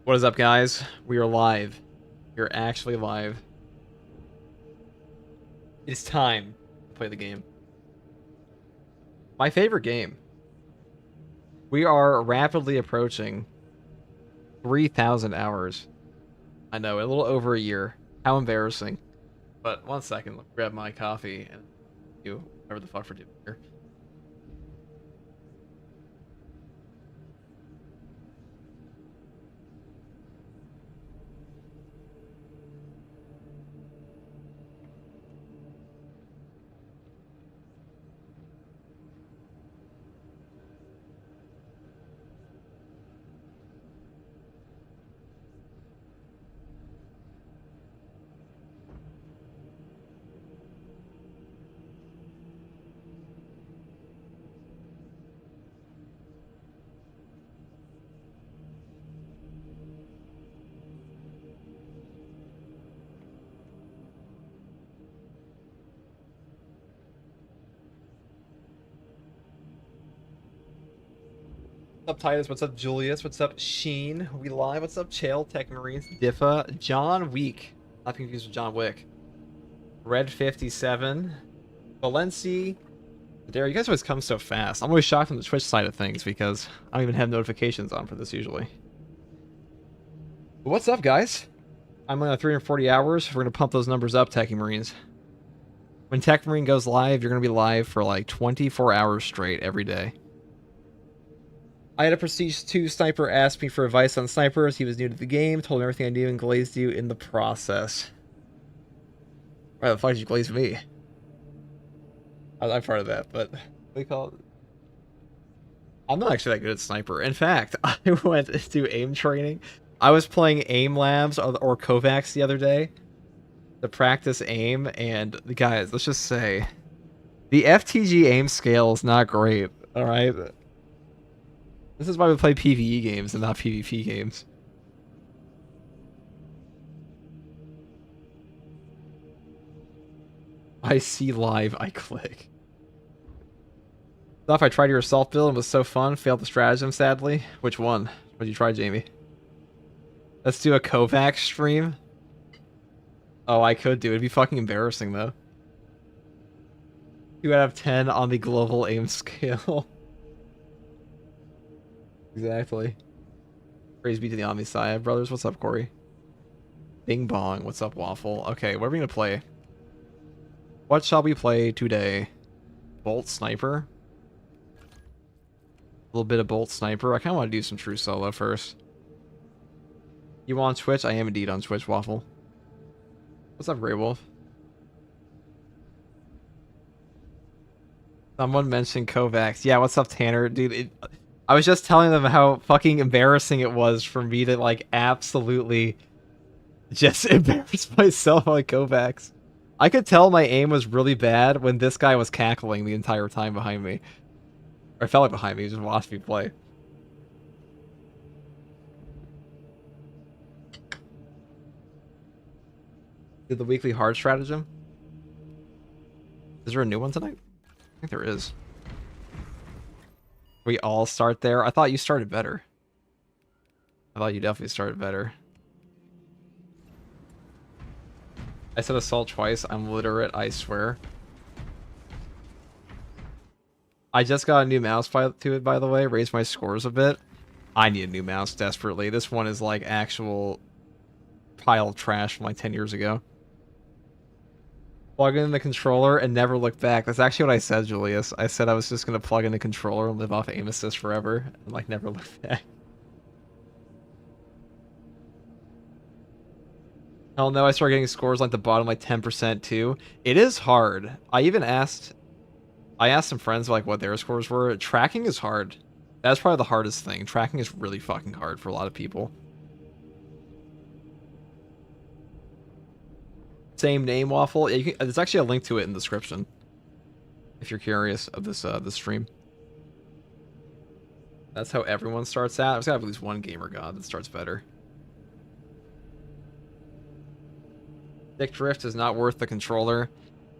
What is up, guys? We are live. We are actually live. It's time to play the game. My favorite game. We are rapidly approaching 3,000 hours. I know, a little over a year. How embarrassing. But one second, let me grab my coffee and do whatever the fuck we're doing here. What's up, Titus? What's up, Julius? What's up, Sheen? We live? What's up, Chael, Tech Marines, Diffa, John Week? Not confused with John Wick. Red 57, Valenci. Dare, you guys always come so fast. I'm always shocked from the Twitch side of things because I don't even have notifications on for this usually. But what's up, guys? I'm on 340 hours. We're gonna pump those numbers up, Techie Marines. When Tech Marine goes live, you're gonna be live for like 24 hours straight every day. I had a Prestige 2 sniper ask me for advice on snipers. He was new to the game, told me everything I knew, and glazed you in the process. Why the fuck did you glaze me? I'm part of that, but what do you call it? I'm not actually that good at sniper. In fact, I went to aim training. I was playing aim labs or Kovacs the other day to practice aim, and the guys, let's just say, the FTG aim scale is not great. All right. This is why we play PvE games and not PvP games. I see live, I click. Stuff I tried your assault build and was so fun. Failed the stratagem, sadly. Which one? What did you try, Jamie? Let's do a Kovac stream. Oh, I could do it. It'd be fucking embarrassing, though. 2 out of 10 on the global aim scale. Exactly. Praise be to the Omniscience brothers. What's up, Corey? Bing bong. What's up, Waffle? Okay, what are we gonna play? What shall we play today? Bolt Sniper? A little bit of Bolt Sniper. I kind of want to do some true solo first. You on Twitch? I am indeed on Twitch, Waffle. What's up, Grey Wolf? Someone mentioned Kovacs. Yeah, what's up, Tanner? Dude, I was just telling them how fucking embarrassing it was for me to, like, absolutely just embarrass myself on Kovacs. I could tell my aim was really bad when this guy was cackling the entire time behind me. Or felt like behind me, he just watched me play. Did the weekly hard stratagem? Is there a new one tonight? I think there is. We all start there? I thought you started better. I thought you definitely started better. I said assault twice. I'm literate, I swear. I just got a new mouse to it, by the way. Raised my scores a bit. I need a new mouse desperately. This one is like actual pile of trash from like 10 years ago. Plug in the controller and never look back. That's actually what I said, Julius. I said I was just going to plug in the controller and live off aim assist forever. And like never look back. Hell no, I started getting scores like the bottom like 10% too. It is hard. I asked some friends like what their scores were. Tracking is hard. That's probably the hardest thing. Tracking is really fucking hard for a lot of people. Same name, Waffle. Yeah, there's actually a link to it in the description if you're curious of this stream. That's how everyone starts out. There's gotta be at least one gamer god that starts better. Stick drift is not worth the controller.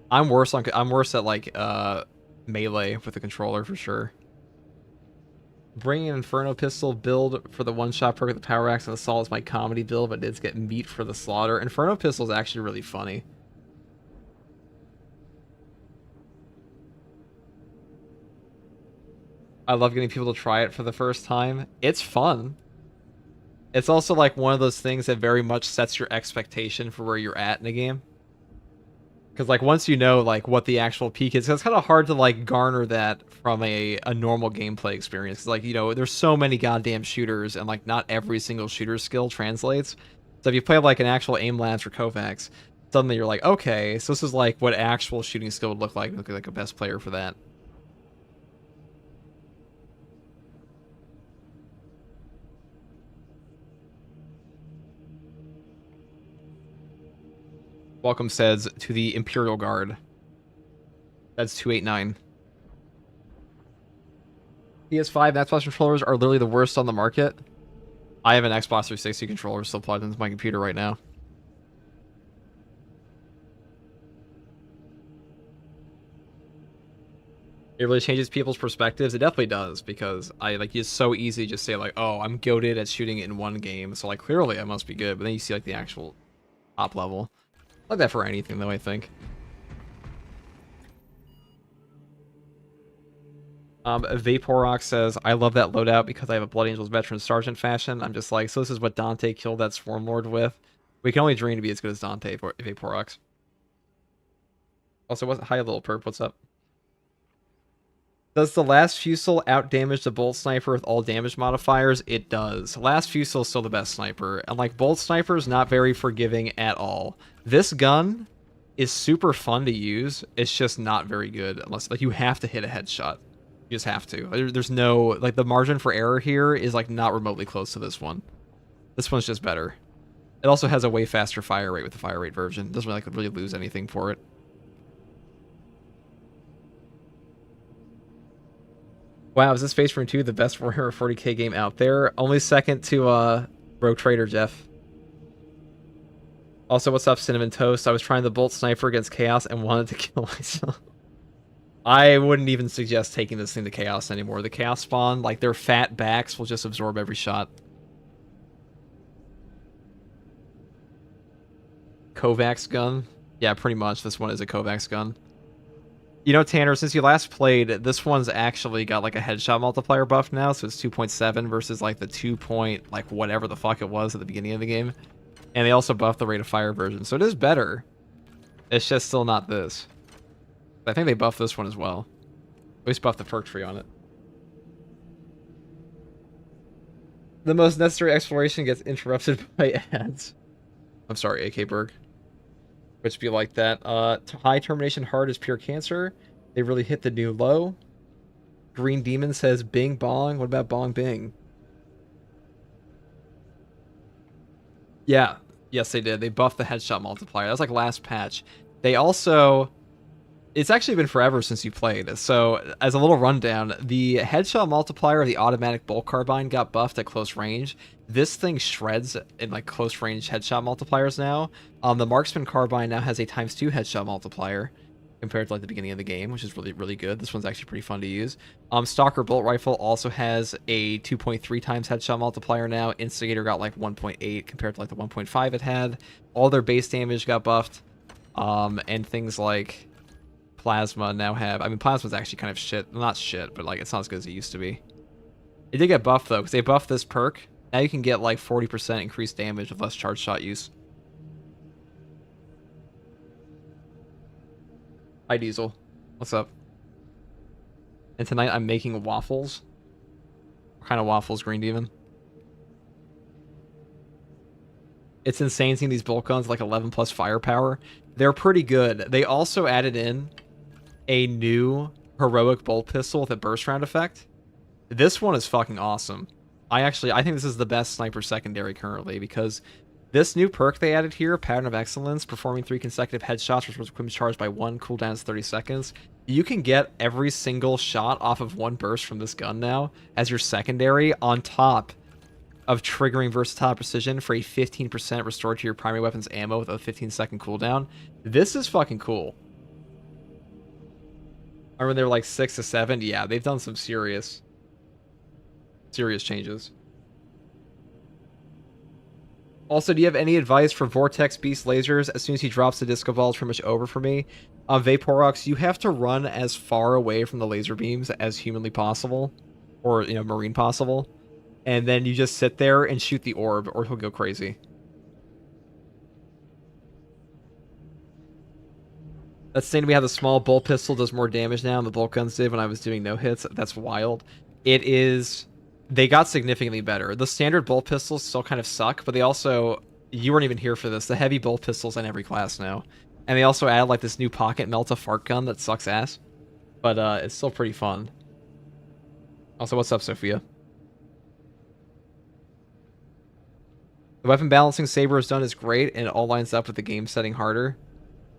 I'm worse at like melee with the controller for sure. Bringing an Inferno pistol build for the one-shot perk with the power axe and assault is my comedy build, but did get meat for the slaughter. Inferno pistol is actually really funny. I love getting people to try it for the first time. It's fun. It's also like one of those things that very much sets your expectation for where you're at in a game. Because like once you know like what the actual peak is, it's kind of hard to like garner that from a normal gameplay experience. Like, you know, there's so many goddamn shooters and like not every single shooter skill translates. So if you play like an actual aim labs or Kovacs, suddenly you're like, okay, so this is like what actual shooting skill would look like a best player for that. Welcome says to the Imperial Guard. That's 289. PS5 and Xbox controllers are literally the worst on the market. I have an Xbox 360 controller still plugged into my computer right now. It really changes people's perspectives. It definitely does, because it's so easy to just say like, oh, I'm goated at shooting it in one game, so like clearly I must be good. But then you see like the actual top level. Like that for anything, though, I think. Vaporox says, I love that loadout because I have a Blood Angels veteran sergeant fashion. I'm just like, so this is what Dante killed that Swarm Lord with. We can only dream to be as good as Dante, Vaporox. Also, hi, little perp, what's up? Does the last Fusel outdamage the Bolt Sniper with all damage modifiers? It does. Last Fusel is still the best sniper, and like Bolt Sniper is not very forgiving at all. This gun is super fun to use. It's just not very good unless like you have to hit a headshot. You just have to. There's no like the margin for error here is like not remotely close to this one. This one's just better. It also has a way faster fire rate with the fire rate version. It doesn't really lose anything for it. Wow, is this Space Marine 2 the best Warhammer 40k game out there? Only second to Rogue Trader, Jeff. Also, what's up, Cinnamon Toast? I was trying the Bolt Sniper against Chaos and wanted to kill myself. I wouldn't even suggest taking this thing to Chaos anymore. The Chaos spawn, like their fat backs will just absorb every shot. Kovacs gun? Yeah, pretty much. This one is a Kovacs gun. You know, Tanner, since you last played, this one's actually got like a headshot multiplier buff now, so it's 2.7 versus like the 2 point, like whatever the fuck it was at the beginning of the game. And they also buffed the rate of fire version, so it is better. It's just still not this. I think they buffed this one as well. At least buffed the perk tree on it. The most necessary exploration gets interrupted by ads. I'm sorry, AK Berg. Which be like that. High termination hard is pure cancer. They really hit the new low. Green Demon says Bing Bong. What about Bong Bing? Yeah. Yes, they did. They buffed the headshot multiplier. That was like last patch. They also... It's actually been forever since you played. So, as a little rundown, the headshot multiplier of the automatic bolt carbine got buffed at close range. This thing shreds in like close range headshot multipliers now. The marksman carbine now has a ×2 headshot multiplier compared to like the beginning of the game, which is really, really good. This one's actually pretty fun to use. Stalker bolt rifle also has a 2.3 times headshot multiplier now. Instigator got like 1.8 compared to like the 1.5 it had. All their base damage got buffed. And things like Plasma now have... I mean, Plasma's actually kind of shit. Not shit, but like it's not as good as it used to be. It did get buffed though, because they buffed this perk. Now you can get like 40% increased damage with less charge shot use. Hi Diesel. What's up? And tonight I'm making waffles. What kind of waffles, Green Demon? It's insane seeing these bolt guns like 11 plus firepower. They're pretty good. They also added in a new heroic bolt pistol with a burst round effect. This one is fucking awesome. I think this is the best sniper secondary currently, because this new perk they added here, Pattern of Excellence, performing 3 consecutive headshots which was equipment charged by 1, cooldown is 30 seconds. You can get every single shot off of one burst from this gun now as your secondary, on top of triggering versatile precision for a 15% restored to your primary weapon's ammo with a 15-second cooldown. This is fucking cool. I remember they were like 6 to 7. Yeah, they've done some serious Serious changes. Also, do you have any advice for Vortex Beast lasers? As soon as he drops the disco ball, it's pretty much over for me. Vaporox, you have to run as far away from the laser beams as humanly possible, or marine possible, and then you just sit there and shoot the orb, or he'll go crazy. That's saying to me how the small bolt pistol does more damage now than the bolt guns did when I was doing no hits. That's wild. It is. They got significantly better. The standard bolt pistols still kind of suck, but they also, you weren't even here for this, the heavy bolt pistols in every class now. And they also add like this new pocket melta fart gun that sucks ass. But it's still pretty fun. Also, what's up, Sophia? The weapon balancing Saber has done is great, and it all lines up with the game setting harder.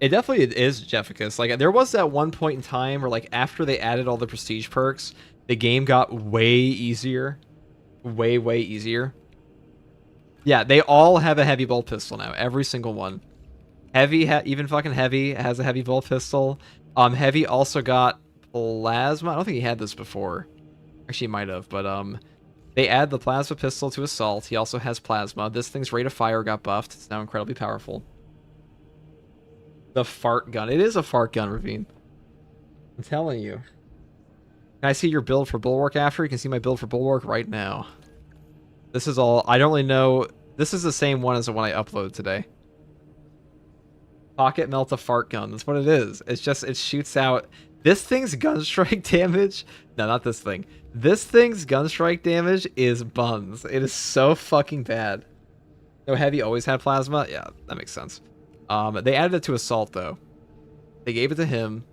It definitely is, Jefficus. Like, there was that one point in time where, like, after they added all the prestige perks, the game got way easier. Way, way easier. Yeah, they all have a heavy bolt pistol now. Every single one. Heavy, even fucking Heavy has a heavy bolt pistol. Heavy also got plasma. I don't think he had this before. Actually, he might have, but they add the plasma pistol to Assault. He also has plasma. This thing's rate of fire got buffed. It's now incredibly powerful. The fart gun. It is a fart gun, Ravine. I'm telling you. Can I see your build for Bulwark after? You can see my build for Bulwark right now. This is all... I don't really know... This is the same one as the one I uploaded today. Pocket Melta fart gun. That's what it is. It's just... It shoots out... This thing's gun strike damage... No, not this thing. This thing's gun strike damage is buns. It is so fucking bad. No, Heavy always had plasma? Yeah, that makes sense. They added it to Assault, though. They gave it to him.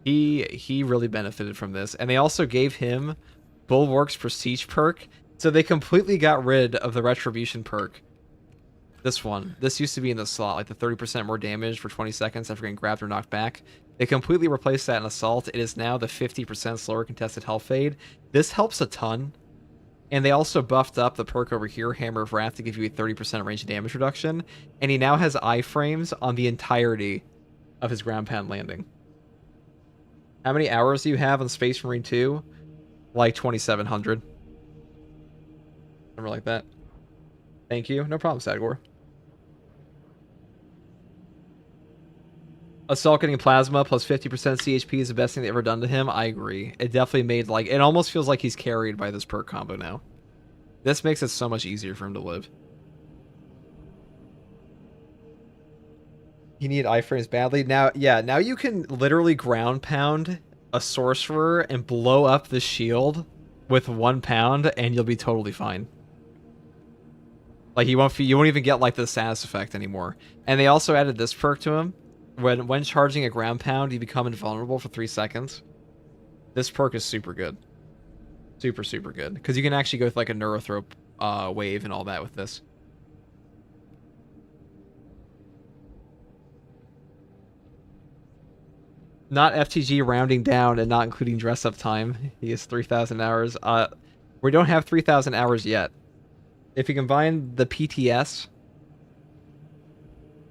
He really benefited from this. And they also gave him Bulwark's Prestige perk. So they completely got rid of the Retribution perk. This one. This used to be in the slot, like the 30% more damage for 20 seconds after getting grabbed or knocked back. They completely replaced that in Assault. It is now the 50% slower contested health fade. This helps a ton. And they also buffed up the perk over here, Hammer of Wrath, to give you a 30% range damage reduction. And he now has iframes on the entirety of his ground pound landing. How many hours do you have on Space Marine 2? Like 2,700. Something like that. Thank you. No problem, Sadgor. Assault getting plasma plus 50% CHP is the best thing they've ever done to him. I agree. It definitely made, like, it almost feels like he's carried by this perk combo now. This makes it so much easier for him to live. You need iframes badly. Now, yeah, now you can literally ground pound a sorcerer and blow up the shield with 1 pound and you'll be totally fine. Like, you won't even get, like, the status effect anymore. And they also added this perk to him. When charging a ground pound, you become invulnerable for 3 seconds. This perk is super good. Super, super good. Because you can actually go with like a Neurothrope wave and all that with this. Not FTG rounding down and not including dress-up time. He has 3,000 hours. We don't have 3,000 hours yet. If you combine the PTS...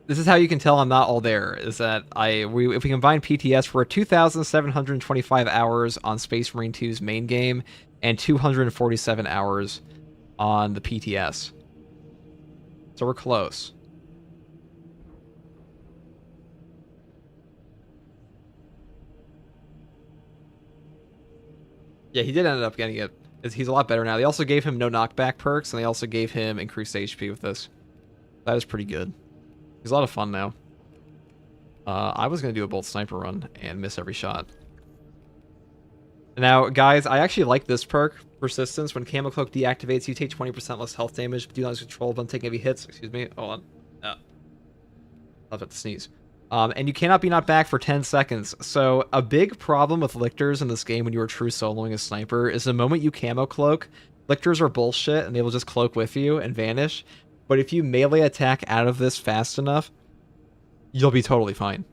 This is how you can tell I'm not all there, is that if we combine PTS, we're at 2,725 hours on Space Marine 2's main game, and 247 hours on the PTS. So we're close. Yeah, he did end up getting it. He's a lot better now. They also gave him no knockback perks, and they also gave him increased HP with this. That is pretty good. He's a lot of fun now. I was going to do a bolt sniper run and miss every shot. Now, guys, I actually like this perk, Persistence. When Camo Cloak deactivates, you take 20% less health damage, but do not lose control when taking heavy hits. Excuse me. Hold on. I was about to sneeze. And you cannot be knocked back for 10 seconds. So a big problem with Lictors in this game when you are true soloing a sniper is the moment you Camo Cloak, Lictors are bullshit and they will just cloak with you and vanish. But if you melee attack out of this fast enough, you'll be totally fine.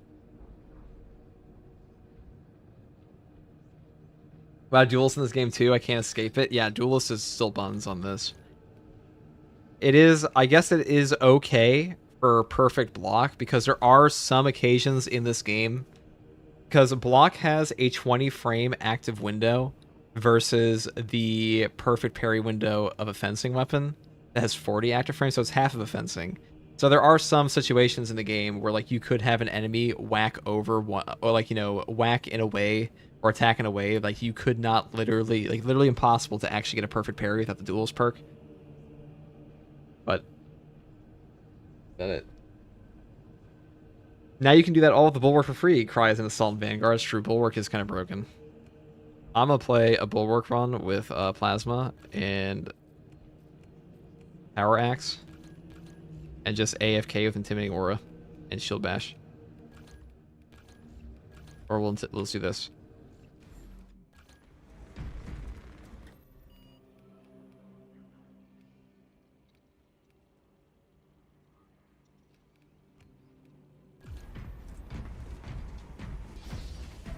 Wow, Duelist in this game too. I can't escape it. Yeah, Duelist is still buns on this. It is, I guess it is okay for perfect block because there are some occasions in this game because block has a 20 frame active window versus the perfect parry window of a fencing weapon that has 40 active frames, so it's half of a fencing. So there are some situations in the game where like you could have an enemy whack over one, or like, you know, whack in a way or attack in a way like you could not literally impossible to actually get a perfect parry without the duelist perk. But that it. Now you can do that all with the Bulwark for free, cries an Assault Vanguard. It's true, Bulwark is kind of broken. I'm gonna play a Bulwark run with Plasma and Power Axe, and just AFK with Intimidating Aura and Shield Bash. Or let's do this.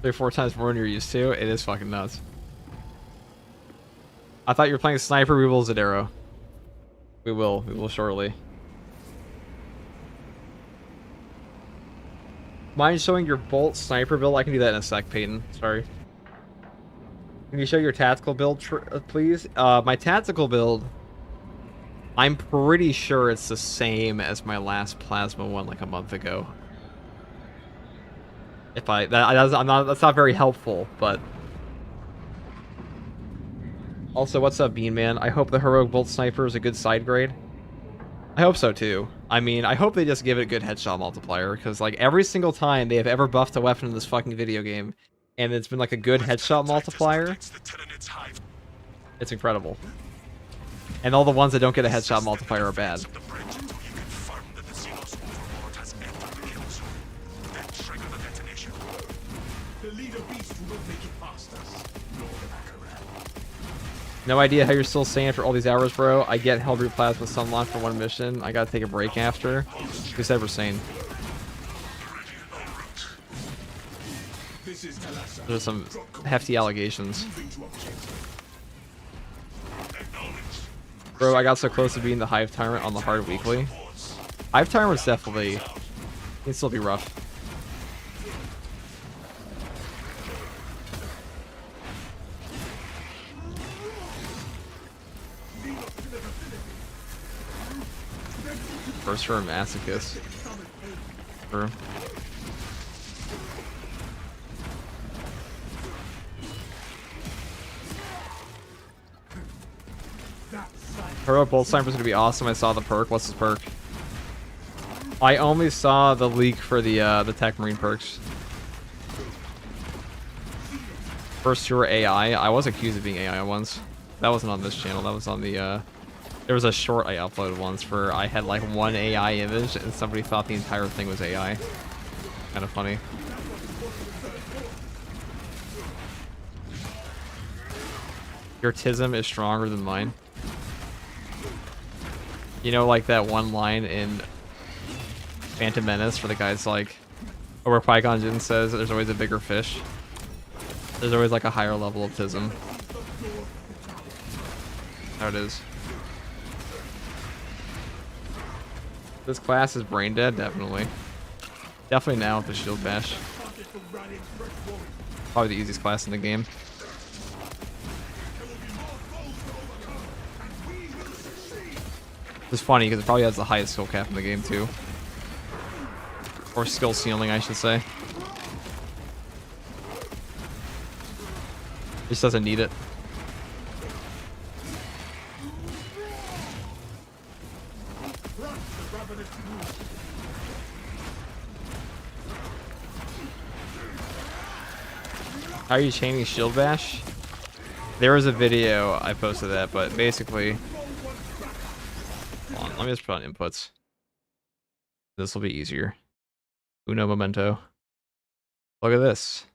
Three or 4 times more than you're used to. It is fucking nuts. I thought you were playing Sniper. We will Zadero. We will shortly. Mind showing your Bolt Sniper build? I can do that in a sec, Peyton. Sorry. Can you show your tactical build, please? My tactical build, I'm pretty sure it's the same as my last Plasma one like a month ago. If that's not very helpful, but also, what's up, Bean Man? I hope the Heroic Bolt Sniper is a good side grade. I hope so too. I mean, I hope they just give it a good headshot multiplier, because like every single time they have ever buffed a weapon in this fucking video game, and it's been like a good headshot multiplier, it's incredible. And all the ones that don't get a headshot multiplier are bad. No idea how you're still staying after all these hours, bro. I get Hellbrute Plasma Sunlock for one mission. I gotta take a break after. Who said we're sane? There's some hefty allegations. Bro, I got so close to being the Hive Tyrant on the hard weekly. Hive Tyrant's definitely... can still be rough. First for a Masochist. True. Heroic Bolt Sniper is going to be awesome. I saw the perk. What's his perk? I only saw the leak for the Tech Marine perks. First two were AI. I was accused of being AI once. That wasn't on this channel. That was on the... There was a short I uploaded once where I had like one AI image and somebody thought the entire thing was AI. Kind of funny. Your tism is stronger than mine. You know, like that one line in Phantom Menace where the guy's like, or where Qui-Gon Jinn says that there's always a bigger fish. There's always like a higher level of tism. How it is. This class is brain dead, definitely. Definitely now with the Shield Bash. Probably the easiest class in the game. It's funny because it probably has the highest skill cap in the game too. Or skill ceiling, I should say. Just doesn't need it. How are you chaining Shield Bash? There was a video I posted that, but basically... Hold on, let me just put on inputs. This will be easier. Uno momento. Look at this.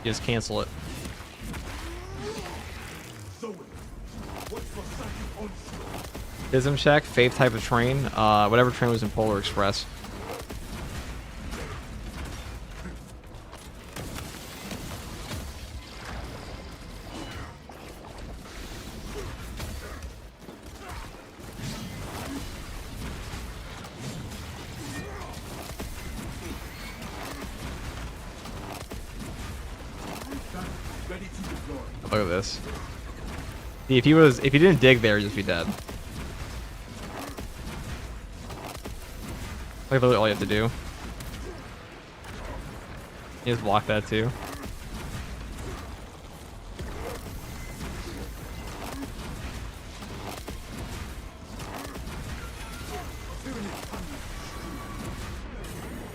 You just cancel it. Ism check, faith type of train, whatever train was in Polar Express. Look at this. See, if he didn't dig there, he'd just be dead. Like literally all you have to do. You just block that too.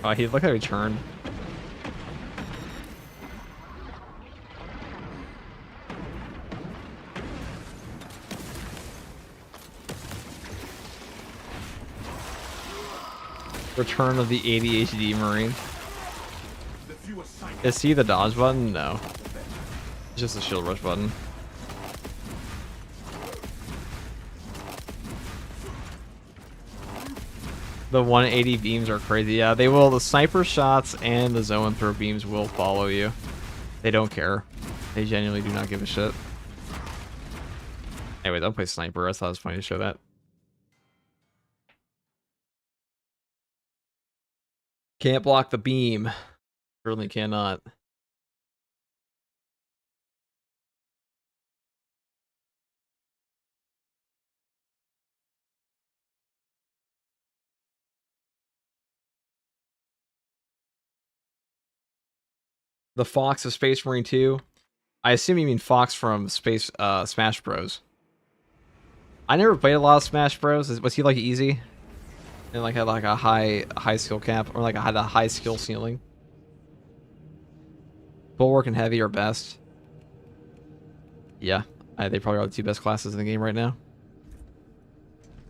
Oh, he look how he turned. Return of the ADHD Marine. Is he the dodge button? No. It's just the shield rush button. The 180 beams are crazy. Yeah, they will. The sniper shots and the zone throw beams will follow you. They don't care. They genuinely do not give a shit. Anyway, don't play sniper. I thought it was funny to show that. Can't block the beam. Certainly cannot. The Fox of Space Marine 2. I assume you mean Fox from Space Smash Bros. I never played a lot of Smash Bros. Was he like easy? And like had like a high skill cap, or like had a high skill ceiling? Bulwark and Heavy are best. Yeah, they probably are the two best classes in the game right now.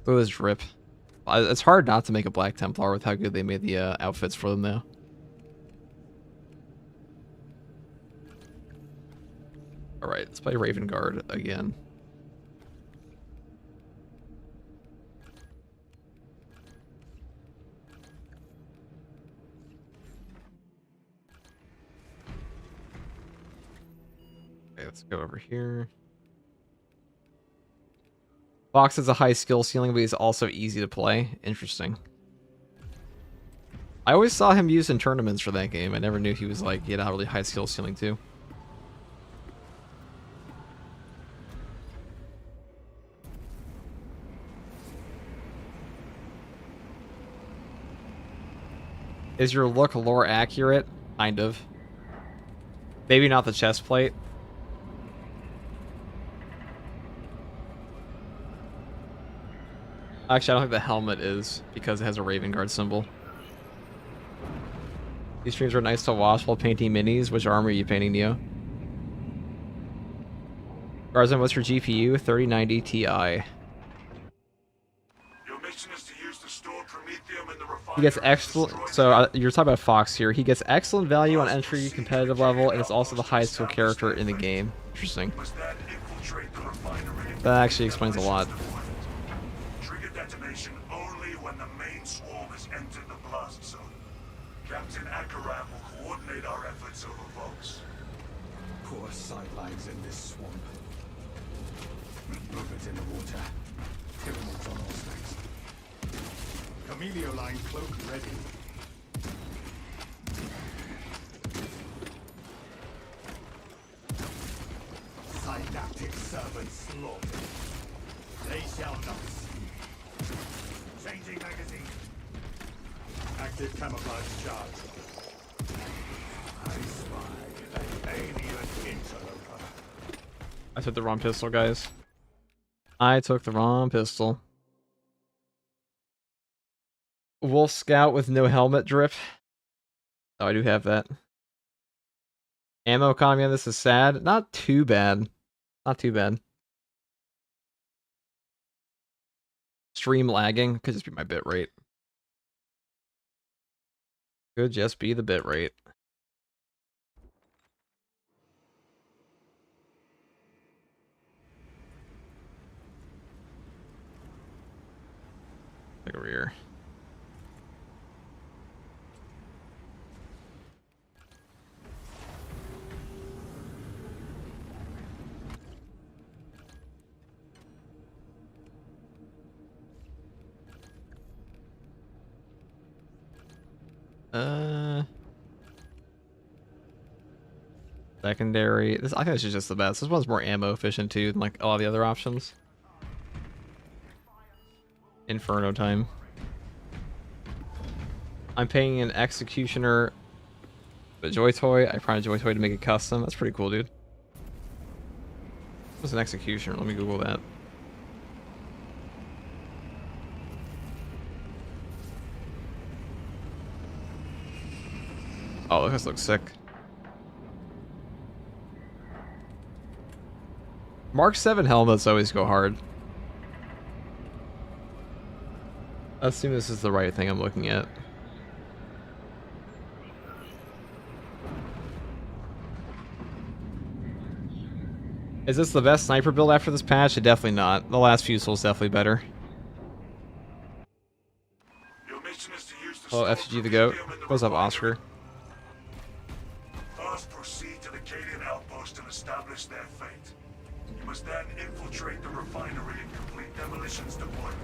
Look at this drip. It's hard not to make a Black Templar with how good they made the outfits for them now. Alright, let's play Raven Guard again. Okay, let's go over here. Fox has a high skill ceiling, but he's also easy to play. Interesting. I always saw him used in tournaments for that game. I never knew he was like, he had a really high skill ceiling too. Is your look lore accurate? Kind of. Maybe not the chest plate. Actually, I don't think the helmet is, because it has a Raven Guard symbol. These streams are nice to watch while painting minis. Which armor are you painting, Neo? Garzan, what's your GPU? 3090 Ti. Your mission is to use the stored promethium in the refinery. He gets excellent. So you're talking about Fox here. He gets excellent value on entry competitive level, and it's also the highest skill character in the game. Interesting. That actually explains a lot. Trigger detonation only when the main swarm has entered the blast zone. Captain Akaram will coordinate our efforts over Vox. Poor sidelines in this swamp. Movement in the water. Pyramids on all sides. Camellia line cloak ready. Synaptic servants slaughtered. They shall not see. Changing magazine. Active camouflage charge. I spy an alien interloper. I took the wrong pistol, guys. I took the wrong pistol. Wolf Scout with no helmet drip. Oh, I do have that. Ammo economy on this is sad. Not too bad. Not too bad. Stream lagging. Could just be my bit rate. Could just be the bit rate. Like over here. Secondary. This I think this is just the best. This one's more ammo efficient too than like a lot of the other options. Inferno time. I'm paying an executioner a Joy Toy. I primed Joy Toy to make it custom. That's pretty cool, dude. What's an executioner? Let me Google that. Oh, this looks sick. Mark 7 helmets always go hard. I assume this is the right thing I'm looking at. Is this the best sniper build after this patch? Definitely not. The last few souls definitely better. Your mission is to use the Oh, storm FGG to the GOAT. reveal in the What's up, refinery. Oscar? First, proceed to the Cadian outpost and establish their fate. You must then infiltrate the refinery and complete demolitions deployment.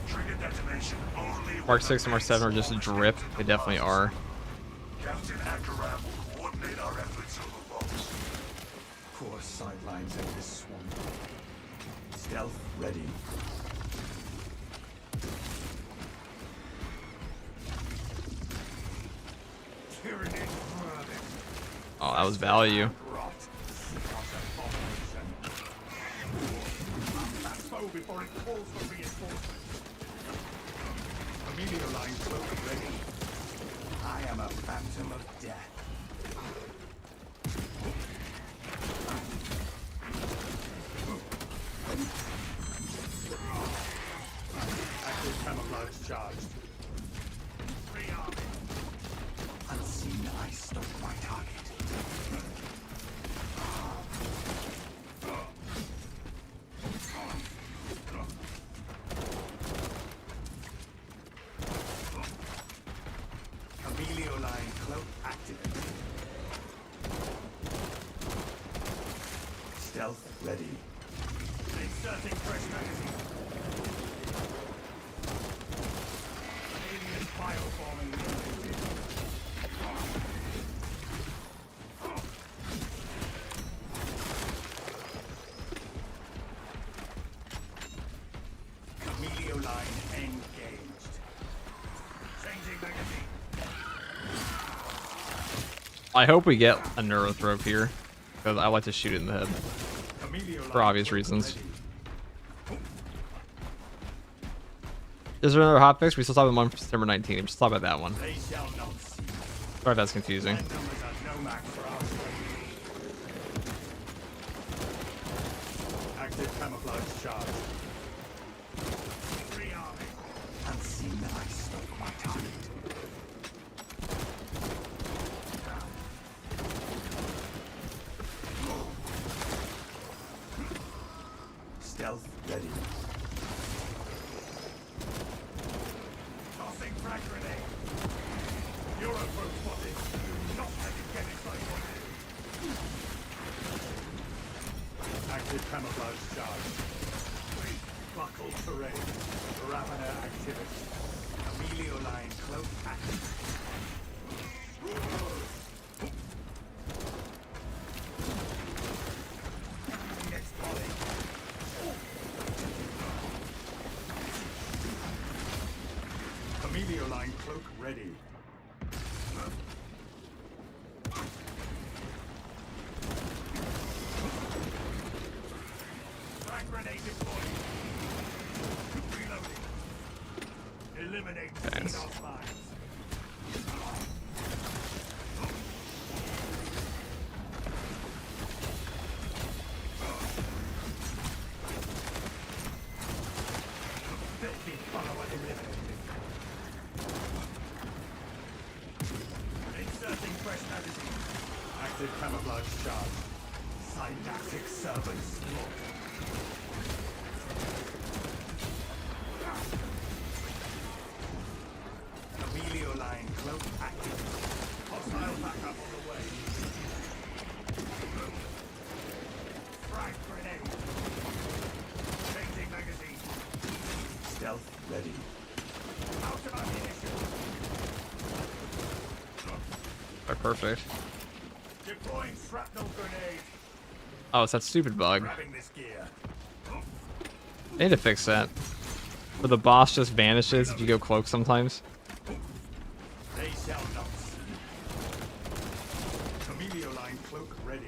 Trigger detonation only when Mark the 6 and Mark 7 are just a main drip. swarm They is entered the definitely blast are. zone. Captain Akaram will coordinate our efforts over Vox. Core sidelines of this swamp. Stealth ready. Tyranny vermin. Oh, that was value. Rot. That's foe before it calls for reinforcement. Familiar line cloak ready. I am a phantom of death. Active camouflage charged. Unseen, I stalk my target. Camelio line cloak activated. Stealth ready. Inserting fresh magazine. Alien bioforming eliminated. Camelio line engaged. Changing magazine. I hope we get a Neurothrope here, because I like to shoot it in the head. Camelio line For obvious cloak reasons. ready. Is there another hotfix? We still talking about one from September 19th. We should talk about that one. They shall not see. Sorry if that's confusing. My numbers are no match for us. Active camouflage charge. Rearming. Unseen, I stalk my target. Stealth ready. Tossing frag grenade. Europrobe spotted. Not let it get inside one. Active camouflage charge. Buckle terrain. Raviner activity. Amelio line cloak active. Next volley. Camelio line cloak ready. Frag grenade deployed. Reloading. Eliminate Thanks. Xenos mines. Filthy follower eliminated. Inserting fresh magazine. Active camouflage charge. Syntactic servants slaughtered. Amelio line cloak active. Hostile backup on the way. Frag grenade. Changing magazine. Stealth ready. Out of ammunition. Alright, perfect. Ship Throwing shrapnel grenade. Oh, it's that stupid bug. Grabbing this gear. I need to fix that. Where the boss just vanishes if you go cloak sometimes. They shall not see. Camelio line cloak ready.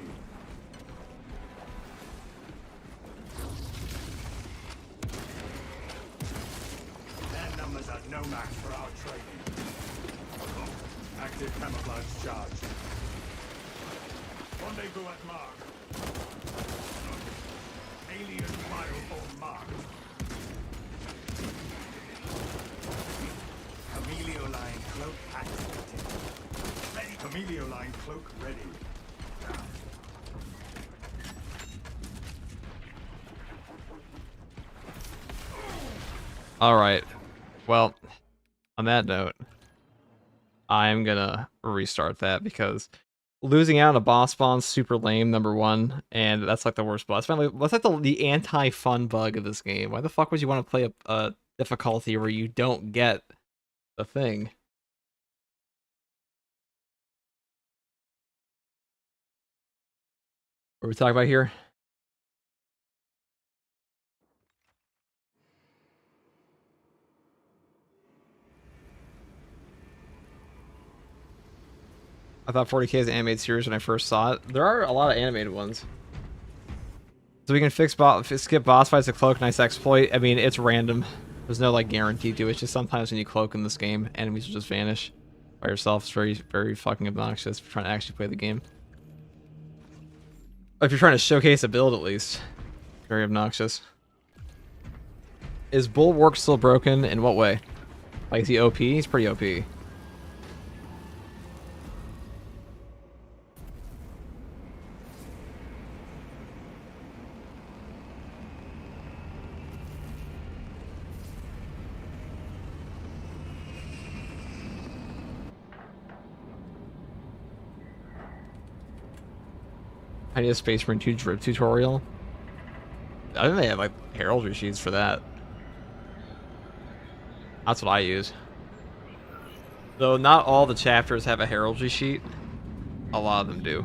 Their numbers are no match for our training. Active camouflage charge. Rendezvous at mark. Alien bioform marked. Camelio line cloak activated. Ready. Camelio line cloak ready. Alright. Well, on that note, I'm gonna restart that because losing out on a boss spawn's super lame, number one, and that's like the worst boss. That's like the anti-fun bug of this game. Why the fuck would you want to play a difficulty where you don't get the thing? What are we talking about here? I thought 40K is an animated series when I first saw it. There are a lot of animated ones. So we can skip boss fights to cloak. Nice exploit. I mean, it's random. There's no like guarantee to it. It's just sometimes when you cloak in this game, enemies will just vanish by yourself. It's very, very fucking obnoxious if you're trying to actually play the game. If you're trying to showcase a build, at least. Very obnoxious. Is Bulwark still broken? In what way? Like, is he OP? He's pretty OP. I need a Space Marine 2 drip tutorial. I think they have like heraldry sheets for that. That's what I use. Though not all the chapters have a heraldry sheet. A lot of them do.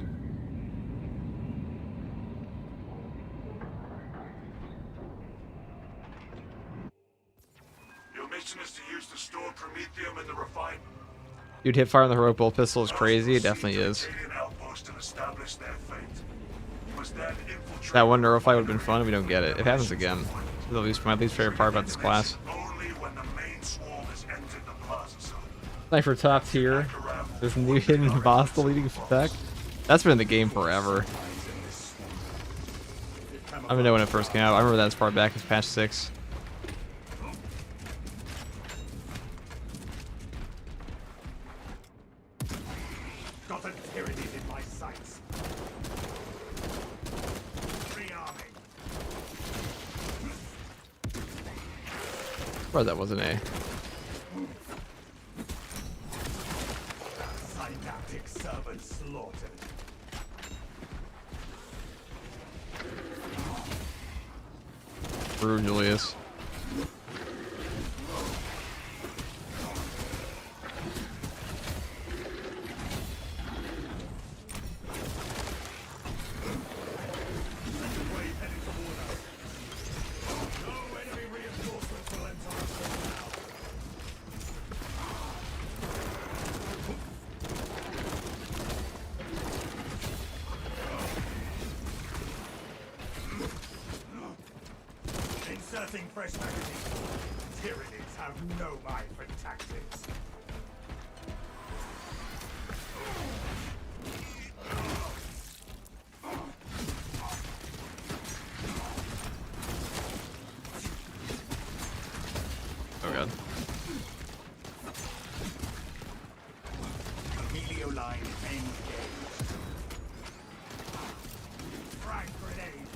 Your mission is to use the stored Promethium in the refinery. Dude, hip fire on the heroic bolt pistol is crazy. It definitely is. That one neuro fight would have been fun if we don't get it. It happens again. This is my least favorite part about this class. Sniper top tier. This new hidden boss deleting tech. That's been in the game forever. I don't even know when it first came out. I remember that as far back as patch 6. Got an tyranny in my sights. Rearming. Or that wasn't A. Synaptic servant slaughtered. Brew Julius. Inserting fresh magazine. Tyranids have no mind for tactics. Oh god. Emilio line engaged. Frag grenade.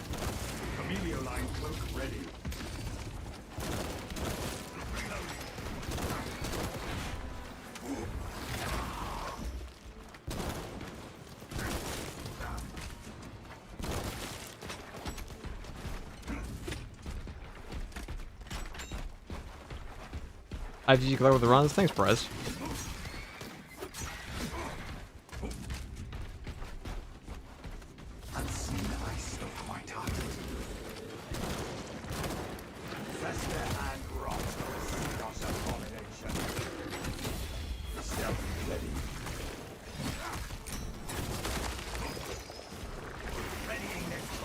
Emilio line cloak ready. IGG Glow with the runs. Thanks, Perez.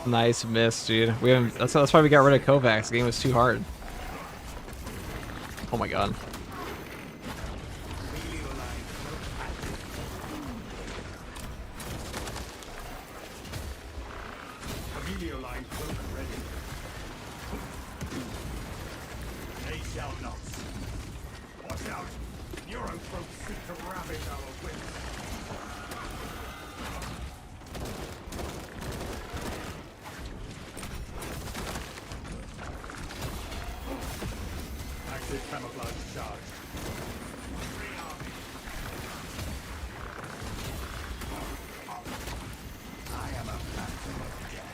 Nice miss, dude. We haven't. That's why we got rid of Kovacs. The game was too hard. Oh my god. Emilio line cloak ready. They shall not. Watch out! Neurofolks seek to ravage our wits. Active camouflage charge. I am a phantom of death.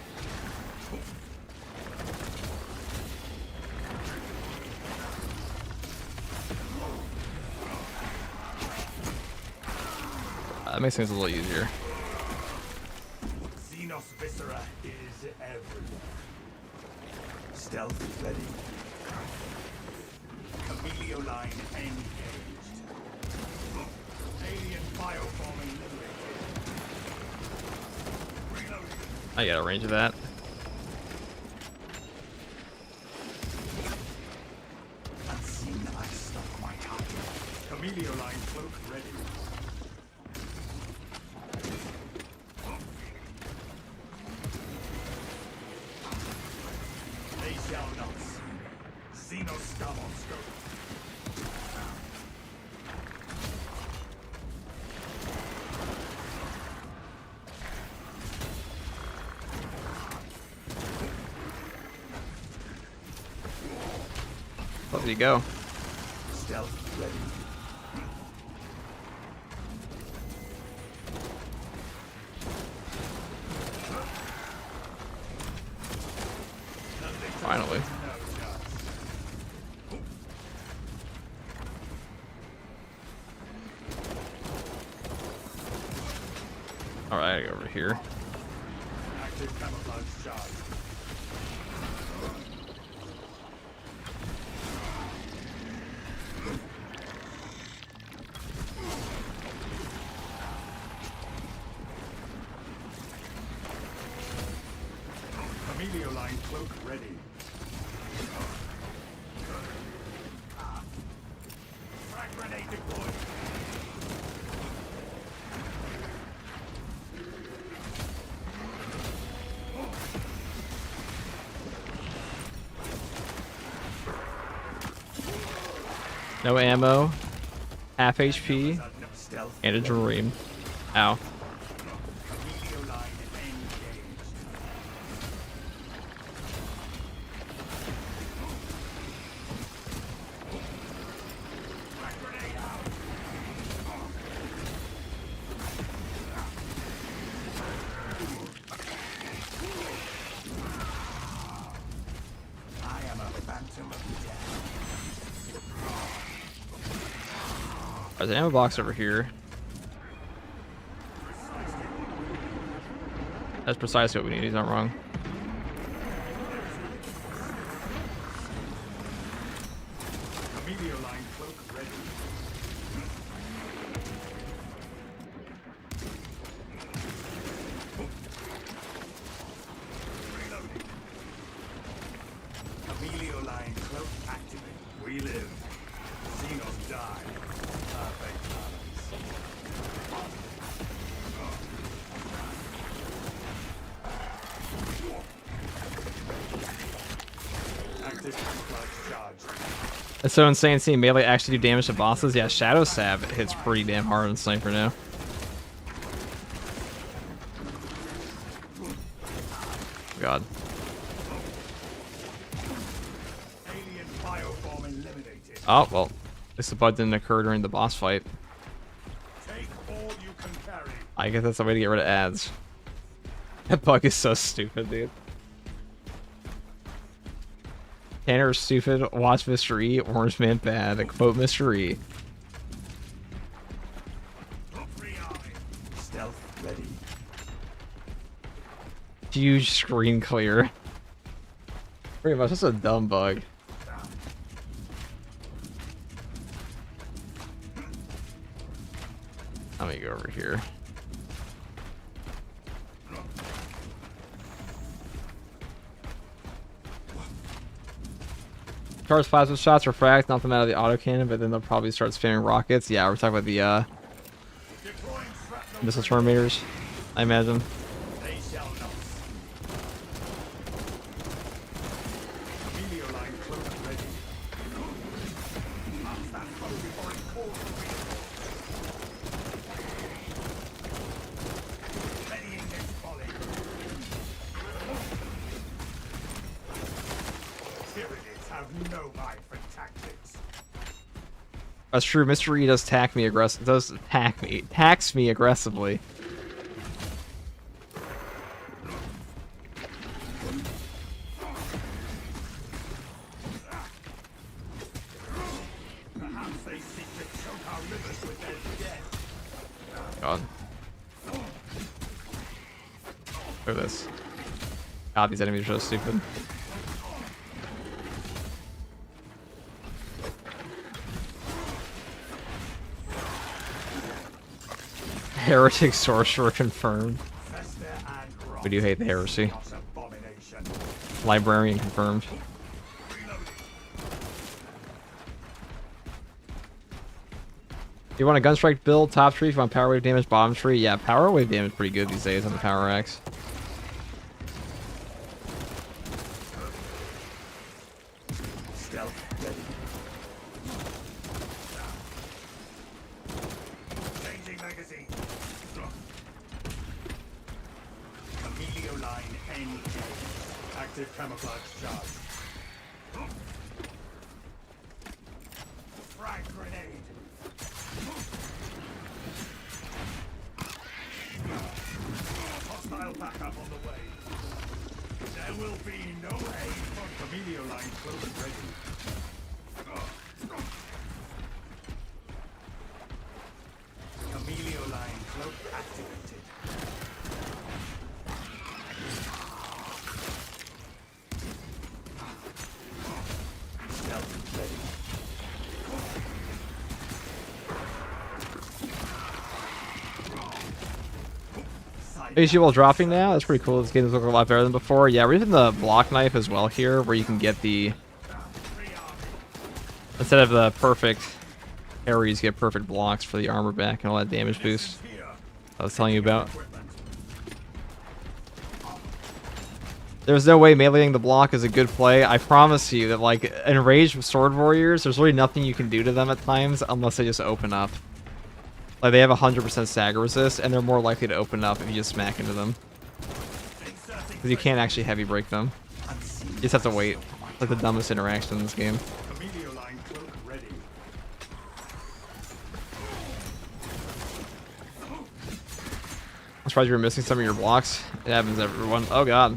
That makes things a little easier. Xenos Viscera is everywhere. Stealth ready. Chameleon line engaged. Alien bioform eliminated. Reloading. I got a range of that. Unseen, I stuck my tongue. Chameleon line cloak ready. They shall not see. Xenos scum on scope. There you go. Stealth ready. Finally. Alright, I go over here. Active camouflage charge. Emilio line cloak ready. Frag grenade deployed. No ammo, half HP, Stealth. and a dream. Ow. Emilio line engaged. Frag grenade out. I am a phantom of death. There's an ammo box over here. That's precisely what we need. He's not wrong. Emilio line cloak ready. Reloading. Emilio line cloak activate. We live. Xenos die. Perfect balance. Active camouflage charge. It's so insane seeing melee actually do damage to bosses. Yeah, Shadow Stab hits pretty damn hard on Sniper now. God. Alien bioform eliminated. Oh, well. At least the bug didn't occur during the boss fight. Take all you can carry. I guess that's the way to get rid of ads. That bug is so stupid, dude. Tanner is stupid, watch Mr. E, Orange Man bad, quote Mr. E. Free eye. Stealth ready. Huge screen clear. Pretty much, that's a dumb bug. Let me go over here. Charge plasma shots or frags, knock them out of the autocannon, but then they'll probably start spamming rockets. Yeah, we're talking about the Deploying shrapnel. missile terminators, I imagine. They shall not. Meteor line close and ready. March that foe before it calls the wheel. Readying its volley. Tyranids have no mind for tactics. That's true. Mr. E does tax me aggressively. Perhaps they seek to choke our rivers with their death. God. Look at this. God, these enemies are so stupid. Heretic sorcerer confirmed. Fester and rot. We do hate the heresy. Chaos abomination. Librarian confirmed. You want a gunstrike build, top tree? If you want power wave damage, bottom tree? Yeah, power wave damage is pretty good these days on the power axe. Stealth ready. Changing magazine. Emilio line engaged. Active camouflage charge. Frag grenade. Hostile backup on the way. There will be no aid for Emilio line close and ready. Emilio line cloak activated. Stealth ready. AC while dropping now? That's pretty cool. This game is looking a lot better than before. Yeah, we're using the block knife as well here, where you can get the... Instead of the perfect parries, you get perfect blocks for the armor back and all that damage boost I was telling you about. There's no way meleeing the block is a good play. I promise you that, like, enraged sword warriors, there's really nothing you can do to them at times unless they just open up. Like, they have 100% stagger resist, and they're more likely to open up if you just smack into them. Because you can't actually heavy break them. You just have to wait. It's like the dumbest interaction in this game. Emilio line cloak ready. I'm surprised you were missing some of your blocks. It happens everyone. Oh god.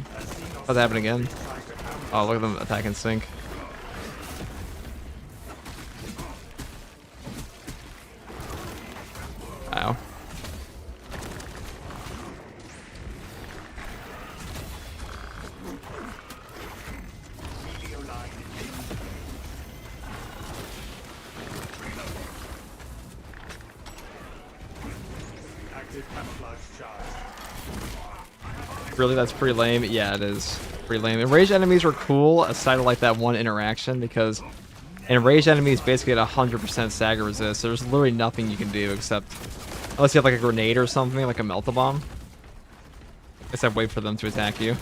What's happening again? Oh, look at them attack and sync. Ow. Emilio line active camouflage charge. Really, that's pretty lame? Yeah, it is. Pretty lame. Enraged enemies were cool, aside of like that one interaction, because enraged enemies basically get 100% stagger resist, so there's literally nothing you can do except... Unless you have like a grenade or something, like a melt-a-bomb. Except wait for them to attack you.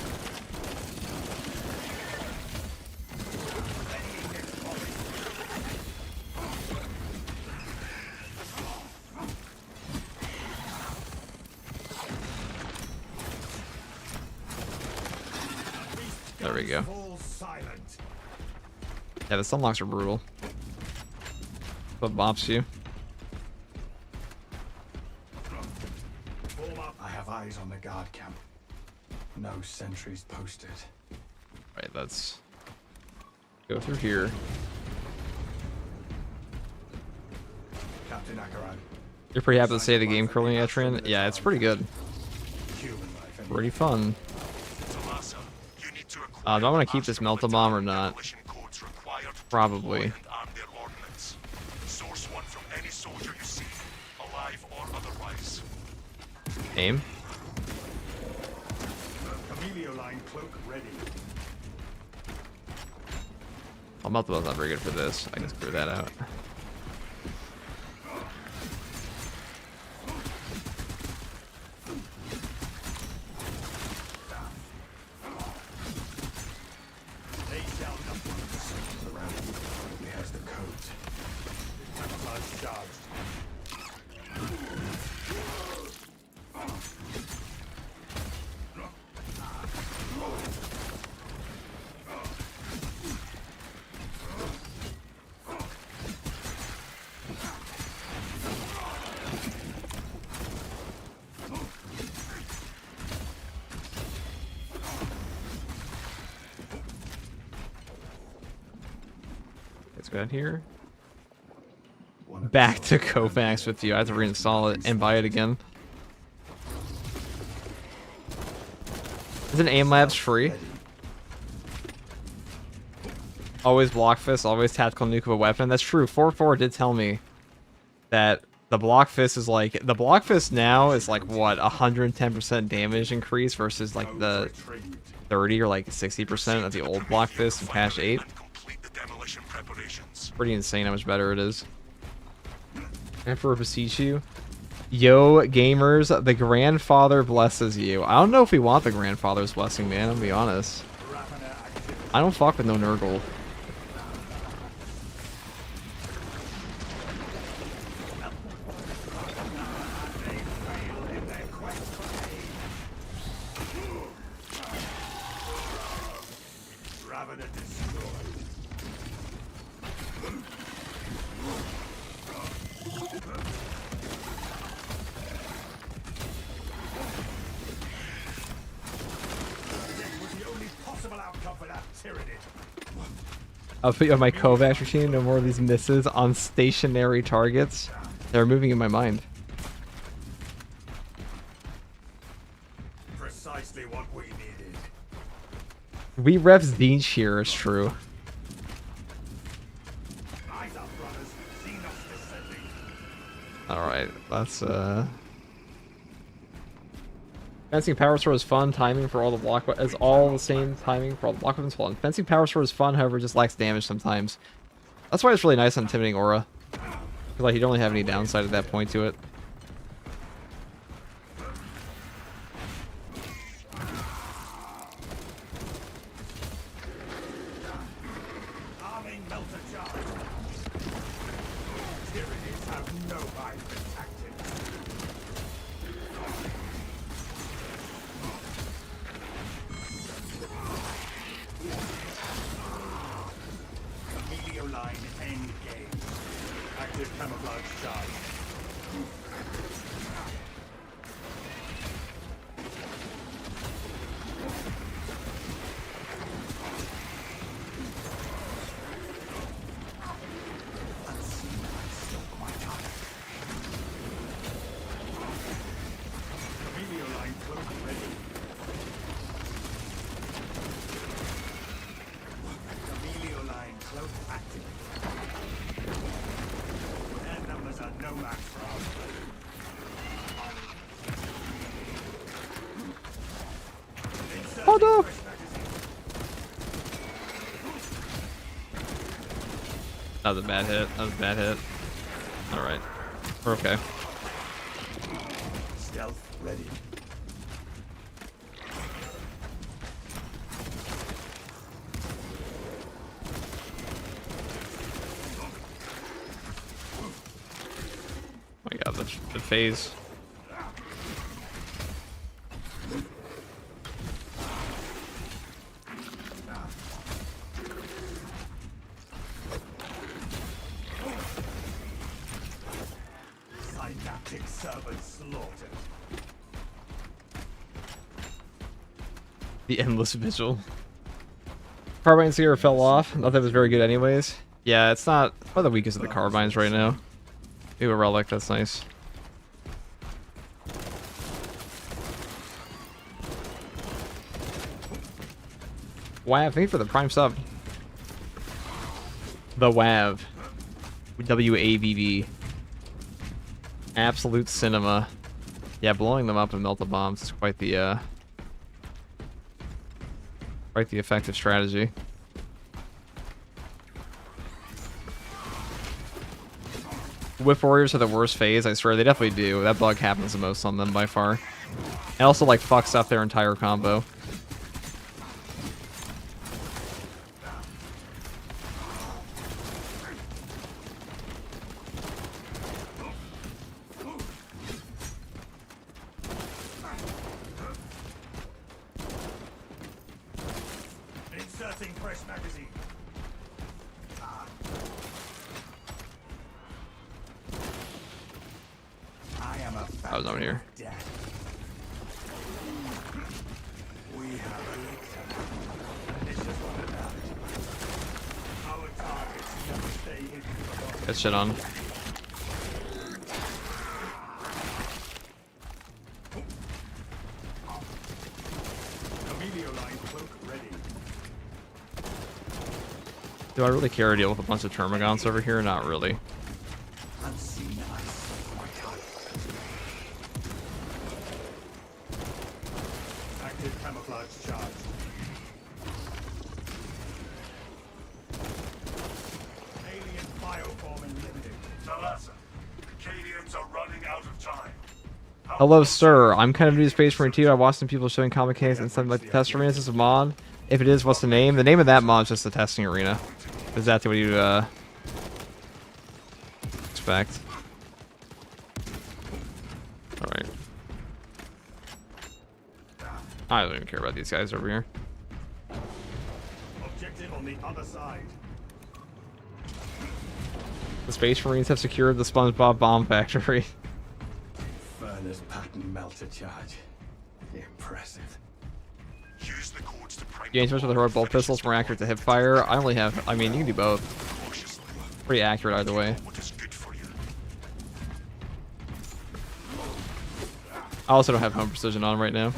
There we go. Fall silent. Yeah, the sunlocks are brutal. What bops you? Form up. I have eyes on the guard camp. No sentries posted. Right, let's go through here. Captain Akaran. You're pretty happy to say the game curling Etrian? Yeah, it's pretty good. Human life and Pretty fun. Tomasa, you need to acquire Do I want to keep this melt-a-bomb or not? demolition codes required to Probably. deploy and arm their ordnance. Source one from any soldier you see, alive or otherwise. Aim. Emilio line cloak ready. I'm not very good for this. I can screw that out. They shall not around he has the coat. Camouflage charged. Let's go out here. Back to Kovacs with you. I have to reinstall it and buy it again. Isn't Aim Labs free? Always block fist, always tactical nuke of a weapon. That's true. 4.4 did tell me that the block fist is like, the block fist now is like what, 110% damage increase versus like the 30 or like 60% of the old block fist in patch 8. Pretty insane how much better it is. Emperor beseech you. Yo, gamers, the grandfather blesses you. I don't know if we want the grandfather's blessing, man. I'll be honest. I don't fuck with no Nurgle. I'll put you on my Kovacs machine. No more of these misses on stationary targets. They're moving in my mind. Precisely what we needed. We rev Zinch here, it's true. Eyes up, brothers. Xenos descending. Alright, that's Fencing Power Sword is fun, timing for all the block is all the same timing for all the block weapons fun. Fencing Power Sword is fun, however, just lacks damage sometimes. That's why it's really nice on Intimidating Aura. Because like you don't really have any downside at that point to it. Arming melter charge. Tyranids have no mind for tactics. Emilio line engaged. Active camouflage charge. Emilio line close ready. Emilio line close active. Their numbers are no match for ours. Oh no! That was a bad hit. That was a bad hit. Alright. We're okay. Stealth ready. Oh my god, the phase. Synaptic servant slaughtered. The endless vigil. Carbine Seer fell off. Not that it was very good anyways. Yeah, it's not one of the weakest of the carbines right now. Ooh, a relic, that's nice. WAV, thank you for the prime sub. The WAV. WAVV. Absolute cinema. Yeah, blowing them up and melt the bombs is quite the effective strategy. Whip Warriors are the worst phase, I swear, they definitely do. That bug happens the most on them by far. It also, like, fucks up their entire combo. Inserting fresh magazine. I am a I was over here. death. We have elixir. And this is what about it. Our targets never stay hidden for long. Get shit on. Emilio line cloak ready. Do I really care to deal with a bunch of Termagants over here? Not really. Unseen ice. Oh my god. Active camouflage charge. Alien bioform limited. Thalassa, the Cadians are running out of time. Hello, sir. I'm kind of new to Space Marine 2. I watched some people showing comic case and something like the test arena. Is this a mod? If it is, what's the name? The name of that mod is just the testing arena. Is that what you expect? Alright. I don't even care about these guys over here. Objective on the other side. The Space Marines have secured the SpongeBob bomb factory. Furnace pattern melter charge. Impressive. Use the cords to break Gains with the heroic bolt pistols, more accurate to hip fire. I only have, I mean, you can do both. cautiously. Pretty accurate either way. What is good for you? I also don't have home precision on right now.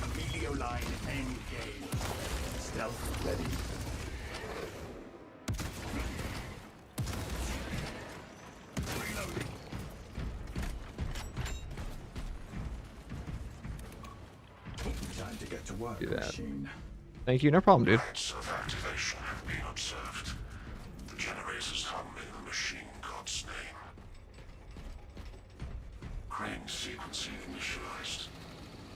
Emilio line engaged. Stealth ready. Reloading. Time to get to work, Do that. machine. Thank you, no problem, dude. Rates of activation have been observed. The generators hum in the machine god's name. Crane sequencing initialized.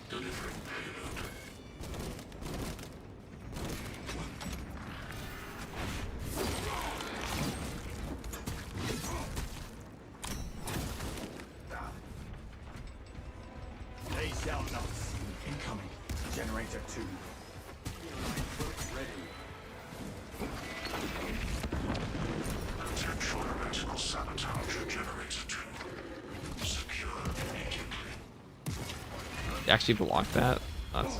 Delivering payload. They shall not see. Incoming. Generator 2. Ready. Potential heretical sabotage of generator 2. Secure immediately. You actually blocked that? That's...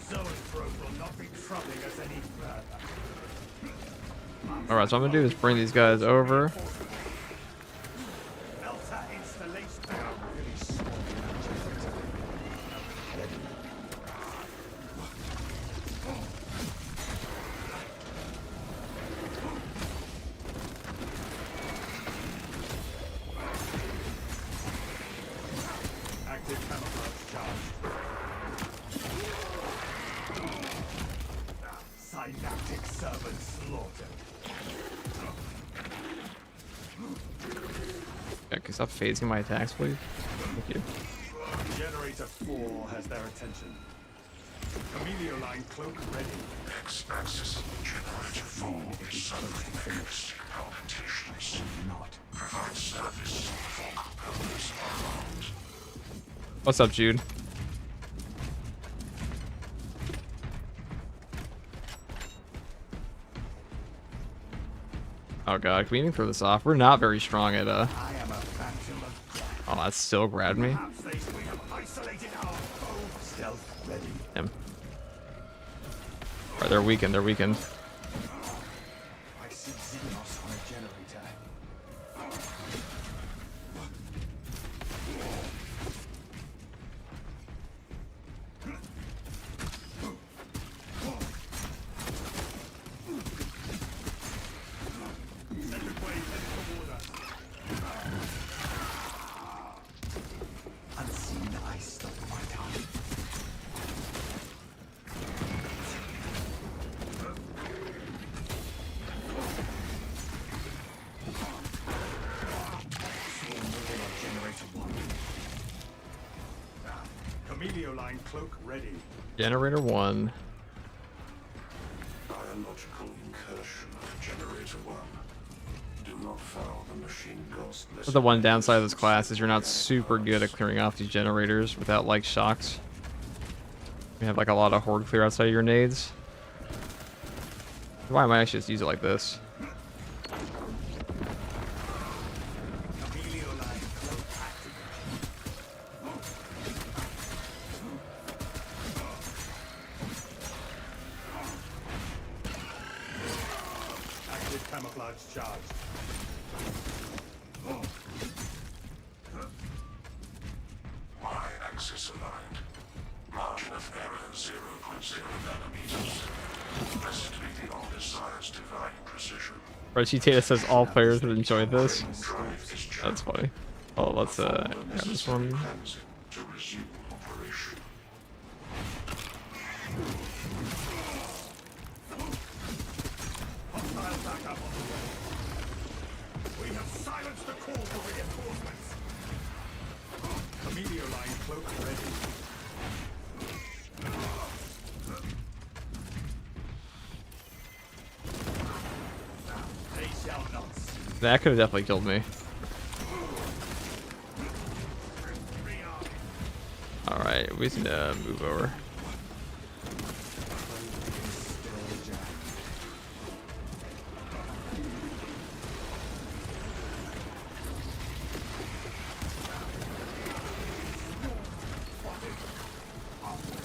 Zoanthrope will not be troubling us any further. Alright, so what I'm gonna do is bring these guys over. Melter installation. Really small generator. Ready. Active camouflage charge. Synaptic servant slaughtered. Yeah, can you stop phasing my attacks, please? Thank you. Generator 4 has their attention. Emilio line cloak ready. X-axis generator 4 is suffering acoustic palpitations. Not. Provide service for components alarmed. What's up, Jude? Oh god, can we even throw this off? We're not very strong at I am a phantom of death. oh, that still grabbed me. Perhaps we have isolated our foe. Stealth ready. Him. Alright, they're weakened, they're weakened. I see Xenos on a generator. Send a wave headed toward us. Emilio line cloak ready. Generator 1. Biological incursion of Generator 1. Do not foul the machine ghost. The one downside of this class is you're not super good at clearing off these generators without like shocks. You have like a lot of horde clear outside of your nades. Why might I just use it like this? Emilio line cloak active. Active camouflage charge. Y-axis aligned. Margin of error 0.0 nanometers. Estimating all desires divine precision. Reggie says all players would enjoy this. Drive this That's funny. Oh, let's grab this one. plans to resume operation. Hostile backup on the way. We have silenced the call for reinforcements. Emilio line cloak ready. They shall not. That could have definitely killed me. Alright, we just need to move over.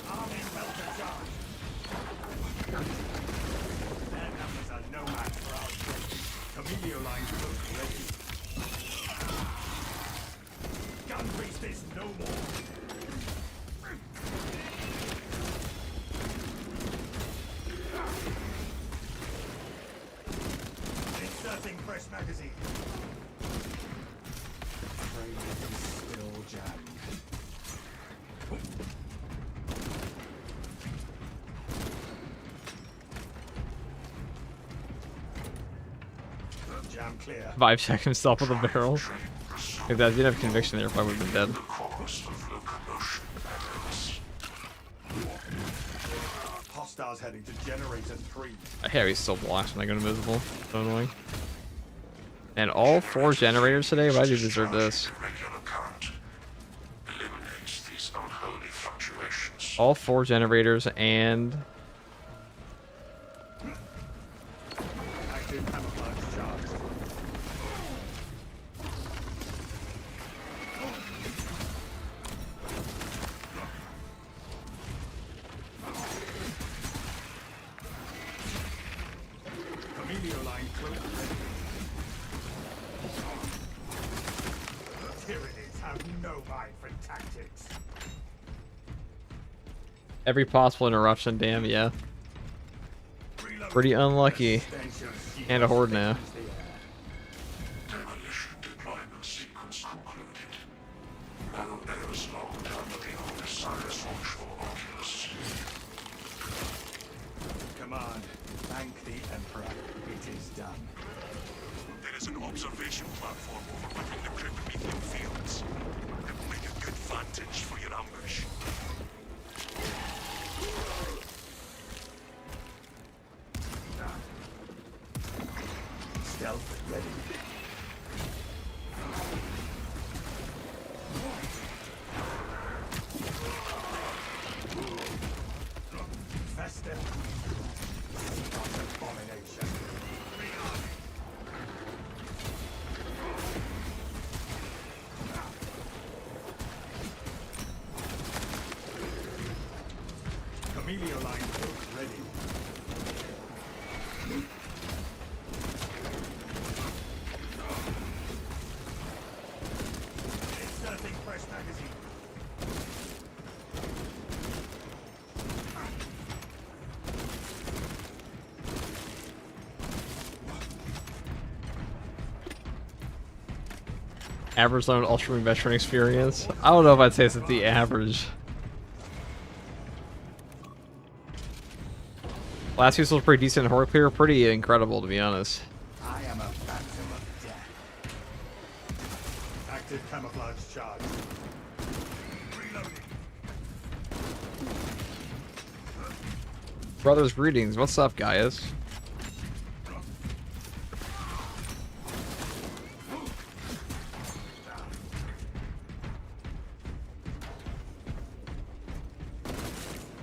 Army welcome charge. Their numbers are no match for our strength. Emilio line cloak ready. Gun beast is no more. Inserting fresh magazine. Train is still jammed. Jam clear. Vibe check himself with a barrel. If that didn't have conviction there, probably would have been dead. Course of locomotion patterns. Hostiles heading to generator 3. I hate how he's still blocked when I go invisible. So annoying. And all 4 generators today? Why do you deserve this? Irregular current eliminates these unholy fluctuations. All 4 generators and Active camouflage charge. Emilio line cloak ready. Tyrannies have no mind for tactics. every possible interruption. Damn, yeah. Reload. Pretty unlucky. Extension And a horde now. sequence the air. Demolition deployment sequence concluded. Now there is logged under the old Osiris Watchful Oculus. Command, thank the Emperor. It is done. There is an observation platform overlooking the Cryptomethium fields. It will make a good vantage for your ambush. Stealth ready. Fester. Abomination. Camellia line cloak ready. Inserting fresh magazine. Average zone Ultramarine veteran experience. I don't know if I'd say it's at the average. Last piece was pretty decent. Horde clear, pretty incredible to be honest. I am a phantom of death. Active camouflage charge. Reloading. Brothers, greetings. What's up, guys?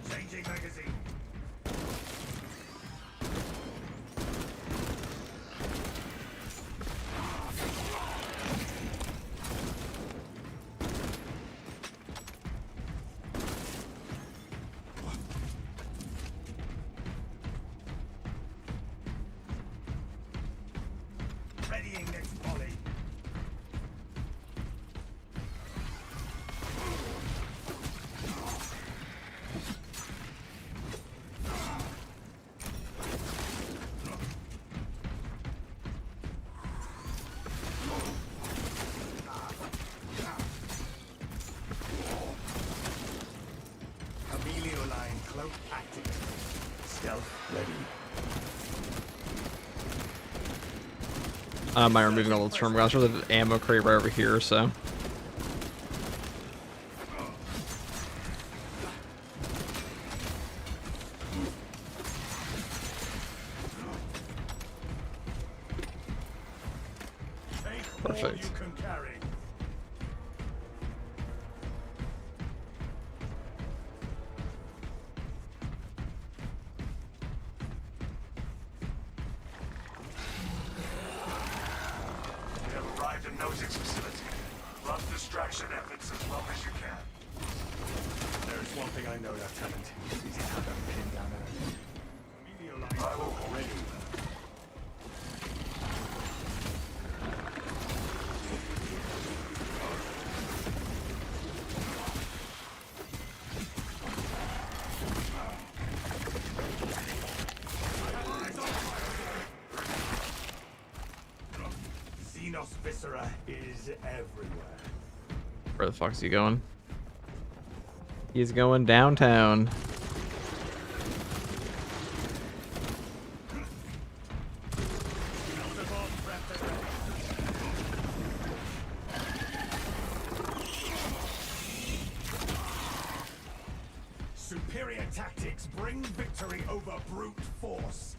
Changing magazine. Readying next volley. Amelio line cloak activated. Stealth ready. I don't mind removing all the terminals. There's an ammo crate right over here, so. Take all Perfect. you can carry. We have arrived at Nozick's facility. Run distraction efforts as long as you can. There's one thing I know, Lieutenant. Is how to pin down enemy. Amelio line I will cloak ready. Xenos viscera is everywhere. Where the fuck is he going? He's going downtown. Superior tactics bring victory over brute force.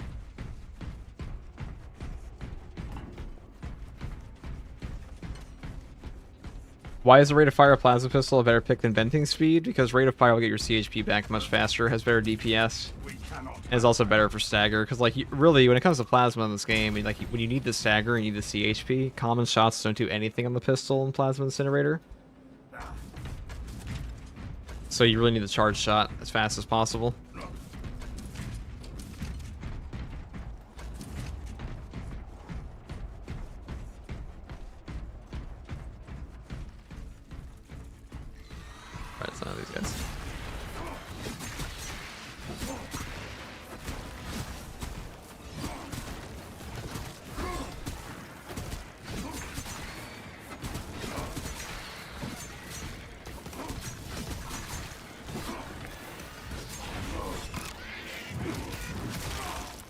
Why is the rate of fire of plasma pistol a better pick than venting speed? Because rate of fire will get your CHP back much faster, has better DPS, We cannot. and is also better for stagger. Because like really, when it comes to plasma in this game, I mean, like when you need the stagger and you need the CHP, common shots don't do anything on the pistol and plasma incinerator. So you really need the charge shot as fast as possible. Alright, it's none of these guys.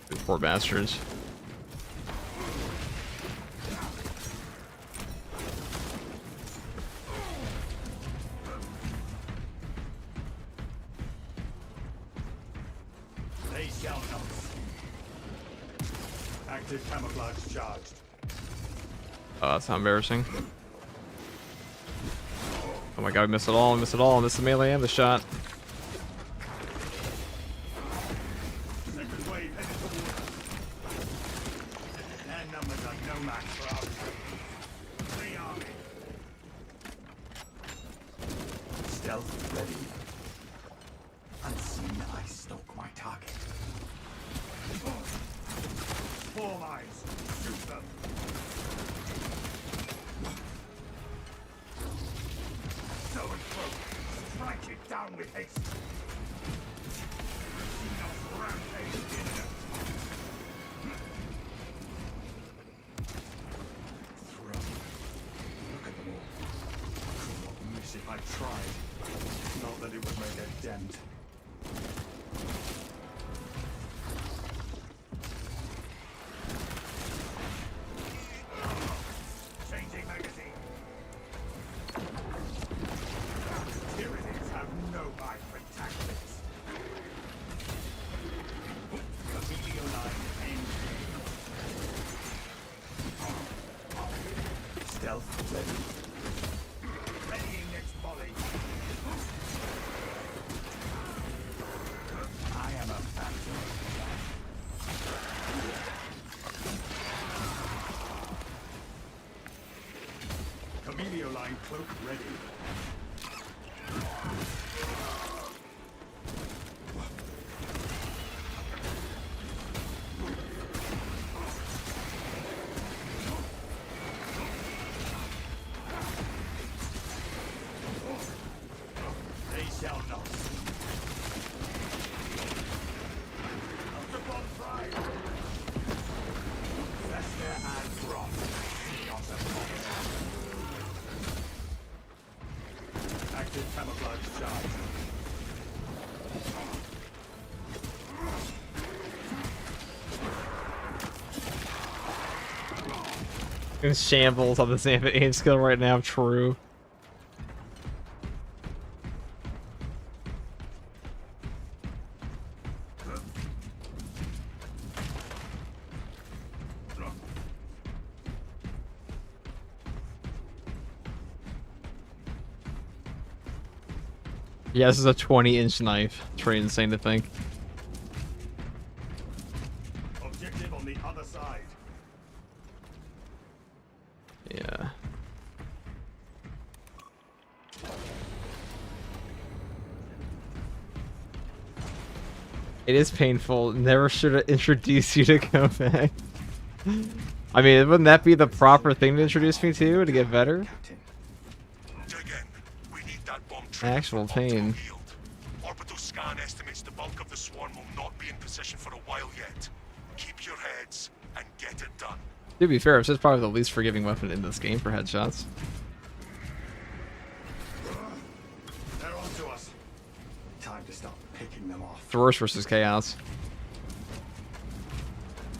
These poor bastards. They shall not. Active camouflage charged. Oh, that's not embarrassing. Oh my god, we missed it all, we missed it all, we missed the melee and the shot. Second wave headed towards us. Their numbers are no match for ours. Free army. Stealth ready. Unseen, I stalk my target. Four mines. Shoot them. So and focus. Strike it down with haste. Xenos rampage imminent. Throw. Look at them all. Could not miss if I tried. Not that it would make a dent. Changing magazine. Tyranids have no eye for tactics. cloak ready. They shall not. Up the bonfire. Fester and rot. Not a bonfire. Active camouflage charge. In shambles on the Xanthan aim skill right now, true. Yeah, this is a 20-inch knife. It's pretty insane to think. Objective on the other side. Yeah. It is painful. Never should have introduced you to Kovac. I mean, wouldn't that be the proper thing to introduce me to get better? Dig in. We need that bomb Actual pain. yield. Orbital scan estimates the bulk of the swarm will not be in position for a while yet. Keep your heads and get it done. To be fair, it's just probably the least forgiving weapon in this game for headshots. They're on to us. Time to start picking them off. Throws versus Chaos.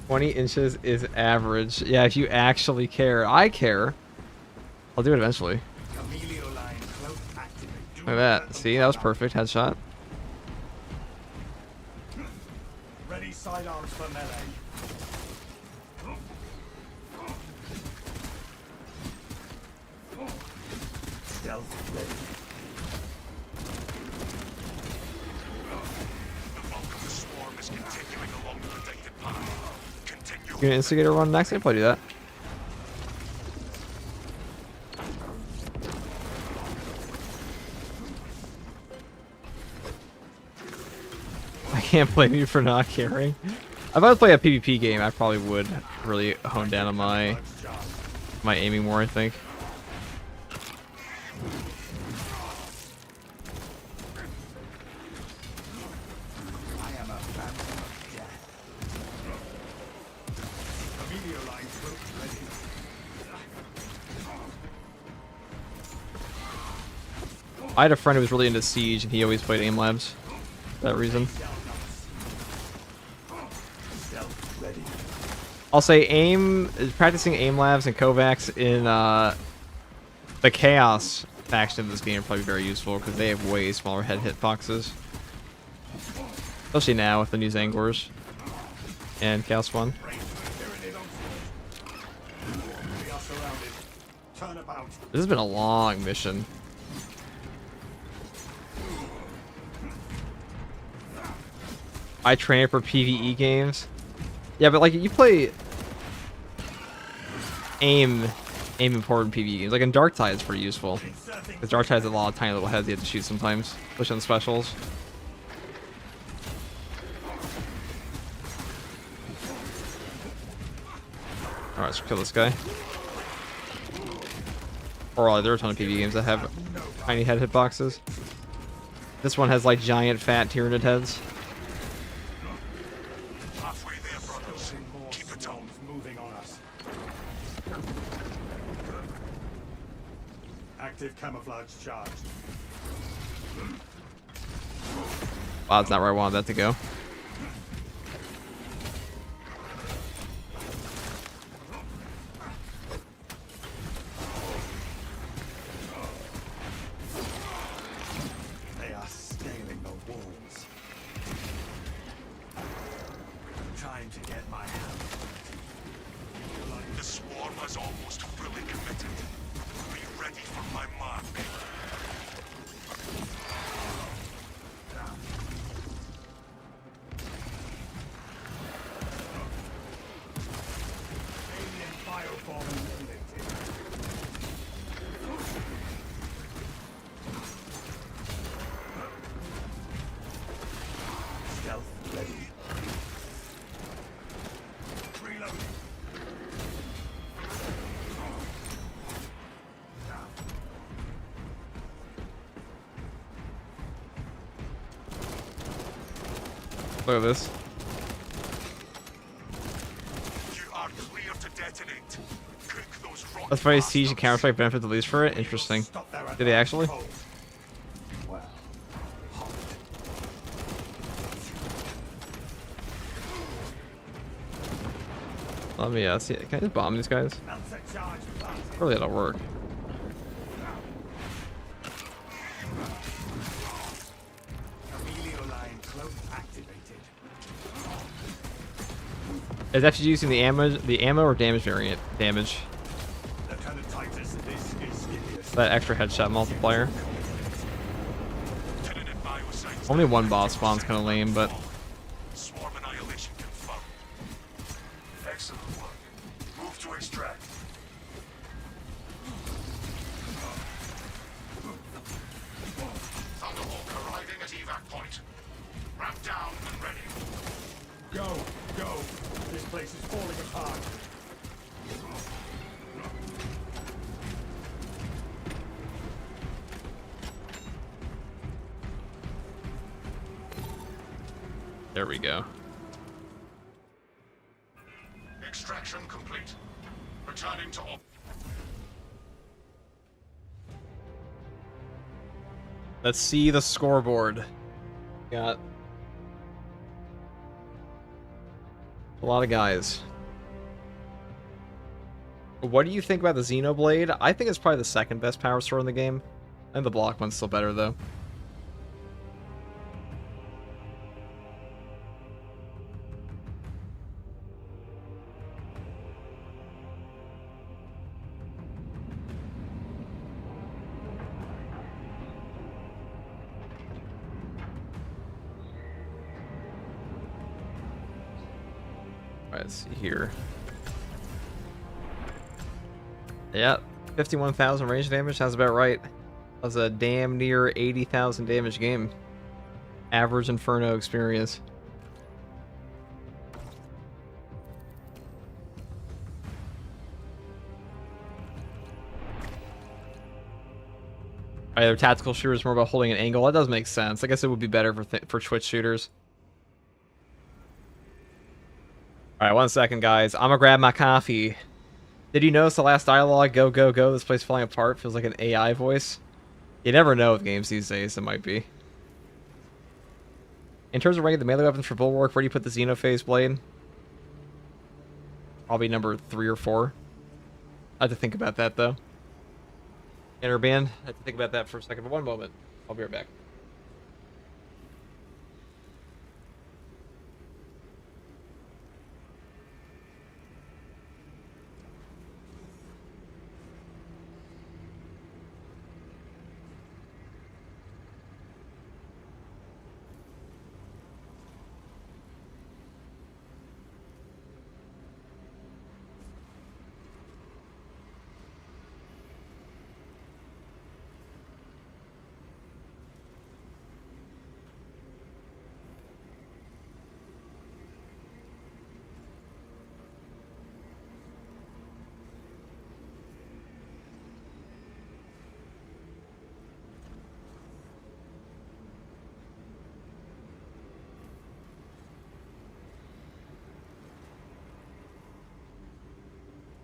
20 inches is average. Yeah, if you actually care. I care. I'll do it eventually. Camelio line cloak activate. Do Look at that. See, that was perfect. Headshot. Ready sidearms for melee. Stealth ready. The bulk of the swarm is continuing along the predicted path. Continue. You gonna instigator run next? I can probably do that. I can't blame you for not caring. If I was playing a PvP game, I probably would really hone down on my aiming more, I think. I am a phantom of death. Camelio line cloak ready. I had a friend who was really into Siege, and he always played aim labs. For that reason. Stealth ready. I'll say practicing aim labs and Kovacs in the Chaos faction of this game are probably very useful because they have way smaller head hitboxes. Especially now with the new Zangors and Chaos 1. We are surrounded. Turn about. This has been a long mission. I train for PvE games. Yeah, but like you play aim important PvE games. Like in Dark Tide, it's pretty useful. Because Dark Tide's a lot of tiny little heads you have to shoot sometimes, especially on the specials. Alright, let's kill this guy. Or there are a ton of PvE games that have tiny head hitboxes. This one has like giant fat Tyranid heads. Halfway there, brothers. More Keep it up. swarms moving on us. Active camouflage charge. Wow, that's not where I wanted that to go. They are scaling the walls. Trying to get my hand. The swarm has almost fully committed. Be ready for my mark. Look at this. You are clear to detonate. Cook those rock That's why Siege and bastards. Counter-Strike benefit the least for it. Interesting. Stop their Did they actually? advance cold. Well, hot. Let me see. Can I just bomb these guys? Melter charge planted. Really, that'll work. Amelio line cloak activated. Is that using the ammo or damage variant? Damage. Lieutenant Titus, this is Gideon. That extra headshot multiplier. Lieutenant at biosites. Only one boss spawn's kind of lame, but Swarm annihilation confirmed. Excellent work. Move to extract. Thunderhawk arriving at evac point. Ramp down and ready. Go, go. This place is falling apart. there we go. Extraction complete. Returning to op. Let's see the scoreboard. Got a lot of guys. What do you think about the Xenoblade? I think it's probably the second best power sword in the game. And the block one's still better though. Alright, let's see here. Yeah, 51,000 range damage, sounds about right. That was a damn near 80,000 damage game. Average Inferno experience. Their tactical shooters more about holding an angle. That does make sense. I guess it would be better for Twitch shooters. Alright, 1 second, guys. I'm gonna grab my coffee. Did you notice the last dialogue? Go, go, go. This place falling apart. Feels like an AI voice. You never know with games these days. It might be. In terms of ranking the melee weapons for Bulwark, where do you put the Xenophase blade? Probably number 3 or 4. I have to think about that, though. Interband, I have to think about that for a second. For one moment. I'll be right back.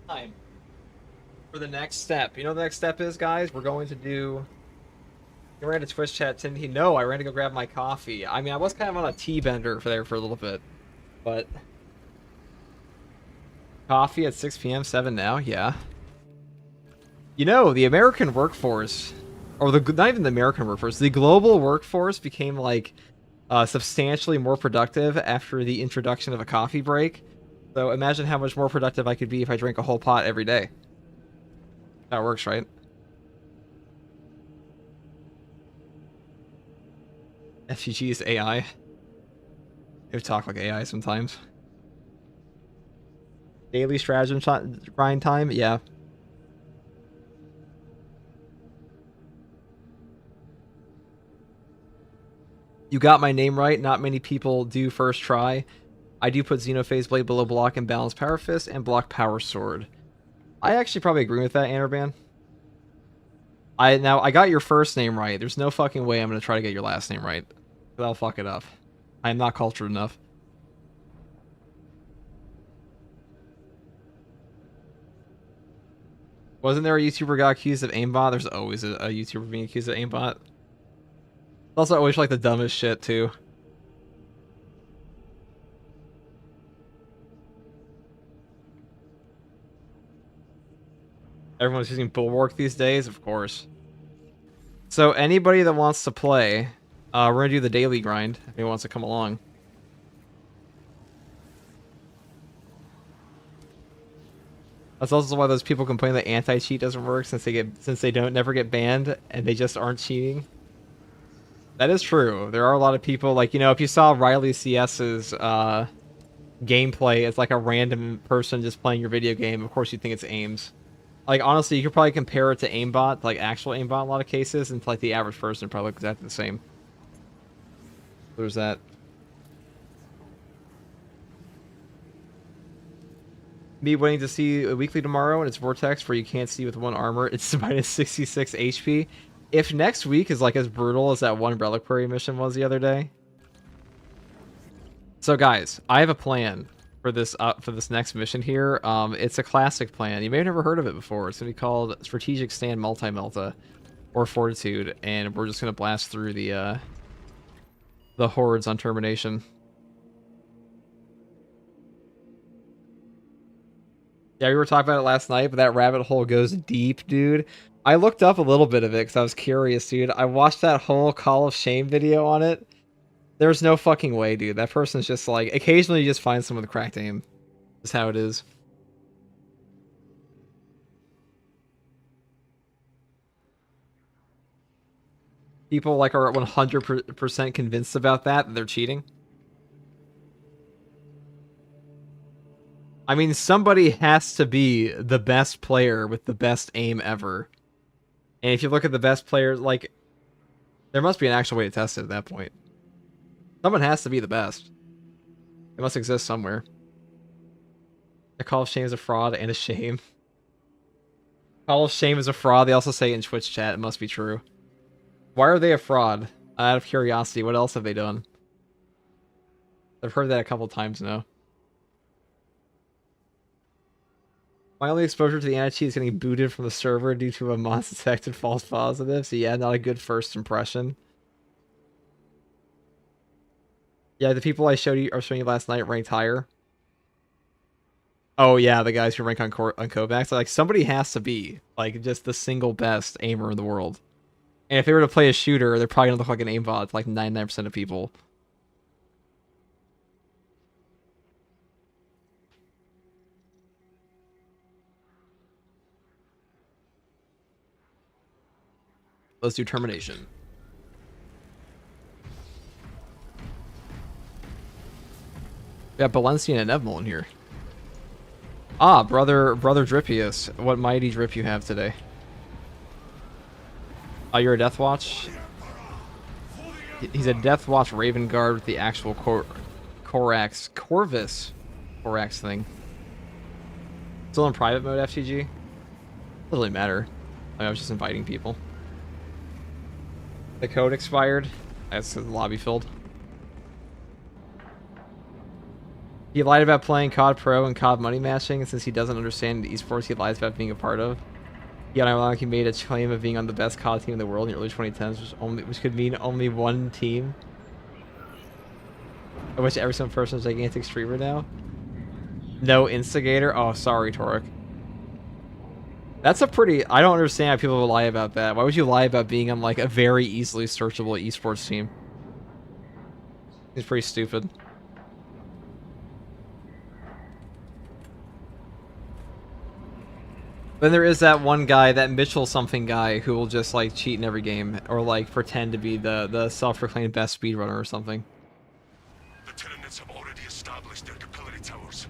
Time for the next step. You know what the next step is, guys? We're going to do... You ran to Twitch chat, didn't he? No, I ran to go grab my coffee. I mean, I was kind of on a tea bender for a little bit, but... Coffee at 6 p.m., 7 now? Yeah. You know, the American workforce, or not even the American workforce, the global workforce became, like, substantially more productive after the introduction of a coffee break. So imagine how much more productive I could be if I drank a whole pot every day. That works, right? FGG is AI. They talk like AI sometimes. Daily stratagem grind time? Yeah. You got my name right. Not many people do first try. I do put Xenophase Blade below block and balance Power Fist and block Power Sword. I actually probably agree with that, Anorban. I got your first name right. There's no fucking way I'm going to try to get your last name right. I'll fuck it up. I'm not cultured enough. Wasn't there a YouTuber got accused of aimbot? There's always a YouTuber being accused of aimbot. It's also always like the dumbest shit too. Everyone's using Bulwark these days, of course. So anybody that wants to play, we're gonna do the daily grind. If anyone wants to come along. That's also why those people complain that anti-cheat doesn't work since they don't never get banned and they just aren't cheating. That is true. There are a lot of people like, you know, if you saw Riley CS's gameplay as like a random person just playing your video game, of course you think it's aims. Like honestly, you could probably compare it to aimbot, like actual aimbot in a lot of cases, and like the average person probably looks exactly the same. There's that. Me waiting to see a weekly tomorrow, and it's Vortex where you can't see with one armor. It's minus 66 HP. If next week is like as brutal as that one Reliquary mission was the other day. So guys, I have a plan for this next mission here. It's a classic plan. You may have never heard of it before. It's gonna be called Strategic Stand Multi-Melta, or Fortitude, and we're just gonna blast through the hordes on termination. Yeah, we were talking about it last night, but that rabbit hole goes deep, dude. I looked up a little bit of it because I was curious, dude. I watched that whole Call of Shame video on it. There's no fucking way, dude. That person's just like, occasionally you just find someone with cracked aim. That's how it is. People like are 100% convinced about that they're cheating. I mean, somebody has to be the best player with the best aim ever. And if you look at the best players, like, there must be an actual way to test it at that point. Someone has to be the best. It must exist somewhere. A Call of Shame is a fraud and a shame. Call of Shame is a fraud. They also say in Twitch chat. It must be true. Why are they a fraud? Out of curiosity, what else have they done? I've heard that a couple times now. My only exposure to the anti-cheat is getting booted from the server due to a mods detected false positive. So yeah, not a good first impression. Yeah, the people I showing you last night ranked higher. Oh yeah, the guys who rank on Kovacs. Like somebody has to be like just the single best aimer in the world. And if they were to play a shooter, they're probably gonna look like an aimbot to like 99% of people. Let's do termination. We got Valencia and Neville in here. Ah, brother Dripius. What mighty drip you have today? Oh, you're a Death Watch? He's a Death Watch Raven Guard with the actual Corvus Corax thing. Still in private mode, FTG? Doesn't really matter. I was just inviting people. The code expired. That's the lobby filled. He lied about playing COD Pro and COD money matching, and since he doesn't understand esports, he lies about being a part of. He ironically made a claim of being on the best COD team in the world in the early 2010s, which could mean only one team. I wish every single person is a gigantic streamer now. No instigator? Oh, sorry, Torek. That's a pretty... I don't understand how people will lie about that. Why would you lie about being on, like, a very easily searchable esports team? It's pretty stupid. Then there is that one guy, that Mitchell something guy, who will just, like, cheat in every game. Or, like, pretend to be the self-proclaimed best speedrunner or something. The Tyranids have already established their capillary towers.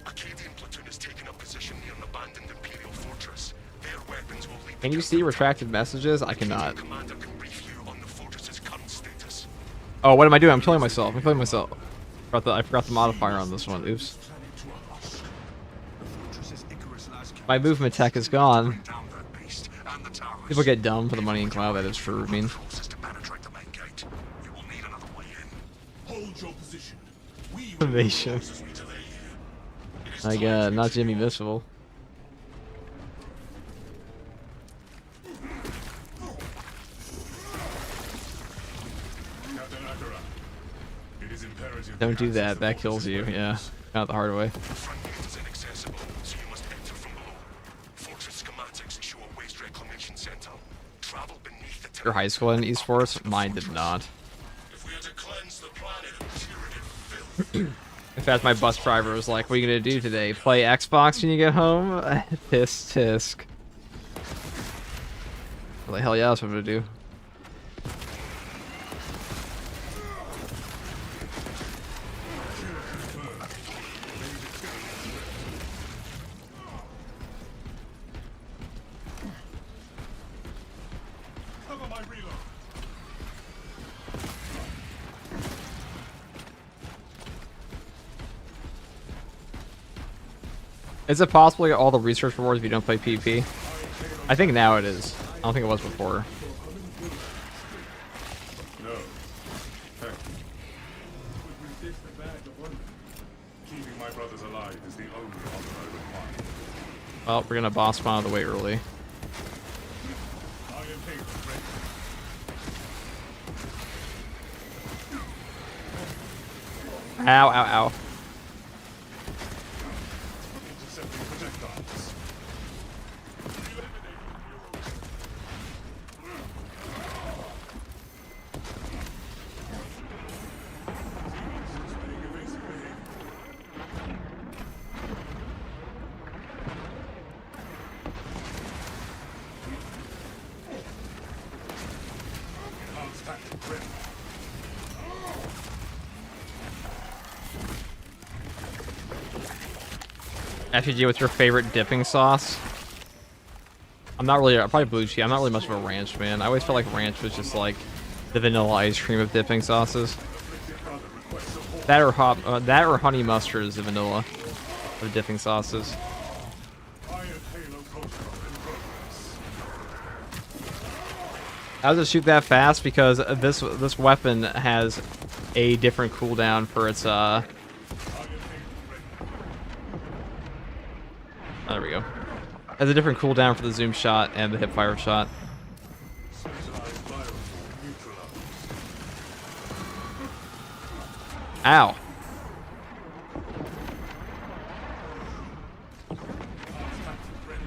Acadian platoon has taken up position near an abandoned Imperial fortress. Their weapons will lead. Can you see retracted messages? I cannot. Commander can brief you on the fortress's current status. Oh, what am I doing? I'm killing myself. I'm killing myself. I forgot the modifier on this one. Oops. My movement tech is gone. People get dumb for the money in cloud. That is true. I mean, Summation. Like, not Jimmy Missile. Don't do that. That kills you. Yeah, not the hard way. The front gate is inaccessible, so you must enter from below. Fortress schematics show a waste reclamation center. Travel beneath the Your high school in esports? Mine did not. If we are to cleanse the planet of tyranid filth, In fact, my bus driver was like, "What are you gonna do today? Play Xbox when you get home?" Tisk tisk. I'm like, hell yeah, that's what I'm gonna do. cover my reload. Is it possible to get all the research rewards if you don't play PvP? I think now it is. I don't think it was before. No. Thank you. Would resist the badge of honor. Keeping my brothers alive is the only honor I require. Well, we're gonna boss spawn out of the way early. I am here, ready. Ow, ow, ow. Intercepting projectiles. Suspending evasive behavior. Enhanced tactic ready. FUG, what's your favorite dipping sauce? I'm not really, probably blue cheese. I'm not really much of a ranch man. I always felt like ranch was just like the vanilla ice cream of dipping sauces. That or honey mustard is the vanilla of dipping sauces. Iron Halo protocol in progress. I was gonna shoot that fast because this weapon has a different cooldown for its Iron Halo ready. there we go. Has a different cooldown for the zoom shot and the hip fire shot. Specialized bioform neutralized. Ow. Enhanced tactic ready.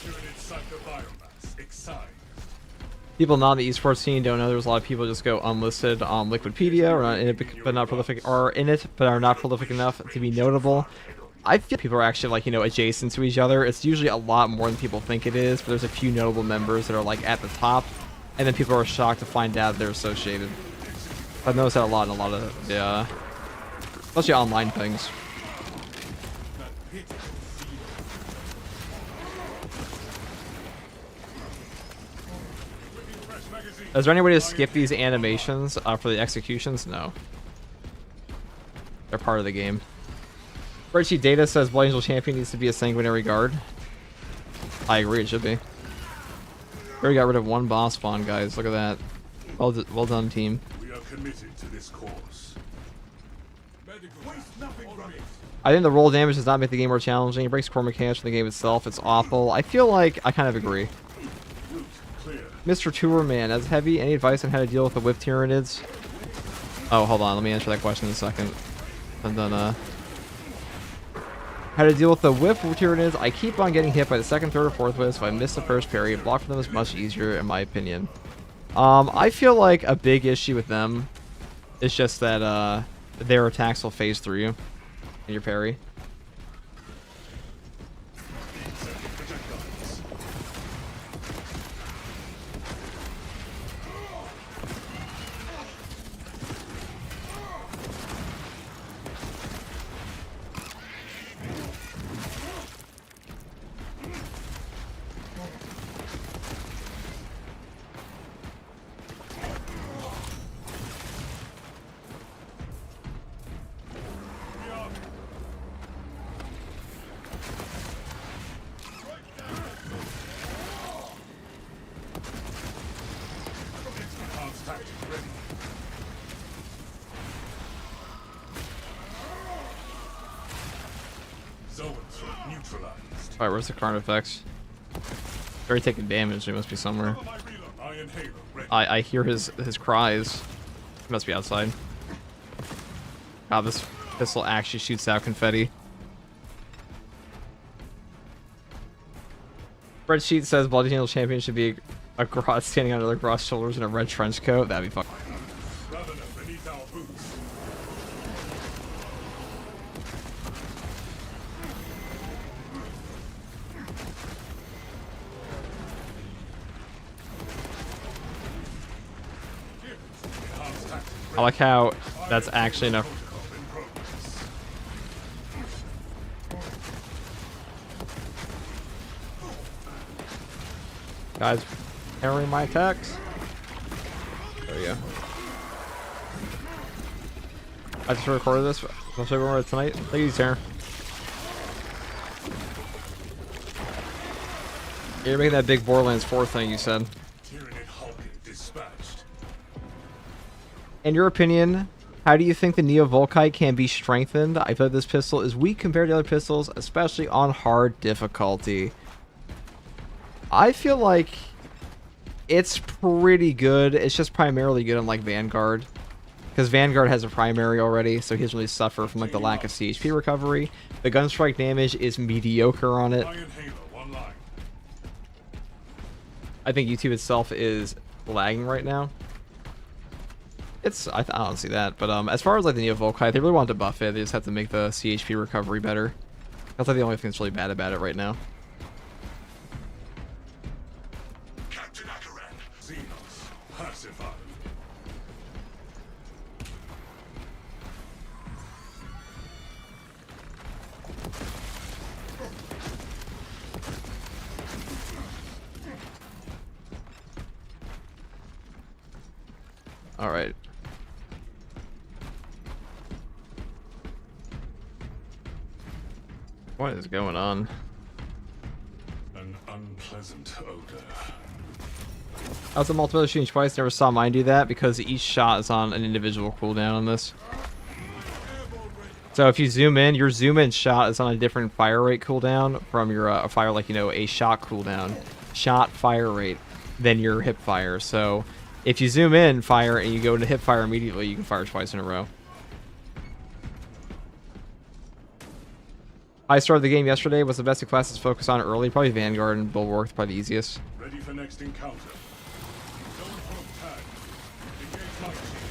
Tyranid psychobiomass excised. People not in the esports scene don't know there's a lot of people just go unlisted on Liquipedia or not in it but not prolific or in it but are not prolific enough to be notable. I feel people are actually like, you know, adjacent to each other. It's usually a lot more than people think it is, but there's a few notable members that are like at the top, and then people are shocked to find out they're associated. I've noticed that a lot in a lot of yeah, especially online things. Is there any way to skip these animations for the executions? No. They're part of the game. Spreadsheet data says Blood Angel Champion needs to be a sanguinary guard. I agree, it should be. We already got rid of one boss spawn, guys. Look at that. Well done, team. We are committed to this course. Waste nothing from it. I think the roll damage does not make the game more challenging. It breaks core mechanics from the game itself. It's awful. I feel like I kind of agree. Route clear. Mr. Tourman, as heavy, any advice on how to deal with the whip tyranids? Oh, hold on. Let me answer that question in a second. And then, how to deal with the whip tyranids? I keep on getting hit by the second, third, or fourth whip. If I miss the first parry, block for them is much easier, in my opinion. I feel like a big issue with them is just that, their attacks will phase through you in your parry. Projectiles. Alright, where's the Carnifex? Already taking damage, he must be somewhere. I hear his cries. He must be outside. God, this pistol actually shoots out confetti. Spreadsheet says Bloody Angel Champion should be a garage standing on another garage shoulders in a red trench coat. That'd be fun. I like how that's actually enough. Guys, carrying my attacks. There we go. I just recorded this. I'll show everyone tonight. Take it easy, Tanner. You're making that big Borderlands 4 thing you said. In your opinion, how do you think the Neo Volkite can be strengthened? I feel like this pistol is weak compared to other pistols, especially on hard difficulty. I feel like it's pretty good. It's just primarily good on like Vanguard, because Vanguard has a primary already, so he doesn't really suffer from like the lack of CHP recovery. The gun strike damage is mediocre on it. I think YouTube itself is lagging right now. I don't see that, but as far as like the Neo Volkite, they really want to buff it. They just have to make the CHP recovery better. That's like the only thing that's really bad about it right now. Captain Akaran, Xenos, pacified. All right. What is going on? An unpleasant odor. I was a multiplayer shooting twice, never saw mine do that because each shot is on an individual cooldown on this. So if you zoom in, your zoom in shot is on a different fire rate cooldown from your fire, like, you know, a shot cooldown, shot fire rate than your hip fire. So if you zoom in fire and you go into hip fire immediately, you can fire twice in a row. I started the game yesterday. What's the best of classes to focus on early? Probably Vanguard and Bulwark, probably the easiest. Ready for next encounter. Don't probe tag. Engage light shields.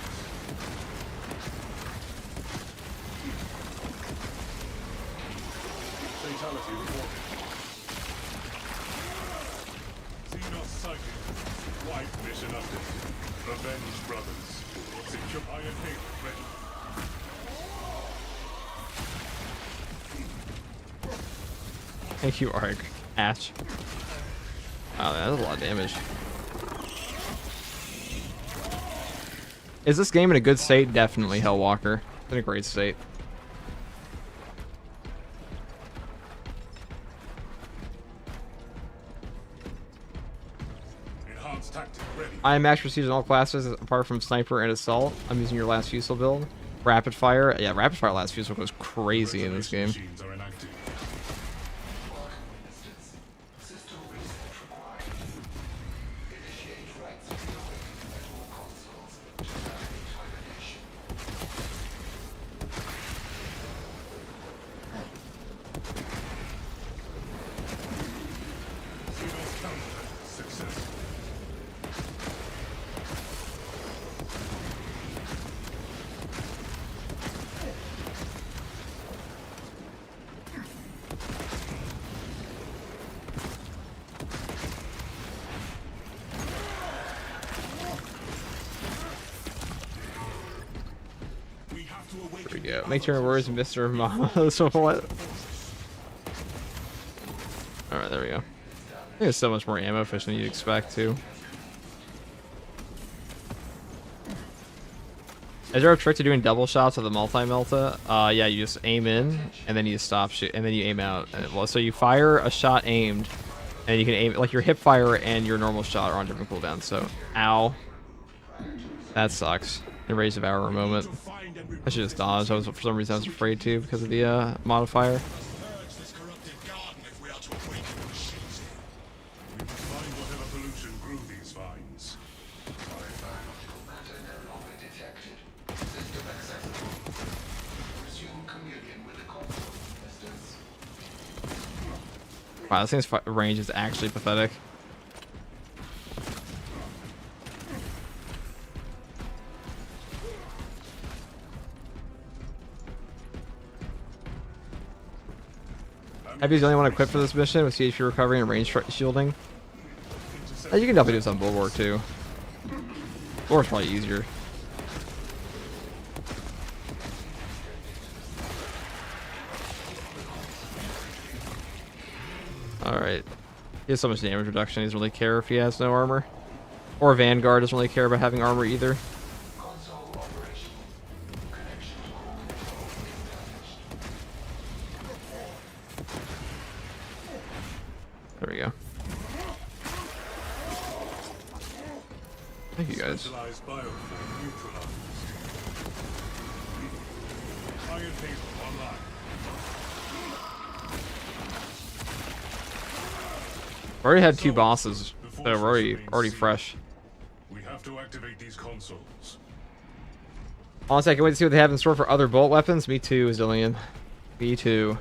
Fatality reported. Xenos sighted. White mission update. Avenge brothers. Secure Iron Halo ready. Thank you, Ark. Ash. Wow, that's a lot of damage. Is this game in a good state? Definitely, Hellwalker. It's in a great state. Enhanced tactic ready. I am max procedures in all classes apart from Sniper and Assault. I'm using your last Fusel build. Rapid Fire. Yeah, Rapid Fire last Fusel goes crazy in this game. Machines are inactive. There we go. Make your words, Mr. Mama. So what? Alright, there we go. I think it's so much more ammo efficient than you'd expect, too. Is there a trick to doing double shots of the multi-melta? Yeah, you just aim in, and then you stop shoot, and then you aim out. And, well, so you fire a shot aimed, and you can aim, like your hip fire and your normal shot are on different cooldowns. So, ow. That sucks. The Rage of Hour moment. I should just dodge. For some reason I was afraid to because of the modifier. Wow, this thing's range is actually pathetic. Heavy's the only one equipped for this mission with CHP recovery and range shielding. You can definitely do some bulwark too. Bulwark's probably easier. Alright. He has so much damage reduction, he doesn't really care if he has no armor. Or Vanguard doesn't really care about having armor either. There we go. Thank you guys. Already had 2 bosses, so we're already fresh. We have to activate these consoles. Honestly, I can wait to see what they have in store for other bolt weapons. Me too, Zillion. Me too.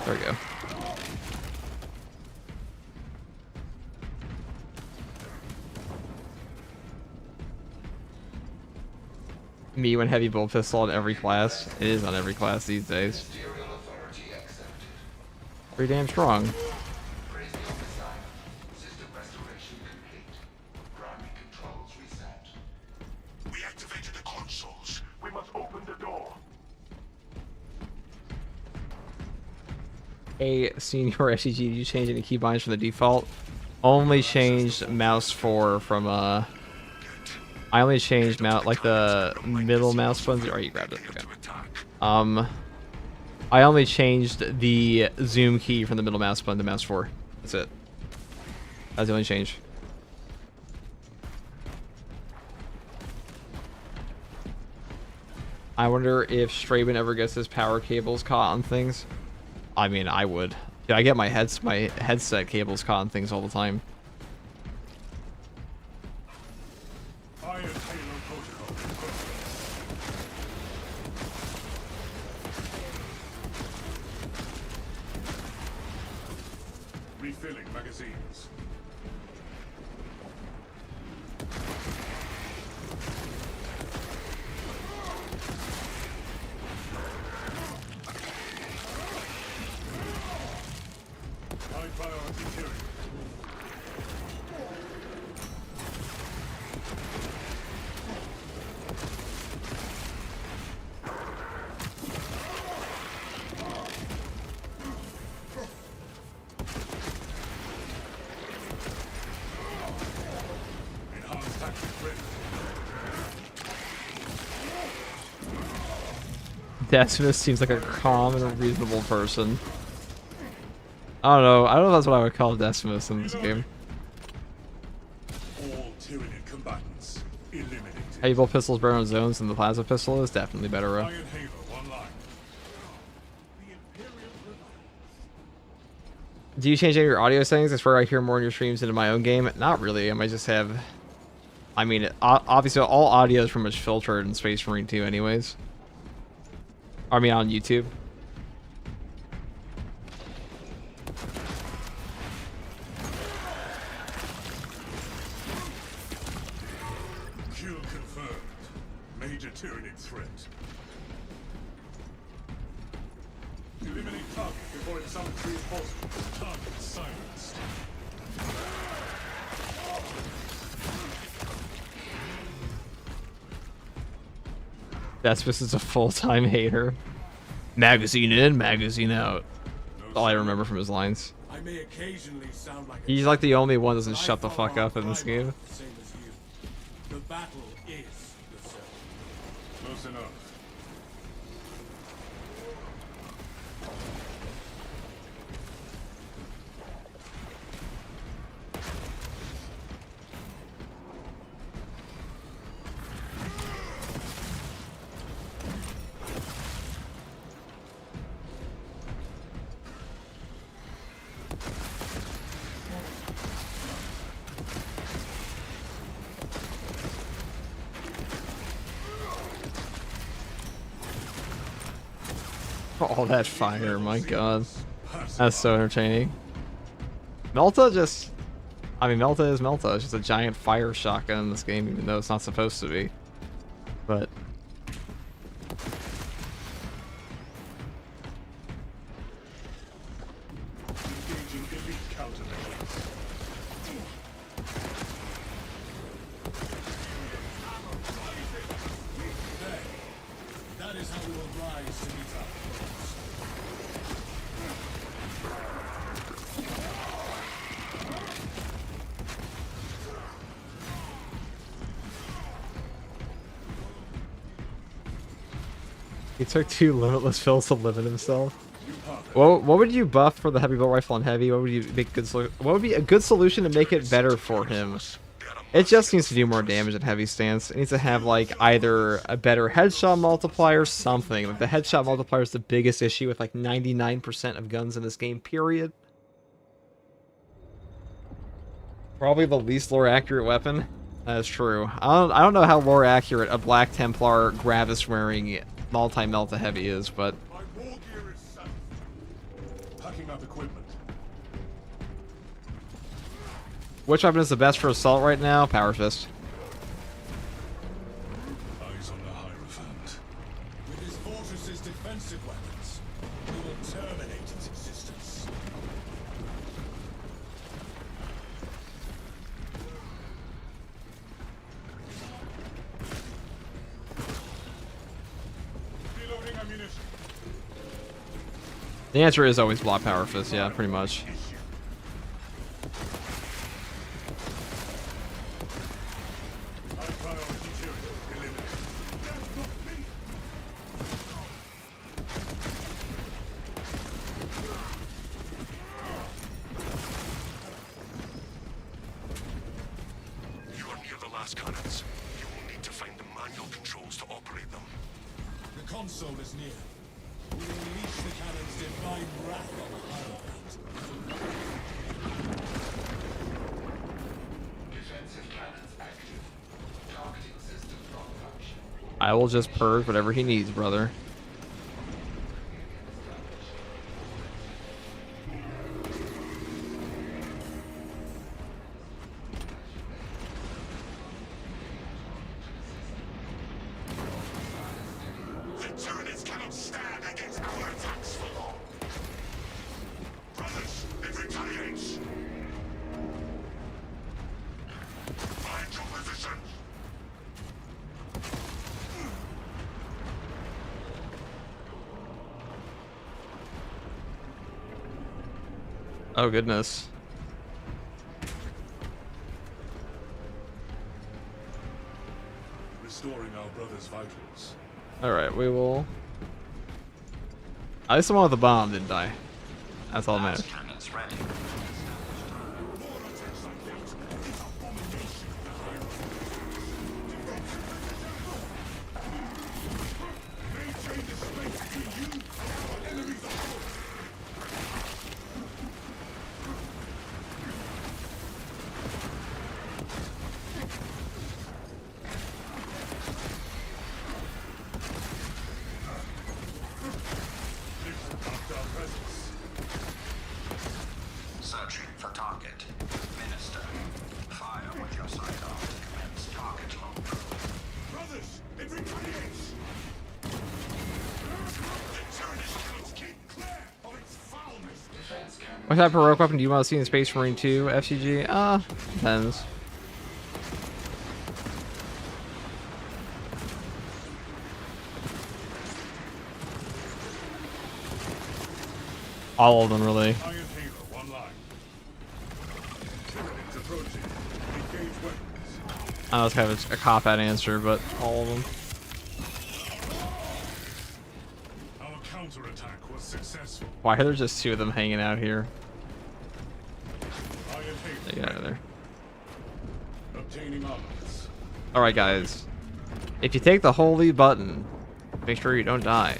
There we go. Me when heavy bolt pistol on every class. It is on every class these days. Pretty damn strong. We activated the consoles. We must open the door. Hey, senior SCG, did you change any keybinds from the default? Only changed mouse 4 from I only changed like the middle mouse buttons. Or you grabbed it. Okay. I only changed the zoom key from the middle mouse button to mouse 4. That's it. That's the only change. I wonder if Straben ever gets his power cables caught on things. I mean, I would. Yeah, I get my headset cables caught on things all the time. Refilling magazines. High priority material. Enhanced tactics ready. Decimus seems like a calm and a reasonable person. I don't know. I don't know if that's what I would call Decimus in this game. All Tyranid combatants eliminated. Heavy bolt pistol is better on zones than the plasma pistol is. Definitely better. Iron Halo online. Do you change any of your audio settings? That's where I hear more in your streams than in my own game. Not really. I might just have. I mean, obviously all audio is pretty much filtered in Space Marine 2 anyways. I mean, on YouTube. Kill confirmed. Major Tyranid threat. Eliminate target before it summons reinforcements. Target silenced. Decimus is a full-time hater. Magazine in, magazine out. That's all I remember from his lines. I may occasionally sound like He's like the only one that doesn't shut the fuck up in this game. Same as you. The battle is the self. Close enough. All that fire, my god. That's so entertaining. Melta just... I mean, Melta is Melta. It's just a giant fire shotgun in this game, even though it's not supposed to be. But... Engaging elite countermeasures. That is how we will rise to meet our foes. He took 2 limitless fills to limit himself. What would you buff for the heavy bolt rifle on heavy? What would you make good? What would be a good solution to make it better for him? It just needs to do more damage than heavy stance. It needs to have like either a better headshot multiplier, something. Like the headshot multiplier is the biggest issue with like 99% of guns in this game. Period. Probably the least lore accurate weapon. That is true. I don't know how lore accurate a Black Templar Gravis wearing multi-melta heavy is, but My war gear is set. Packing up equipment. which weapon is the best for assault right now? Power Fist. Eyes on the Hierophant. With his fortress's defensive weapons, we will terminate its existence. Reloading ammunition. The answer is always block Power Fist, yeah, pretty much. High priority material delivered. You are near the last cannons. You will need to find the manual controls to operate them. The console is near. We will unleash the cannon's divine wrath on the Hierophant. Defensive cannons active. Targeting system non-function. I will just purge whatever he needs, brother. The Tyranids cannot stand against our attacks for long. Brothers, it retaliates. Find your position. Oh, goodness. Restoring our brother's vitals. Alright, we will... At least the one with the bomb didn't die. That's all that matters. Cannons ready. Searching for target. Minister. Fire with your sidearm to commence target lock. Brothers, it retaliates! The Tyranids cannot keep clear Of its foulness! Defense cannon. What type of heroic weapon do you want to see in Space Marine 2 FCG? Depends. All of them, really. Iron Halo, one line. Tyranids approaching. Engage weapons. I was kind of a cop-out answer, but all of them. Our counterattack was successful. Why are there just 2 of them hanging out here? Iron Halo. Get out of there. Obtaining armaments. Alright, guys. If you take the holy button, make sure you don't die.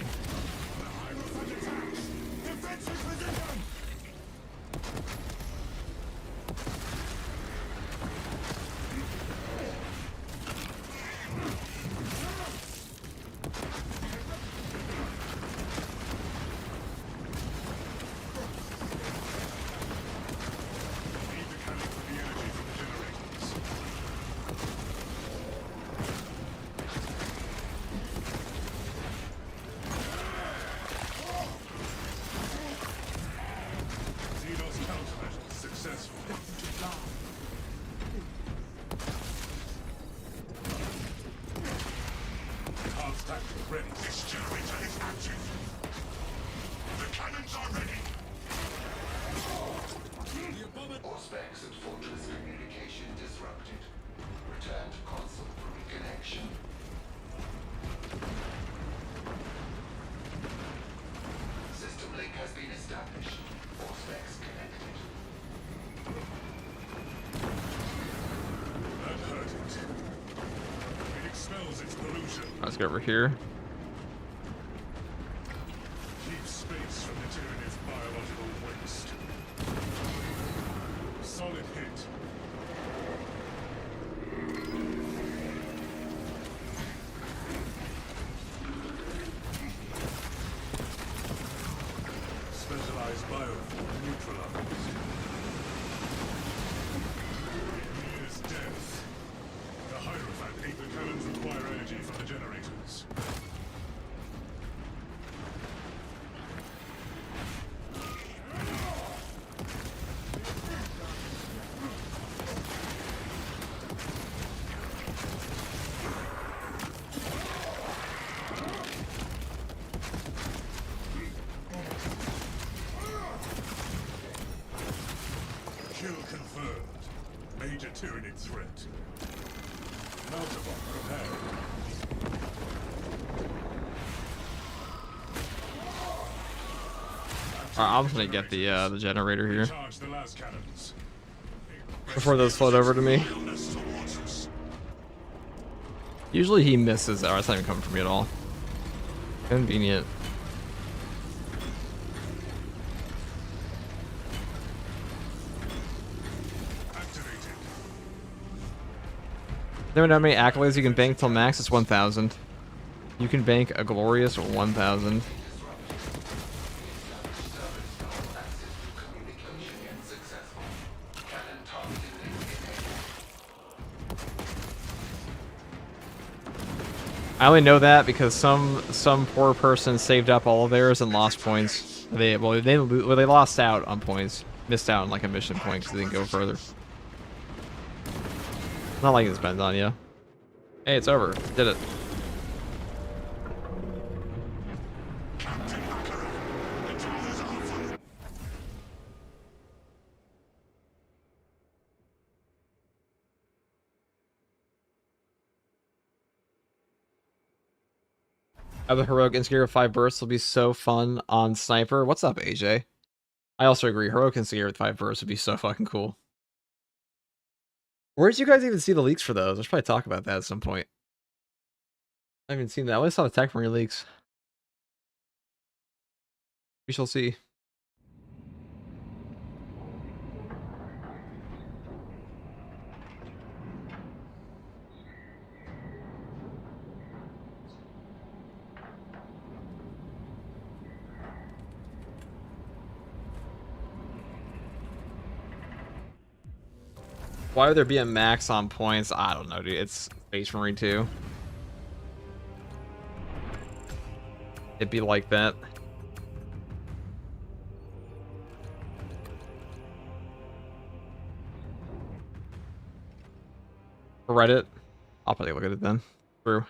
Defensive position! has been established. HOTFIX connected. That hurt it. It expels its pollution. Let's go over here. Keep space from the Tyranids' biological waste. Solid hit. Specialized bioform neutralized. It is death. The Hierophant ate the cannons require energy from the generators. Kill confirmed. Major Tyranid threat. Mountabot prepared. I'm gonna get the generator here Charge the las cannons. before those float over to me. Illness towards us. Usually he misses. Oh, it's not even coming from me at all. Convenient. Activated. Never know how many accolades you can bank till max. It's 1,000. You can bank a glorious 1,000. I only know that because some poor person saved up all of theirs and lost points. They lost out on points, missed out on like a mission point because they didn't go further. Not like it depends on you. Hey, it's over. Did it. The heroic instigator 5 bursts will be so fun on sniper. What's up, AJ? I also agree. Heroic instigator with 5 bursts would be so fucking cool. Where did you guys even see the leaks for those? I should probably talk about that at some point. I haven't seen that. I only saw the Tech Marine leaks. We shall see. Why would there be a max on points? I don't know, dude. It's Space Marine 2. It'd be like that. Reddit. I'll probably look at it then. True.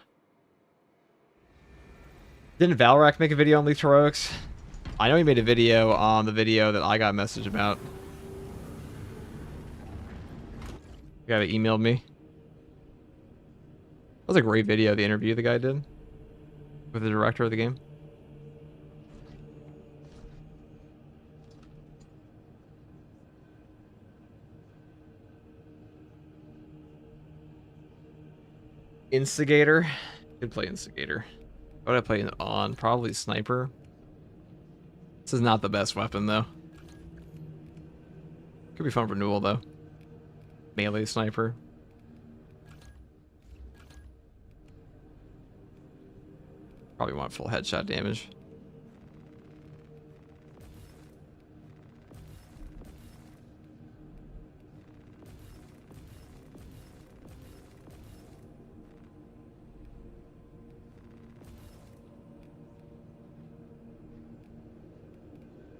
Didn't Valrak make a video on leaked heroics? I know he made a video on the video that I got a message about. The guy that emailed me. That was a great video, the interview the guy did with the director of the game. Instigator. Could play Instigator. What would I play it on? Probably Sniper. This is not the best weapon though. Could be fun for Newell though. Melee Sniper. Probably want full headshot damage.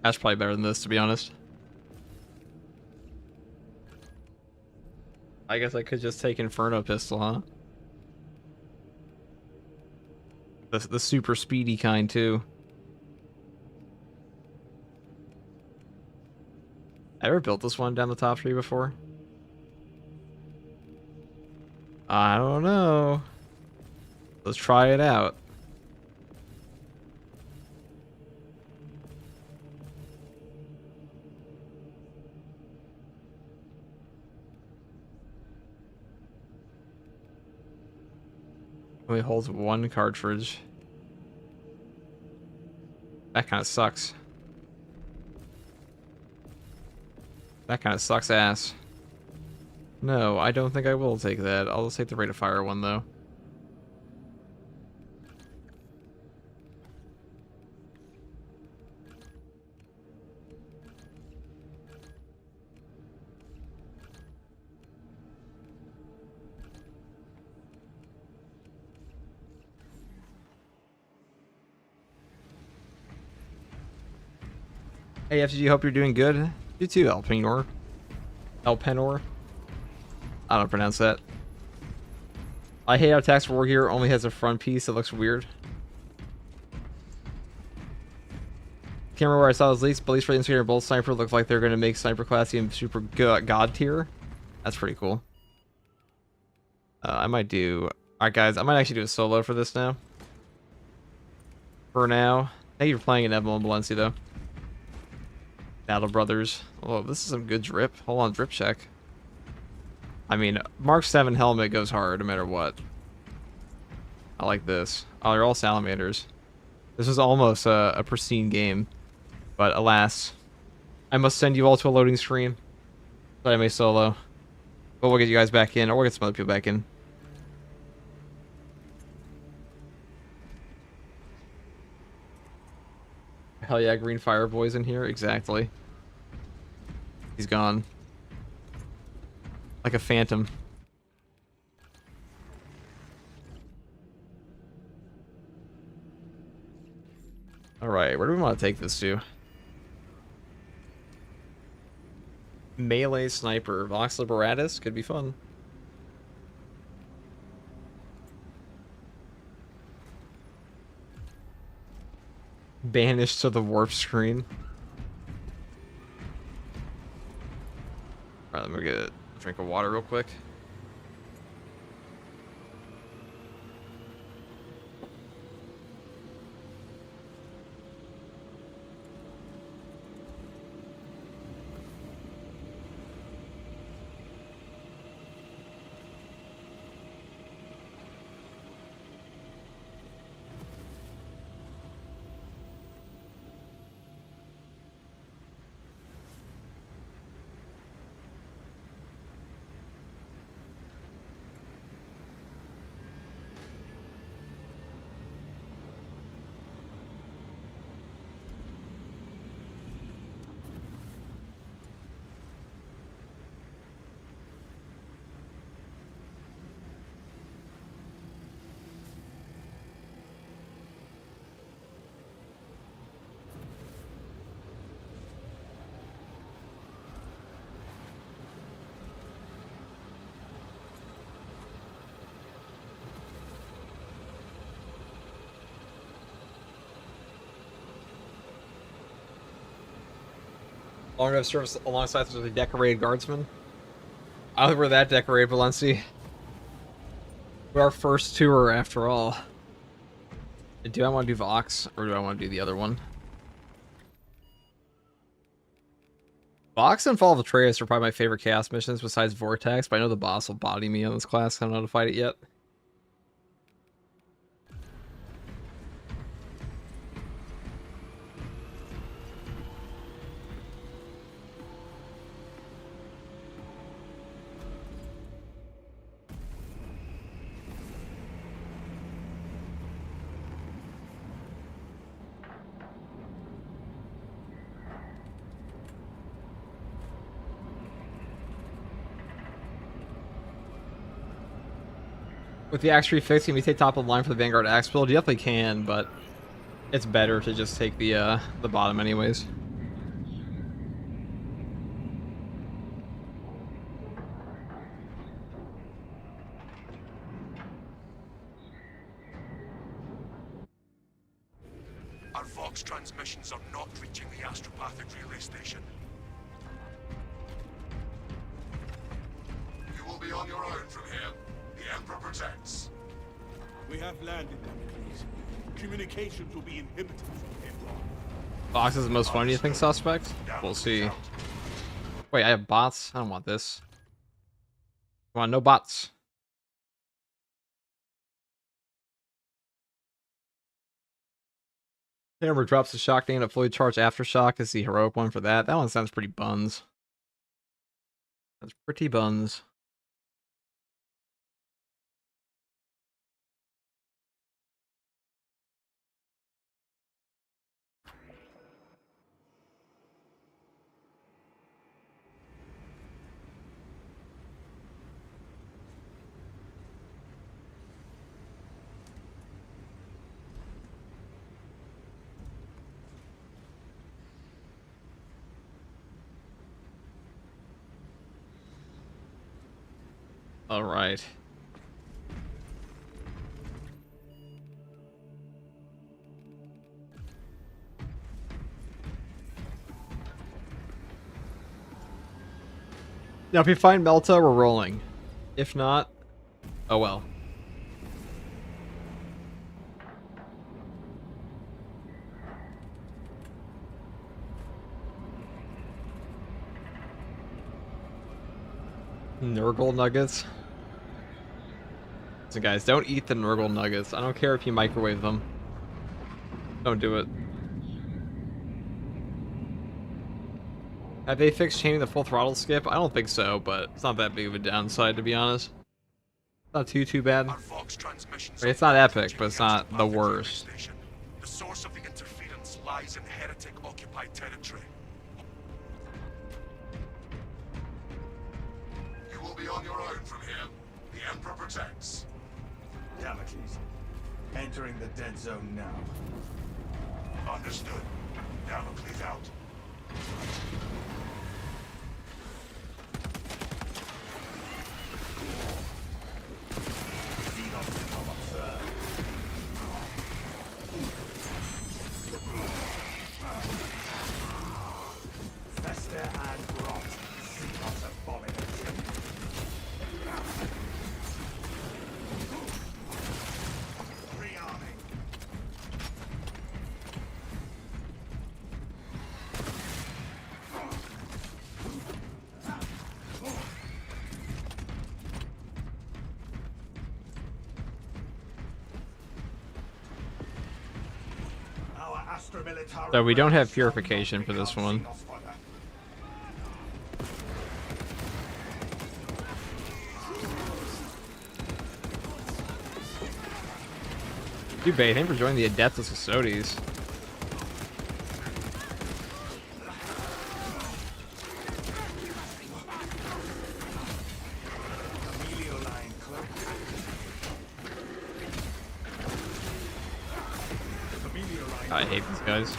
That's probably better than this, to be honest. I guess I could just take Inferno Pistol, huh? The super speedy kind, too. Ever built this one down the top tree before? I don't know. Let's try it out. Only holds one cartridge. That kind of sucks. That kind of sucks ass. No, I don't think I will take that. I'll just take the rate of fire one, though. Hey, FG, hope you're doing good. You too, Elpenor. Elpenor. I don't pronounce that. I hate how Tax War Gear only has a front piece that looks weird. Can't remember where I saw this least, but at least for the Instigator Bolt Sniper, looks like they're going to make Sniper Class even super god tier. That's pretty cool. I might do... Alright guys, I might actually do a solo for this now. For now. Thank you for playing in Evelyn Valencia though. Battle Brothers. Oh, this is some good drip. Hold on, drip check. I mean, Mark 7 helmet goes hard no matter what. I like this. Oh, they're all salamanders. This is almost a pristine game. But alas, I must send you all to a loading screen. So I may solo. But we'll get you guys back in, or we'll get some other people back in. Hell yeah, Green Fire Boy's in here. Exactly. He's gone. Like a phantom. Alright, where do we want to take this to? Melee Sniper. Vox Liberatus? Could be fun. Banished to the warp screen. Alright, let me get a drink of water real quick. Long enough service alongside the decorated guardsmen. I don't think we're that decorated, Valencia. We're our first tour, after all. Do I want to do Vox, or do I want to do the other one? Vox and Fall of Atreus are probably my favorite chaos missions besides Vortex, but I know the boss will body me on this class. I don't know how to fight it yet. With the Axe Refix, can we take top of the line for the Vanguard Axe build? You definitely can, but it's better to just take the bottom anyways. Our Vox transmissions are not reaching the astropathic relay station. You will be on your own from here. The Emperor protects. We have landed, Damocles. Communications will be inhibited from here on. Vox is the most fun, do you think, suspect? We'll see. Wait, I have bots? I don't want this. Come on, no bots. Hammer drops the shock name, a fully charged aftershock is the heroic one for that. That one sounds pretty buns. That's pretty buns. All right. Now, if we find Melta, we're rolling. If not, oh well. Nurgle nuggets. So guys, don't eat the Nurgle nuggets. I don't care if you microwave them. Don't do it. Have they fixed chaining the full throttle skip? I don't think so, but it's not that big of a downside, to be honest. Not too bad. Our Vox transmissions It's not epic, but it's not the worst. The source of the interference lies in heretic-occupied territory. You will be on your own from here. The Emperor protects. Damocles. Entering the dead zone now. Understood. Damocles out. Fester and rot. Seahawks abomination. Rearming. So we don't have purification for this one. Too bad. Thank you for joining the Adeptus Custodes. I hate these guys.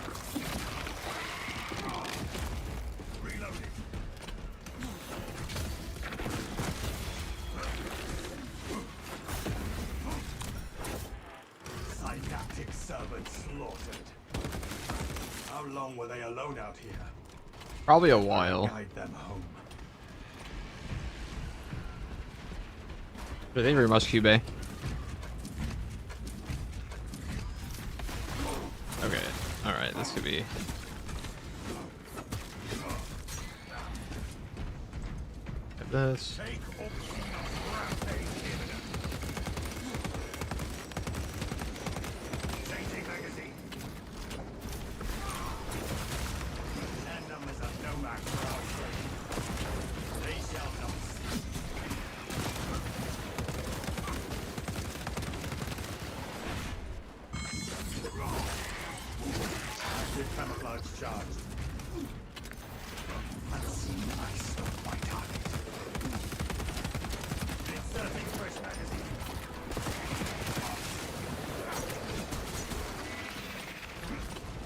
Synaptic servants slaughtered. How long were they alone out here? Probably a while. Guide them home. Thank you very much, Cube. Okay, alright, this could be... Like this. Camouflage charged. Unseen ice on my target. Inserting fresh magazine.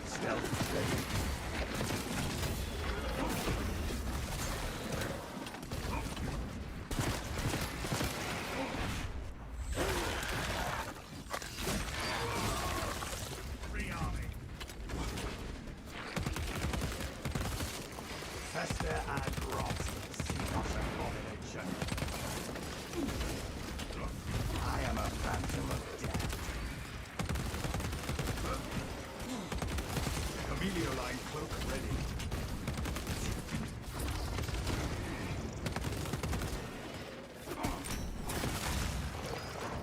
Stealth training. Fester and rot. Seahawks abomination. I am a phantom of death. Camellia line cloak ready.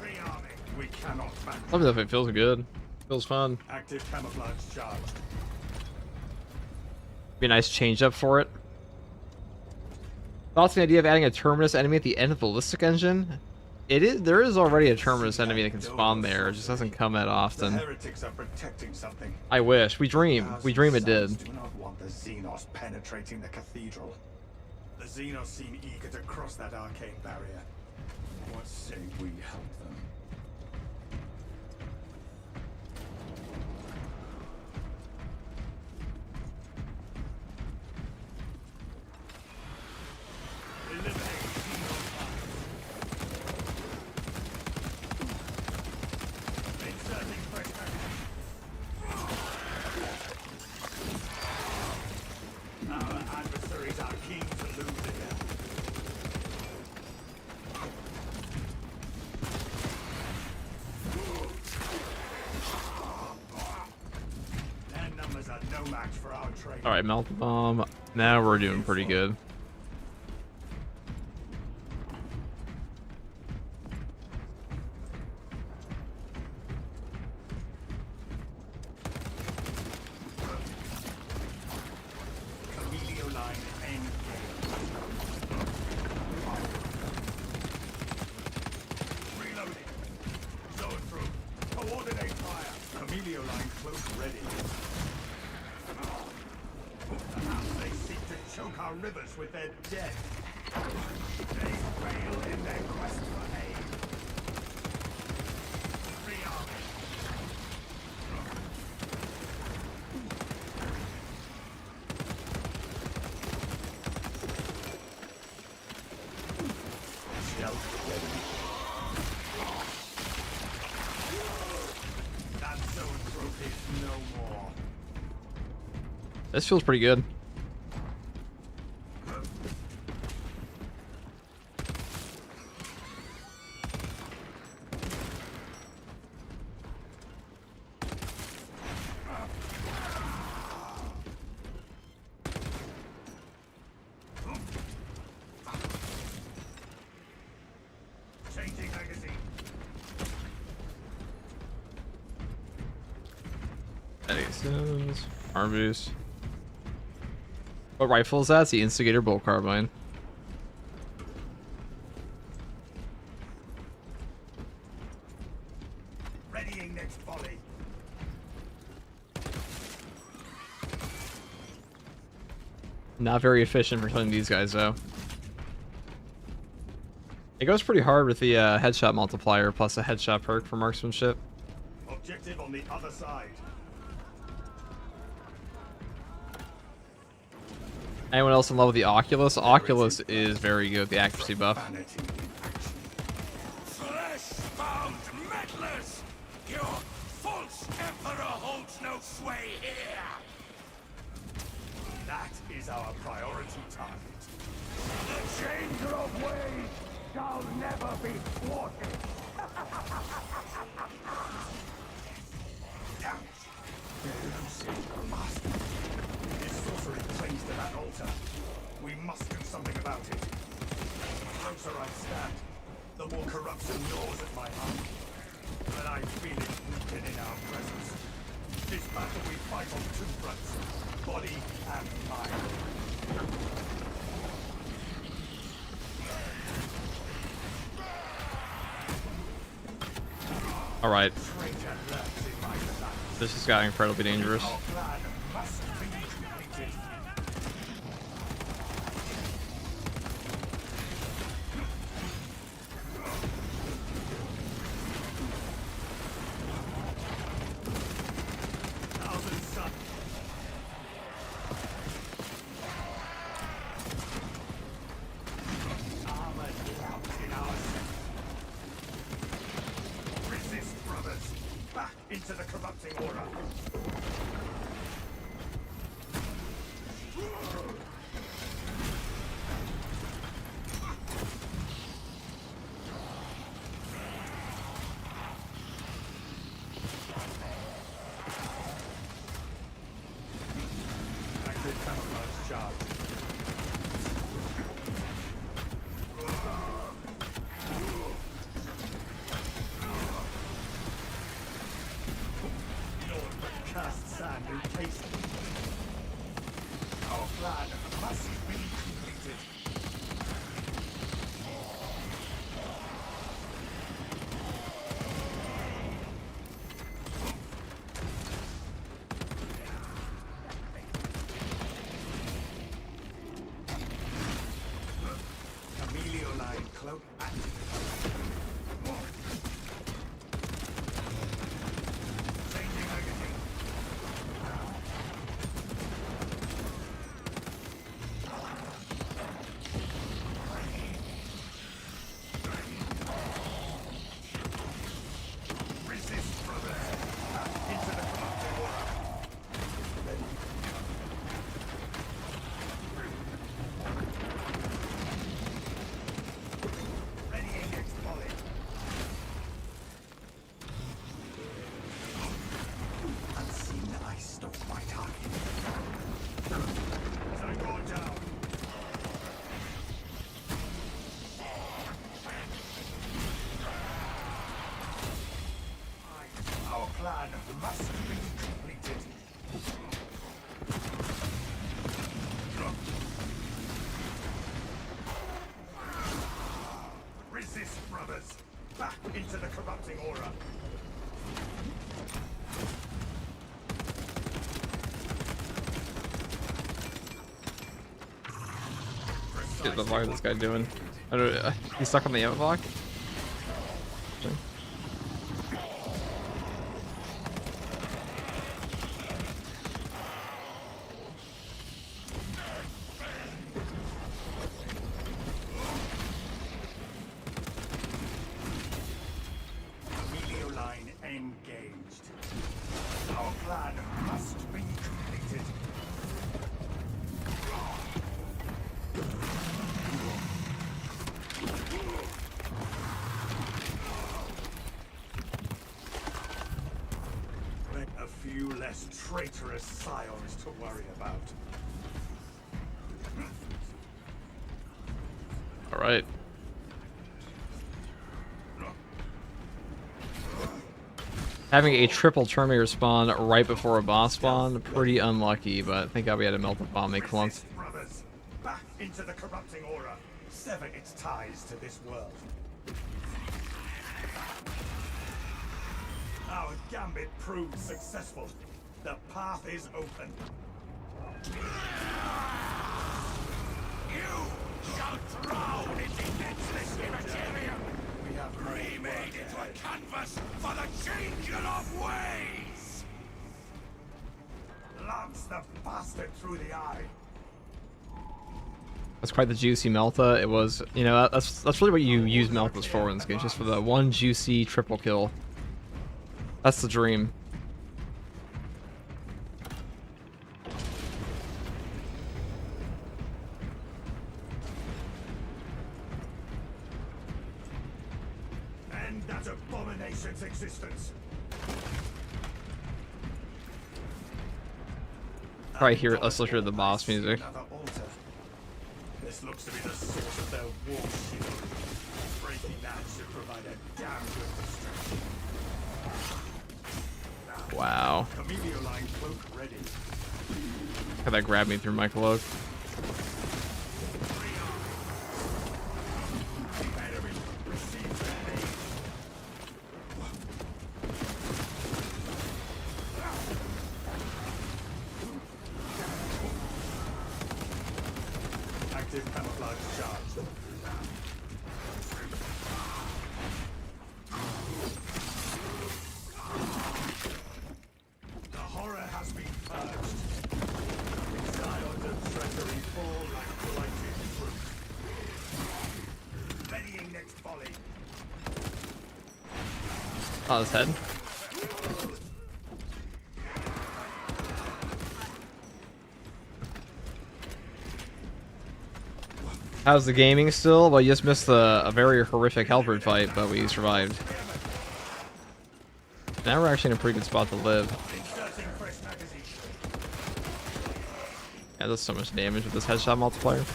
Rearming. We cannot back. Love it if it feels good. Feels fun. Active camouflage charged. Be a nice change up for it. Thoughts on the idea of adding a terminus enemy at the end of the ballistic engine? There is already a terminus enemy that can spawn there. It just doesn't come that The often. heretics are protecting something. I wish. We dream it did. Do not want the Xenos penetrating the cathedral. The Xenos seem eager to cross that arcane barrier. What say we help them? Eliminate Xenos fire. Inserting fresh packaging. Our adversaries are keen to lose again. Their numbers are no match for our trade. All right, melt the bomb. Now we're doing pretty good. Emilio line end game. Reloading. Zone through. Coordinate fire. Emilio line close ready. Perhaps they seek to choke our rivers with their dead. They fail in their quest for aid. Rearm. Stealth ready. That zone throat is no more. This feels pretty good. Changing magazine. Edison's, arm boost. What rifle is that? It's the Instigator bolt carbine. Readying next volley. Not very efficient for killing these guys though. It goes pretty hard with the headshot multiplier plus a headshot perk for marksmanship. Objective on the other side. Anyone else in love with the Oculus? Oculus is very good, the accuracy buff. Vanity in action. Flesh-bound meddlers! Your false emperor holds no sway here! That is our priority target. The changer of ways shall never be thwarted! Damn it. Elusive master. This sorcery clings to that altar. We must do something about it. The closer I stand, the more corruption gnaws at my heart. But I feel it weaken in our presence. This battle we fight on two fronts, body and mind. All right, Traitor lurks in my sight. this just got incredibly dangerous. Our plan must be completed. Thousand Sun. Armored rout in our center. Resist, brothers. Back into the corrupting aura. Active camouflage charge. plan must be completed. Emilio line cloak active. Changing magazine. Resist, brother. Into the corrupting aura. Readying next volley. Unseen ice stoked my target. Tango down. Our plan must be completed. Resist, brothers. Back into the corrupting aura. What the fuck is this guy doing? I don't, he's stuck on the ammo block? Emilio line engaged. Our plan must be completed. But a few less traitorous scions to worry about. Alright. Having a triple Terminator spawn right before a boss spawn, pretty unlucky, but thank God we had to melt the bomb they clunked. Resist, brothers. Back into the corrupting aura. Sever its ties to this world. Our gambit proved successful. The path is open. You shall drown in the endless immaterium. We have remade into a canvas for the changing of ways. Lance the bastard through the eye. That's quite the juicy Melta. It was, you know, that's really what you use Meltas for in this game, just for the one juicy triple kill. That's the dream. End that abomination's existence. Right here, let's listen to the boss music. Another altar. This looks to be the source of their war shield. Breaking that should provide a damn good distraction. Wow. Emilio line cloak ready. How that grabbed me through my cloak. The enemy receives their aid. Active camouflage charge. The horror has been purged. Scions of treachery fall like blighted fruit. Readying next volley. On his head. How's the gaming still? Well, you just missed a very horrific Halberd fight, but we survived. Now we're actually in a pretty good spot to live. Inserting fresh magazine. Yeah, does so much damage with this headshot multiplier. Their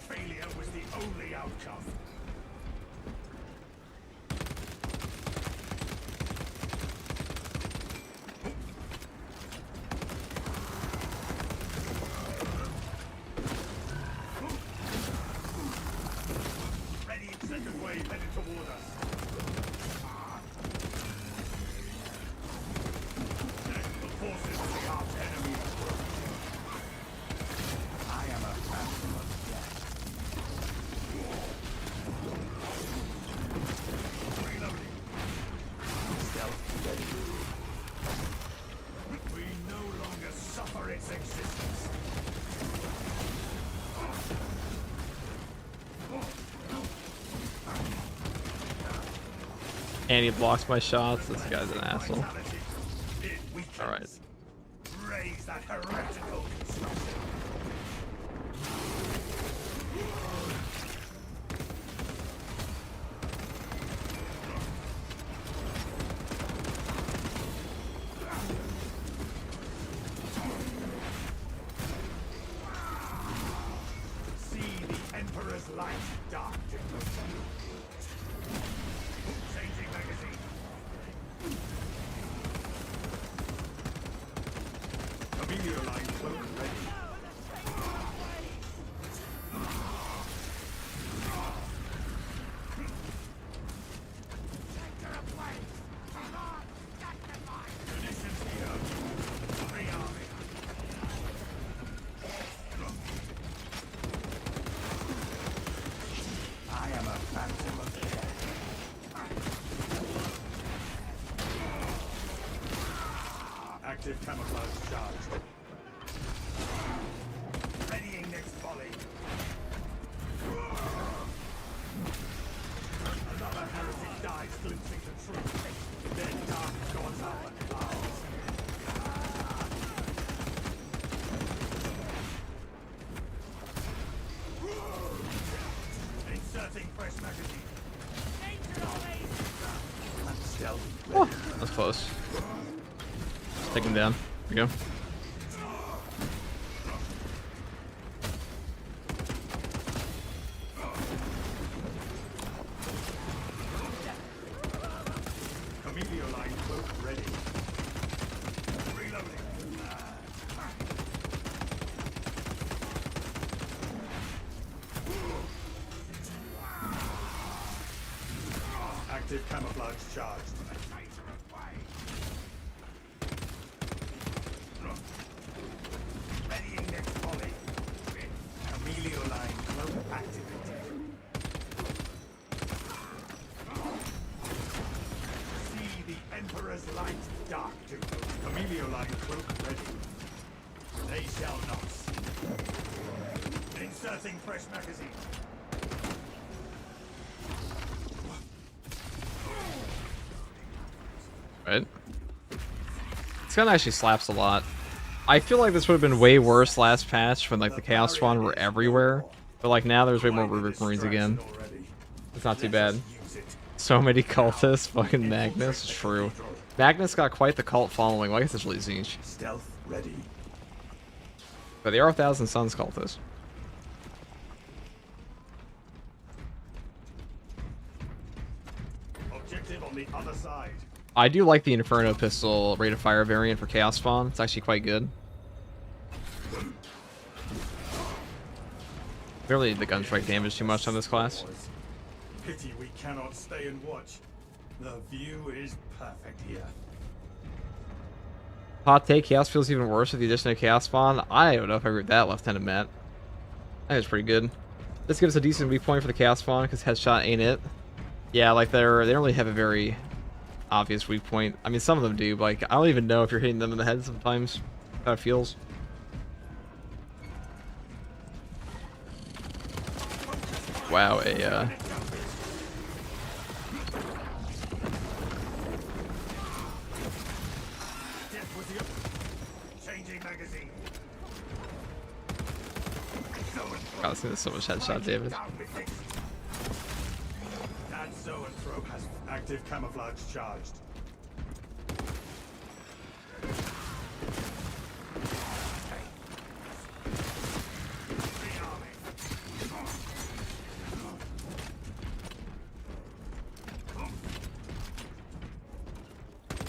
failure was the only outcome. And he blocks my shots. This guy's an asshole. Alright. Raise that heretical construction. See the Emperor's light dark devotion. Changing magazine. Amelia line cloak ready. Munitions here. Free army. I am a phantom of death. Active camouflage charged. Readying next volley. Another heretic dies glimpsing the truth. Their dark gods are but clouds. Inserting fresh magazine. Stealth. Oh, that's close. Take him down. There we go. Amelia line cloak ready. Reloading. Active camouflage charged. Readying next volley. Amelia line cloak activated. See the Emperor's light dark to Amelia line cloak ready. They shall not see. Inserting fresh magazine. Right? This gun actually slaps a lot. I feel like this would have been way worse last patch when like the Chaos Spawn were everywhere. But like now there's way more Rubric Marines again. It's not too bad. So many cultists, fucking Magnus, true. Magnus got quite the cult following, well, I guess it's really Zinch. Stealth ready. But they are Thousand Suns cultists. Objective on the other side. I do like the Inferno pistol rate of fire variant for Chaos Spawn. It's actually quite good. Barely need the gunstrike damage too much on this class. Pity we cannot stay and watch. The view is perfect here. Hot take, Chaos feels even worse with the addition of Chaos Spawn. I don't know if I agree with that, Lieutenant Matt. I think it's pretty good. This gives a decent weak point for the Chaos Spawn, because Headshot ain't it. Yeah, like they don't really have a very obvious weak point. I mean, some of them do, but like, I don't even know if you're hitting them in the head sometimes. How it feels. Wow, Changing magazine. God, I've seen this so much headshot damage. That so and throw has active camouflage charged.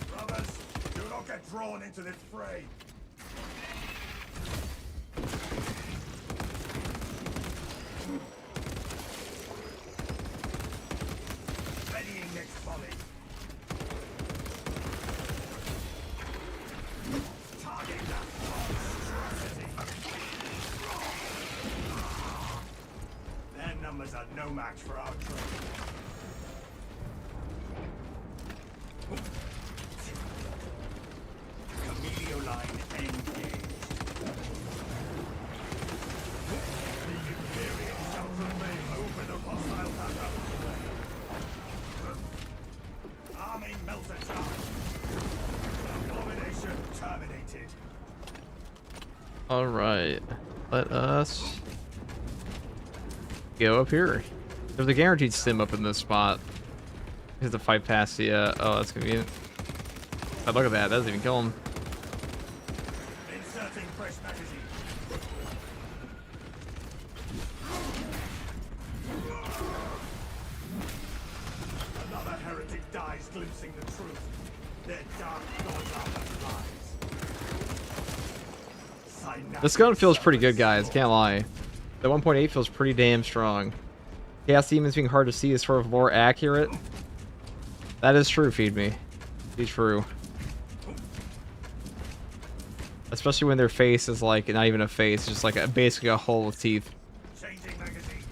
Brothers, do not get drawn into this fray. Readying next volley. Target that monstrosity. Their numbers are no match for our trade. Camilio line engaged. The Imperium shall prevail over the hostile battle. All right, let us go up here. There's a guaranteed stim up in this spot. Is the fight past the? Oh, that's convenient. Oh, look at that. That doesn't even kill him. Inserting fresh magazine. Another heretic dies glimpsing the truth. Their dark gods are but lies. This gun feels pretty good, guys. Can't lie. The 1.8 feels pretty damn strong. Chaos demons being hard to see is sort of more accurate. That is true, feed me. Be true. Especially when their face is like not even a face, just like basically a hole with teeth. Changing magazine.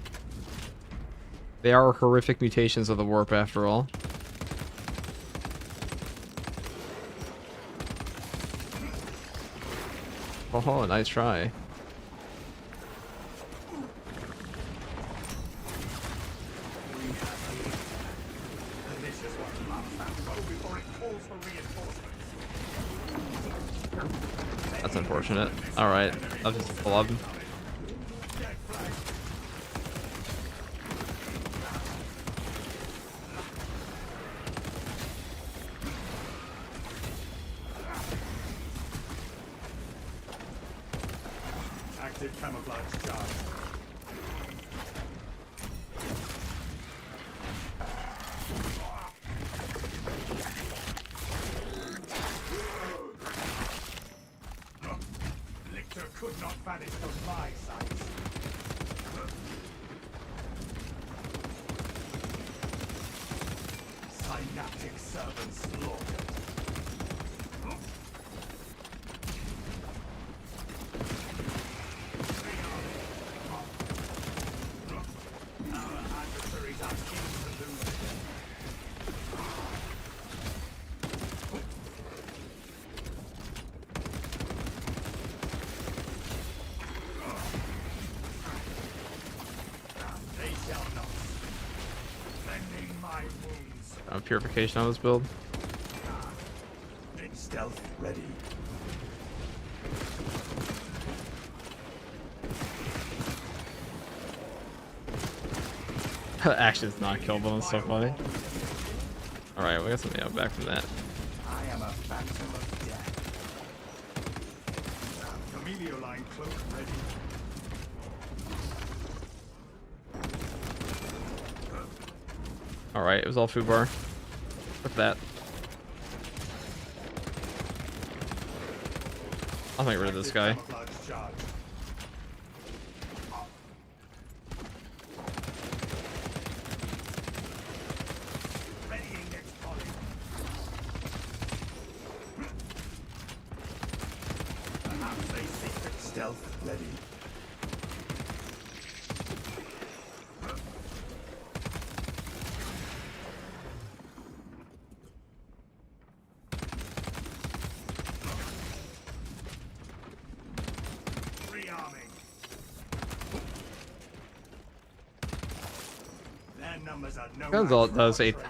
They are horrific mutations of the warp after all. Oh, nice try. This is what love found before it calls for reinforcements. That's unfortunate. Alright, I'll just pull up. Dead flag. Active camouflage charge. Lictor could not vanish from my sights. Synaptic servants slaughtered. Our adversaries are kings to lose. They shall not. Mending my wounds. Purification on this build. In stealth ready. Actually, it's not killable. It's so funny. Alright, we got something out back from that. I am a phantom of death. Camellia line cloak ready. Alright, it was all food bar. Look at that. I'll get rid of this guy. Camouflage charge. Readying next volley. Perhaps they seek it. Stealth ready. Rearming. Their numbers are no Gunzalt match for does a our strength.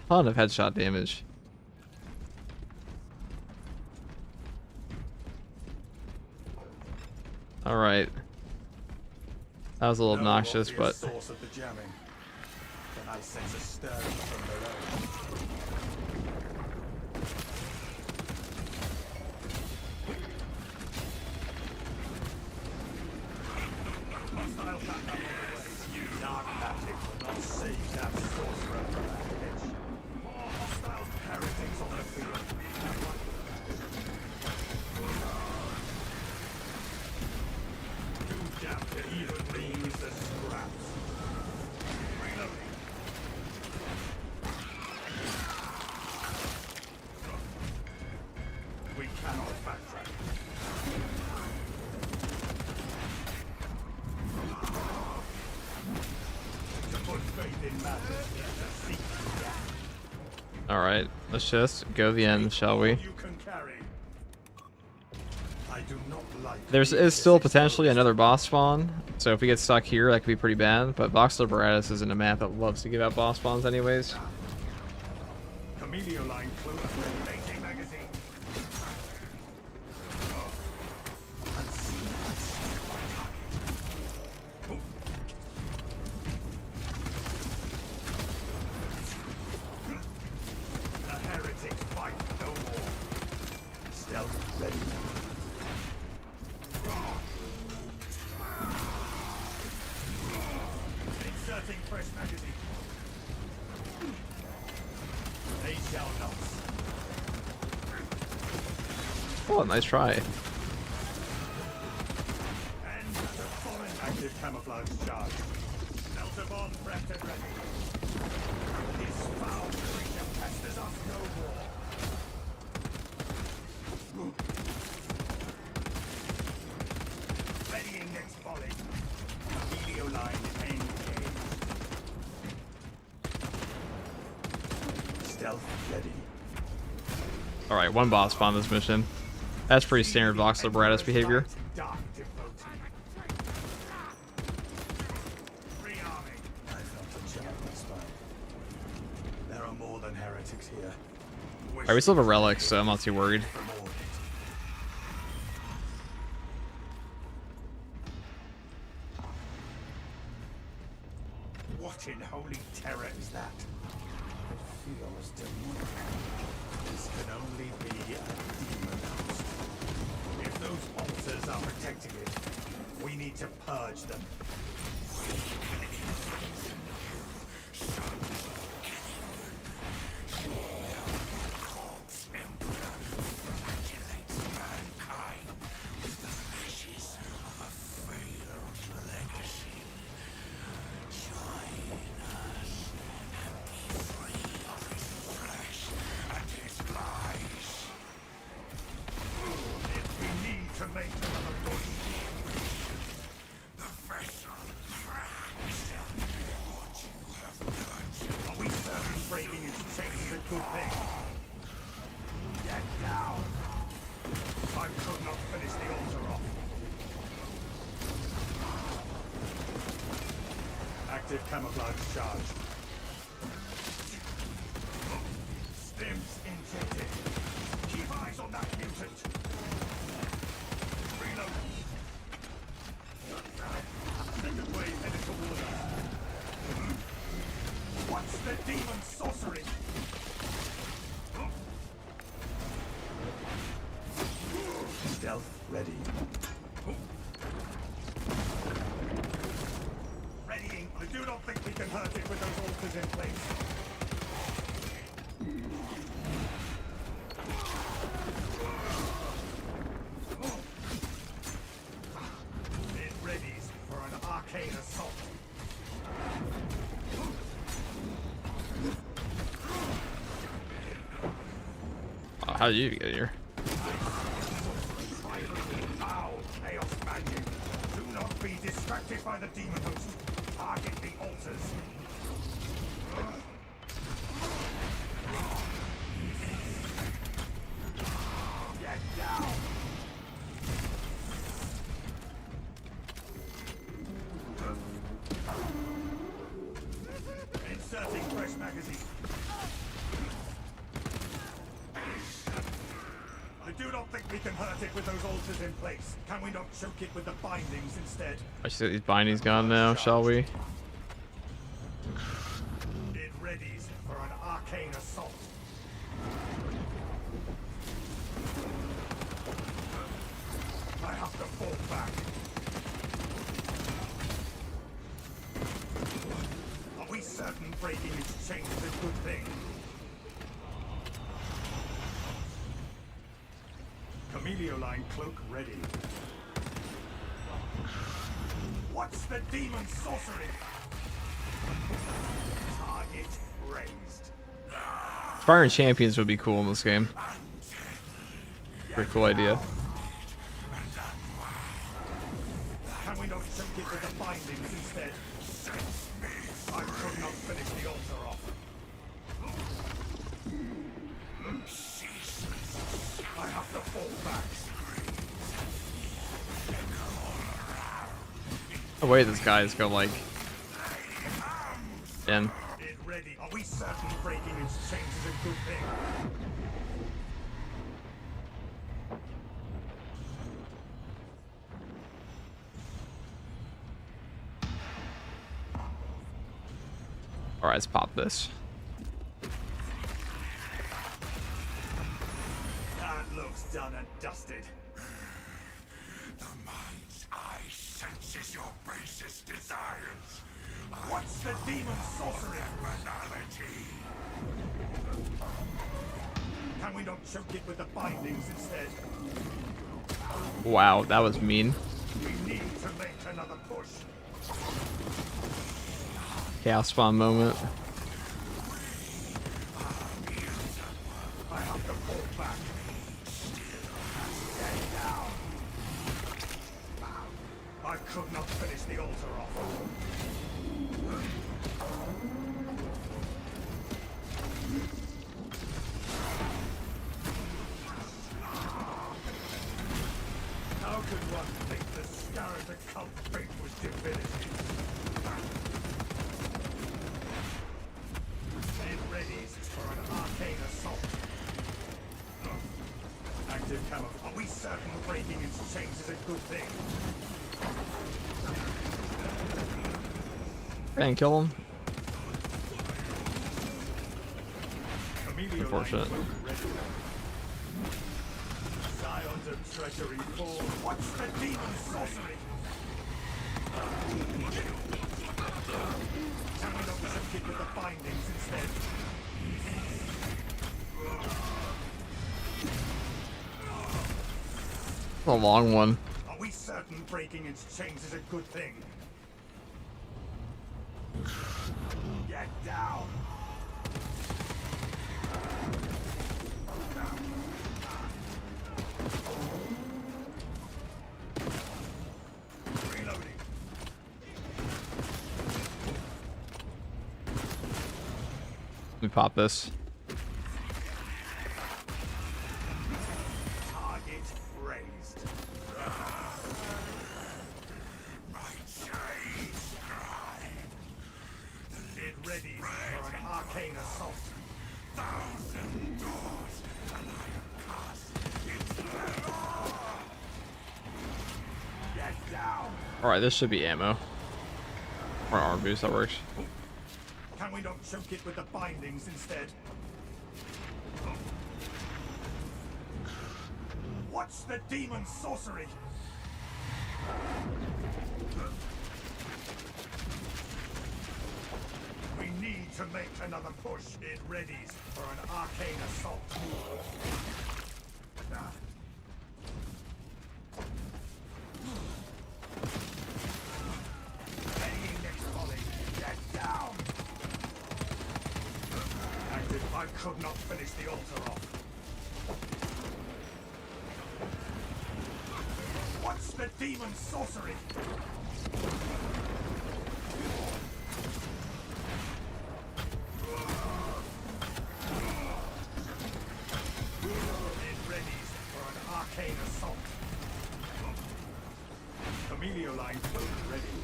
ton of headshot damage. Alright. That was a little No obnoxious, obvious but source of the jamming. Then I sense a stirring from below. Hostile backup on the way. Dark magic will not save that sorcerer from that pitch. More hostile heretics on the field. Too damp to even use the scraps. Reloading. We cannot backtrack. To put faith in madness is to seek death. alright. Let's just go to the end, shall we? You can carry. I do not like There is still potentially another boss spawn, so if we get stuck here, that could be pretty bad, but Vox Liberatus isn't a map that loves to give out boss spawns anyways. Camellia line close. Making magazine. And Oh, nice try. And the foreign active camouflage charge. Delta bomb prepped and ready. This foul creature pesters us no more. Readying next volley. Helio line engaged. Stealth ready. All right, one boss spawn this mission. That's pretty standard Vox Liberatus behavior. Dark devotee. Rearming. I felt a chill up my spine. There are more than heretics here. All right, we still have a relic, so I'm not too worried. What in holy terror is that? It feels demonic. This can only be a demon host. If those altars are protecting it, we need to purge them. Active camouflage charge. Stims injected. Keep eyes on that mutant. Reload. Second wave headed toward us. What's the demon sorcery? Stealth ready. Readying. I do not think we can hurt it with those altars in place. It readies for an arcane assault. Oh, how did you get here? Foul chaos magic. Do not be distracted by the demon host. Target the altars. Get down. Inserting fresh magazine. I do not think we can hurt it with those altars in place. Can we not choke it with the bindings instead? I should get these bindings gone now, shall we? It readies for an arcane assault. I have to fall back. Are we certain breaking its chains is a good thing? Camelio line cloak ready. What's the demon sorcery? Target raised. Firing champions would be cool in this game. Pretty cool idea. Can we not choke it with the bindings instead? I could not finish the altar off. I have to fall back. The way this guy's go like in. It ready. Are we certain breaking its chains is a good thing? Alright, let's pop this. That looks done and dusted. The mind's eye senses your basest desires. What's the demon sorcery? Banality. Can we not choke it with the bindings instead? Wow, that was mean. We need to make another push. Chaos spawn moment. I have to fall back. Get down. I could not finish the altar off. How could one think the scarlet occult fate was divinity? It readies for an arcane assault. Active camouflage. Are we certain breaking its chains is a good thing? And kill him. Chameleon Unfortunate. line ready. Scions of treachery fall. What's the demon sorcery? Can we not choke it with the bindings instead? A long one. Are we certain breaking its chains is a good thing? Get down! Reloading. Let me pop this. Target raised. It readies for an arcane assault. Get down! Alright, this should be ammo. Or armor boost, that works. Can we not choke it with the bindings instead? What's the demon sorcery? We need to make another push. It readies for an arcane assault. Readying next volley. Get down. Active. I could not finish the altar off. What's the demon sorcery? It readies for an arcane assault. Camellia line ready.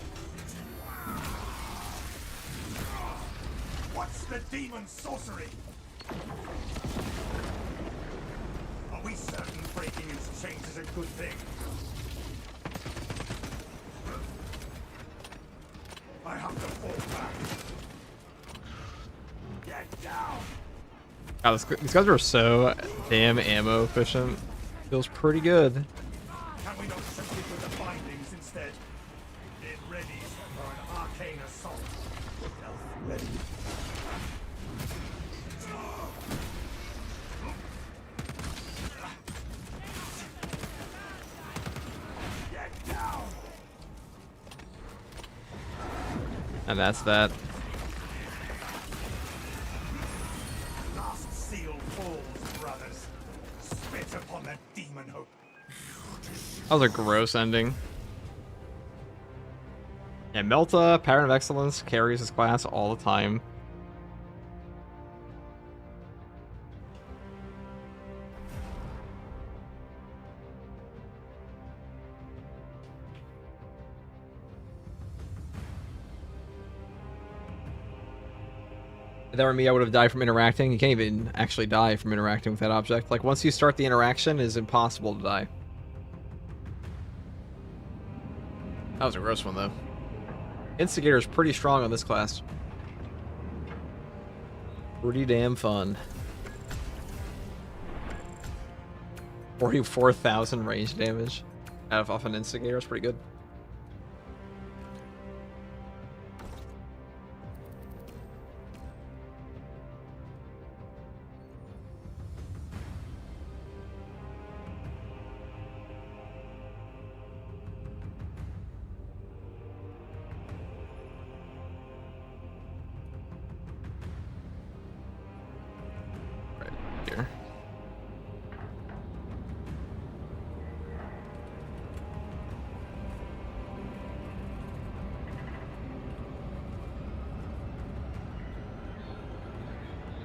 What's the demon sorcery? Are we certain breaking its chains is a good thing? I have to fall back. Get down. God, these guys are so damn ammo efficient. Feels pretty good. Can we not choke it with the bindings instead? It readies for an arcane assault. Elf ready. Get down. And that's that. Last seal falls, brothers. Spit upon the demon hope. That was a gross ending. Yeah, Melta, Pattern of Excellence, carries his class all the time. If that were me, I would have died from interacting. You can't even actually die from interacting with that object. Like, once you start the interaction, it is impossible to die. That was a gross one, though. Instigator is pretty strong on this class. Pretty damn fun. 44,000 range damage off an Instigator is pretty good.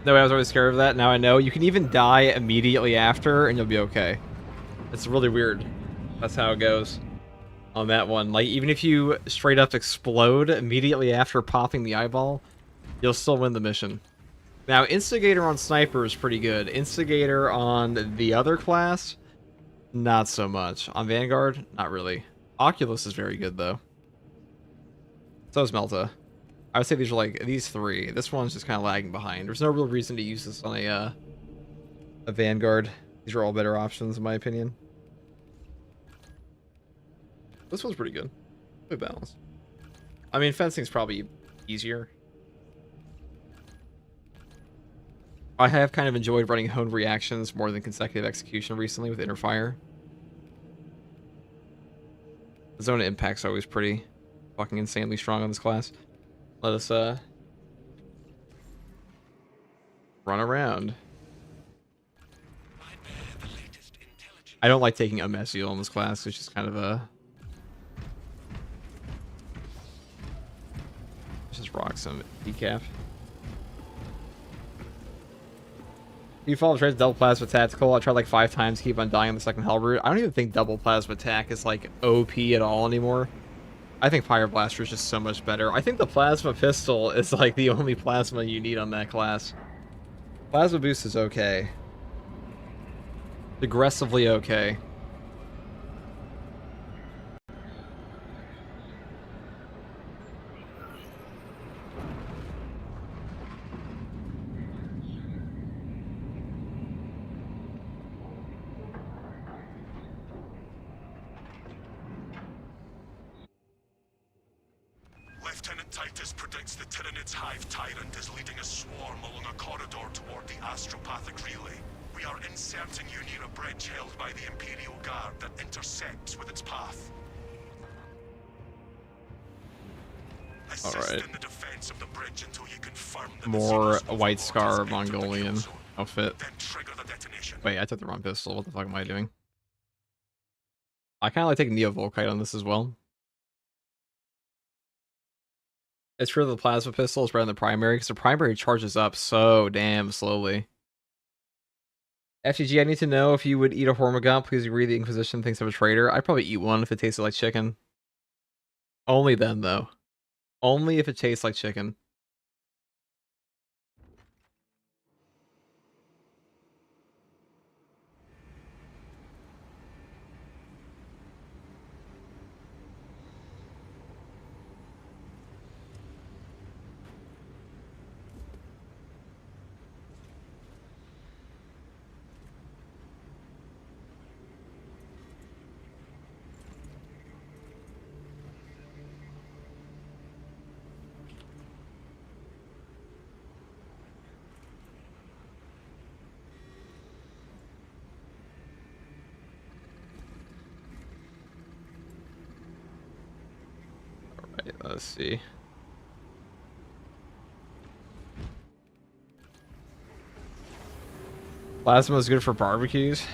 No, I was always scared of that. Now I know. You can even die immediately after, and you'll be okay. It's really weird. That's how it goes on that one. Like, even if you straight up explode immediately after popping the eyeball, you'll still win the mission. Now, Instigator on Sniper is pretty good. Instigator on the other class, not so much. On Vanguard, not really. Oculus is very good, though. So is Melta. I would say these are like, these three. This one's just kind of lagging behind. There's no real reason to use this on a Vanguard. These are all better options, in my opinion. This one's pretty good. Good balance. I mean, fencing's probably easier. I have kind of enjoyed running honed reactions more than consecutive execution recently with Inner Fire. The zone of impact's always pretty fucking insanely strong on this class. Let us run around. I don't like taking a Mesiel in this class. It's just kind of a... Just rock some decaf. You follow trades double plasma tactical. I tried like 5 times to keep on dying on the second hell route. I don't even think double plasma attack is like OP at all anymore. I think Fire Blaster is just so much better. I think the plasma pistol is like the only plasma you need on that class. Plasma boost is okay. Aggressively okay. Lieutenant Titus predicts the Tyranid's Hive Tyrant is leading a swarm along a corridor toward the astropathic relay. We are inserting you near a bridge held by the Imperial Guard that intersects with its path. Assist in the defense of the bridge until you confirm that More the White Scar entered the Mongolian kill zone. outfit. Then trigger the detonation. Wait, I took the wrong pistol. What the fuck am I doing? I kind of like taking Neo Volkite on this as well. It's true the plasma pistol is better than the primary because the primary charges up so damn slowly. FTG, I need to know if you would eat a Hormigaunt because you read the Inquisition thinks I'm a traitor. I'd probably eat one if it tasted like chicken. Only then, though. Only if it tastes like chicken. Let's see. Plasma is good for barbecues.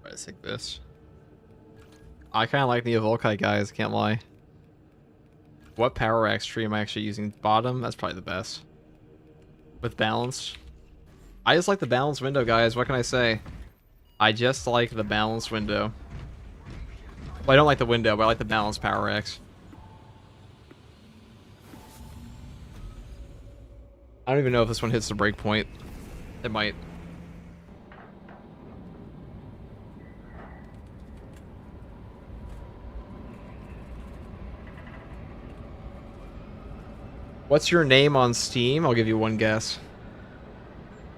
Let's take this. I kind of like the Volkite, guys. Can't lie. What power axe tree am I actually using? Bottom? That's probably the best. With balance. I just like the balance window, guys. What can I say? I just like the balance window. Well, I don't like the window, but I like the balance power axe. I don't even know if this one hits the breakpoint. It might. What's your name on Steam? I'll give you one guess.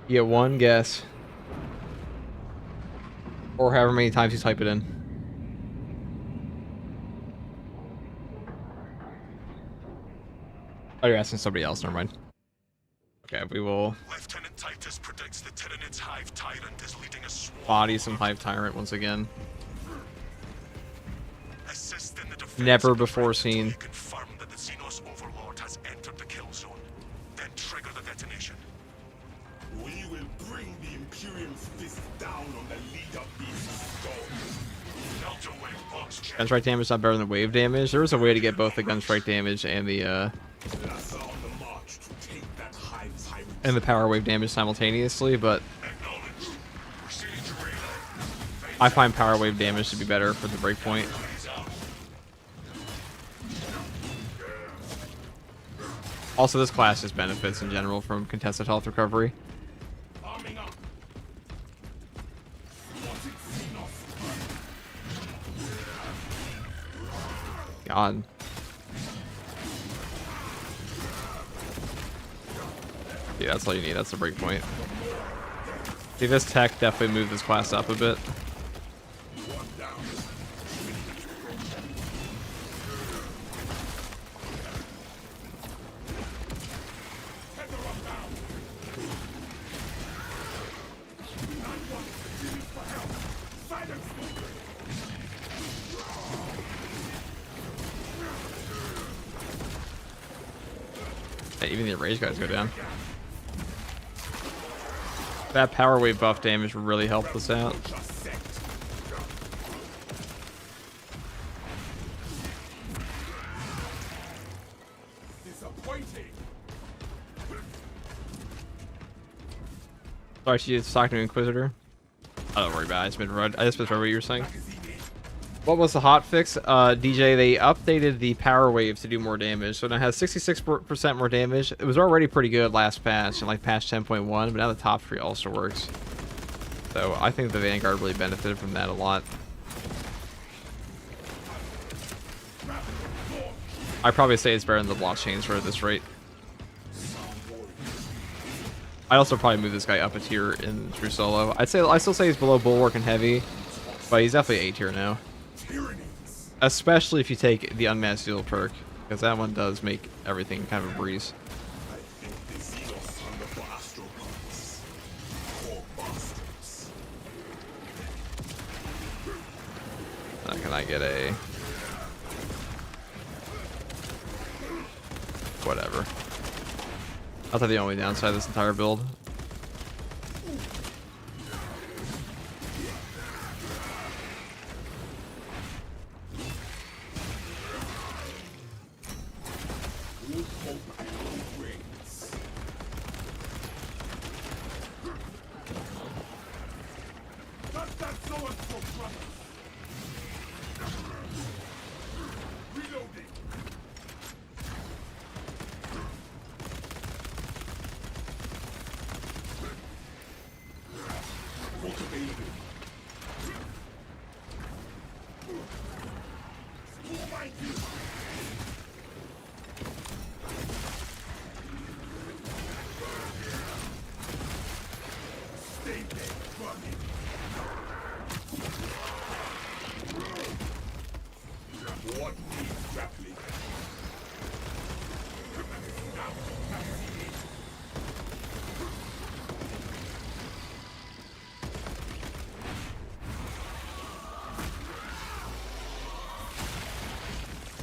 You get one guess. Or however many times you type it in. Oh, you're asking somebody else. Never mind. Okay, we will Lieutenant Titus predicts the Tyranid's Hive Tyrant is leading a swarm. body some Hive Tyrant once again. Assist in the defense Never of the before bridge until seen. you confirm that the Xenos Overlord has entered the kill zone. Then trigger the detonation. We will bring the Imperial's fist down on the leader beast's skull. Gunstrike damage is not better than wave damage. There was a way to get both the gunstrike damage and the power wave damage simultaneously, but I find power wave damage to be better for the breakpoint. Also, this class just benefits in general from contested health recovery. God. Yeah, that's all you need. That's the breakpoint. See, this tech definitely moved this class up a bit. Hey, even the rage guys go down. That power wave buff damage really helped us out. Sorry, she just talking to Inquisitor. Oh, don't worry about it. I just misread what you were saying. What was the hotfix? DJ, they updated the power wave to do more damage. So now it has 66% more damage. It was already pretty good last patch, in like patch 10.1, but now the top tree also works. So I think the Vanguard really benefited from that a lot. I'd probably say it's better than the blockchains for at this rate. I'd also probably move this guy up a tier in true solo. I still say he's below Bulwark and Heavy, but he's definitely A tier now. Especially if you take the Unmasked Duel perk, because that one does make everything kind of a breeze. Can I get a... Whatever. That's the only downside of this entire build.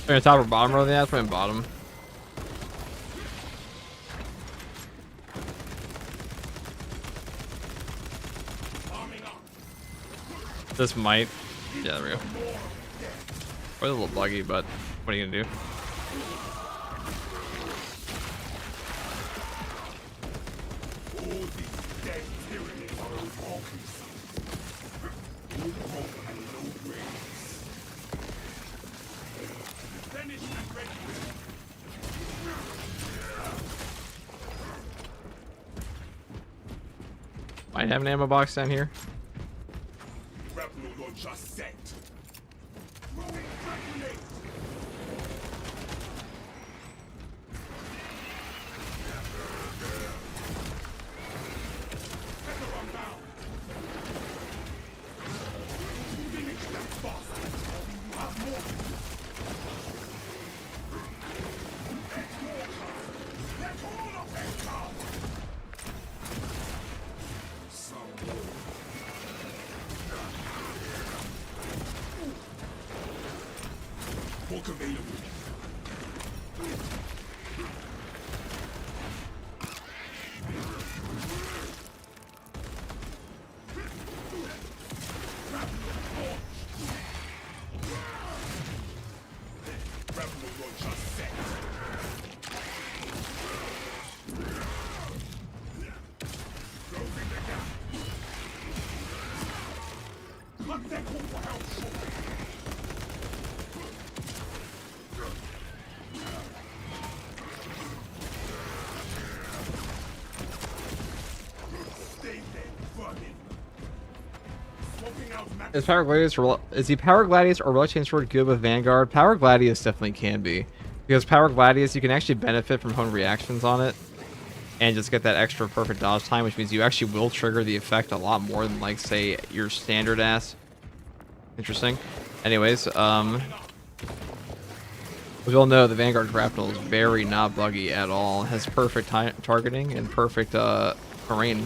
Are you top or bottom row? Yeah, it's probably bottom. This might. Yeah, there we go. Probably a little buggy, but what are you gonna do? Might have an ammo box down here. Is Power Gladius is the Power Gladius or Relic Chain Sword good with Vanguard? Power Gladius definitely can be. Because Power Gladius, you can actually benefit from hone reactions on it. And just get that extra perfect dodge time, which means you actually will trigger the effect a lot more than, like, say, your standard ass. Interesting. Anyways, as we all know, the Vanguard Grapnel is very not buggy at all. It has perfect targeting and perfect terrain.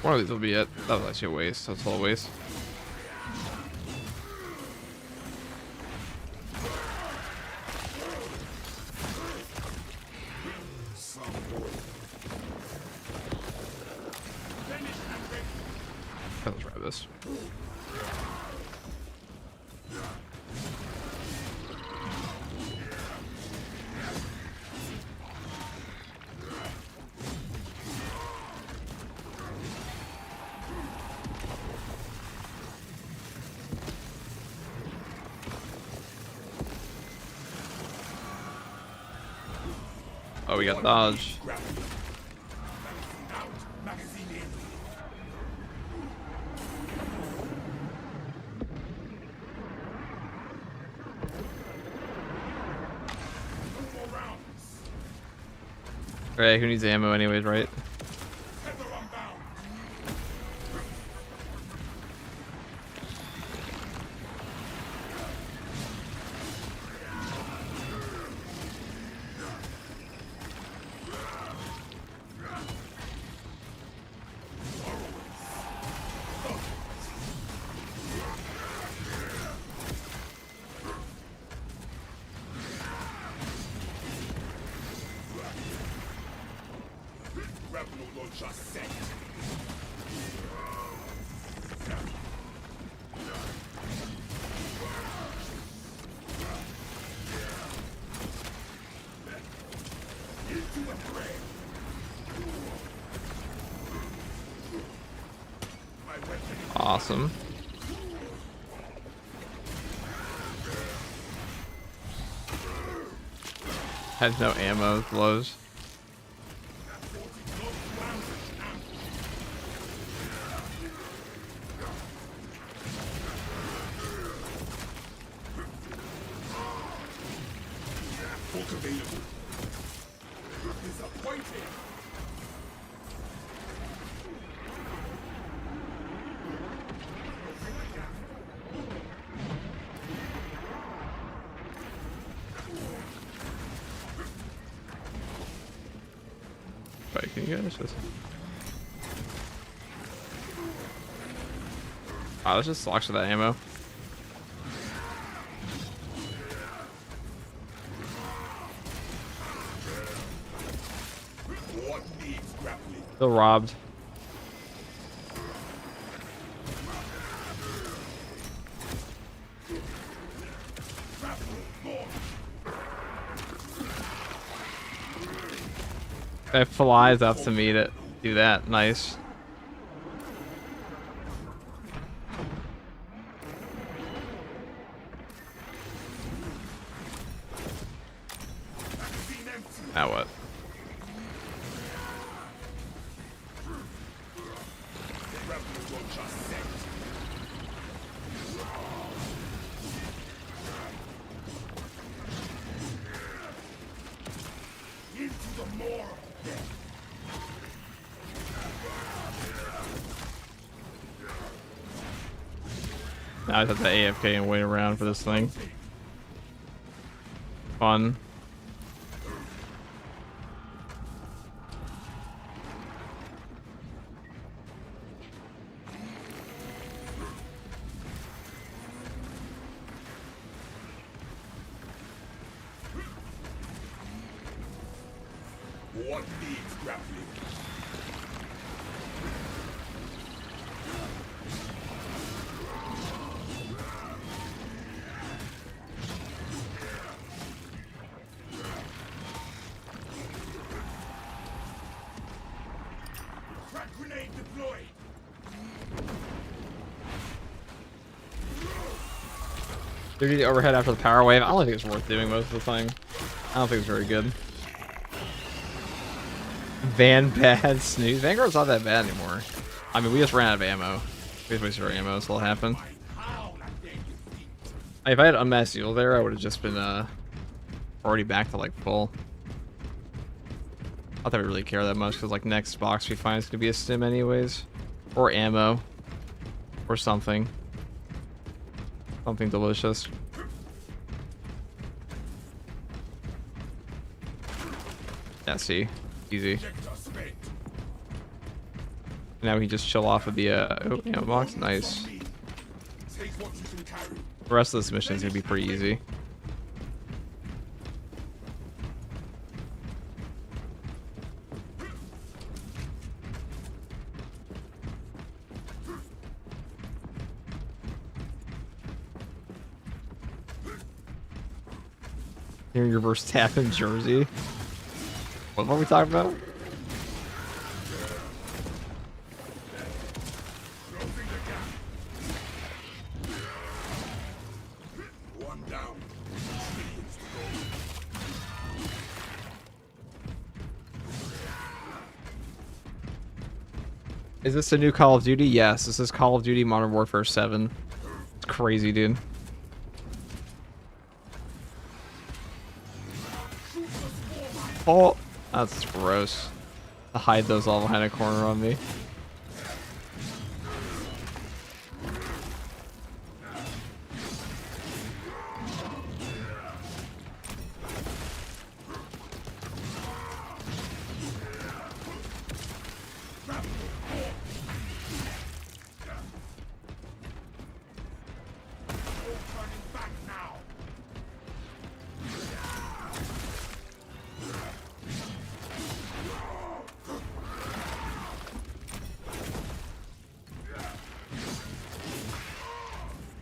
One of these will be it. That was actually a waste. That's a total waste. Let's try this. Oh, we got dodge. Alright, who needs ammo anyways, right? Awesome. Has no ammo, blows. Wait, can you guys just... Ah, let's just slosh that ammo. Still robbed. It flies up to meet it. Do that. Nice. Now what? I just have to AFK and wait around for this thing. Fun. What needs grappling? Frag grenade deployed. Duty overhead after the power wave. I don't think it's worth doing most of the time. I don't think it's very good. Van bad snooze. Vanguard's not that bad anymore. I mean, we just ran out of ammo. We just wasted our ammo, so it'll happen. If I had unmasked Zeal there, I would have just been already back to like full. Not that we really care that much, because like next box we find is gonna be a stim anyways, or ammo, or something. Something delicious. Yeah, see, easy. Now we just chill off of the oh, ammo box. Nice. The rest of this mission is gonna be pretty easy. Hearing your reverse tap in Jersey. What were we talking about? One down. Is this a new Call of Duty? Yes, this is Call of Duty Modern Warfare 7. It's crazy, dude. Oh, that's gross. To hide those all behind a corner on me.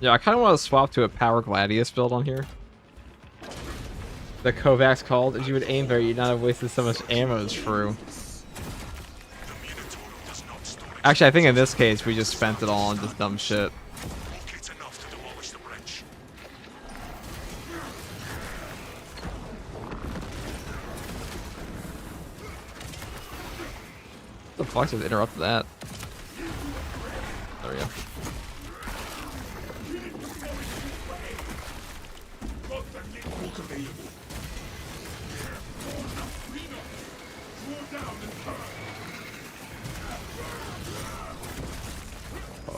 Yeah, I kind of want to swap to a Power Gladius build on here. The Kovacs called, if you would aim there, you'd not have wasted so much ammo, it's true. Actually, I think in this case, we just spent it all on just dumb shit. It's enough to demolish the bridge. What the fuck just interrupted that? There we go.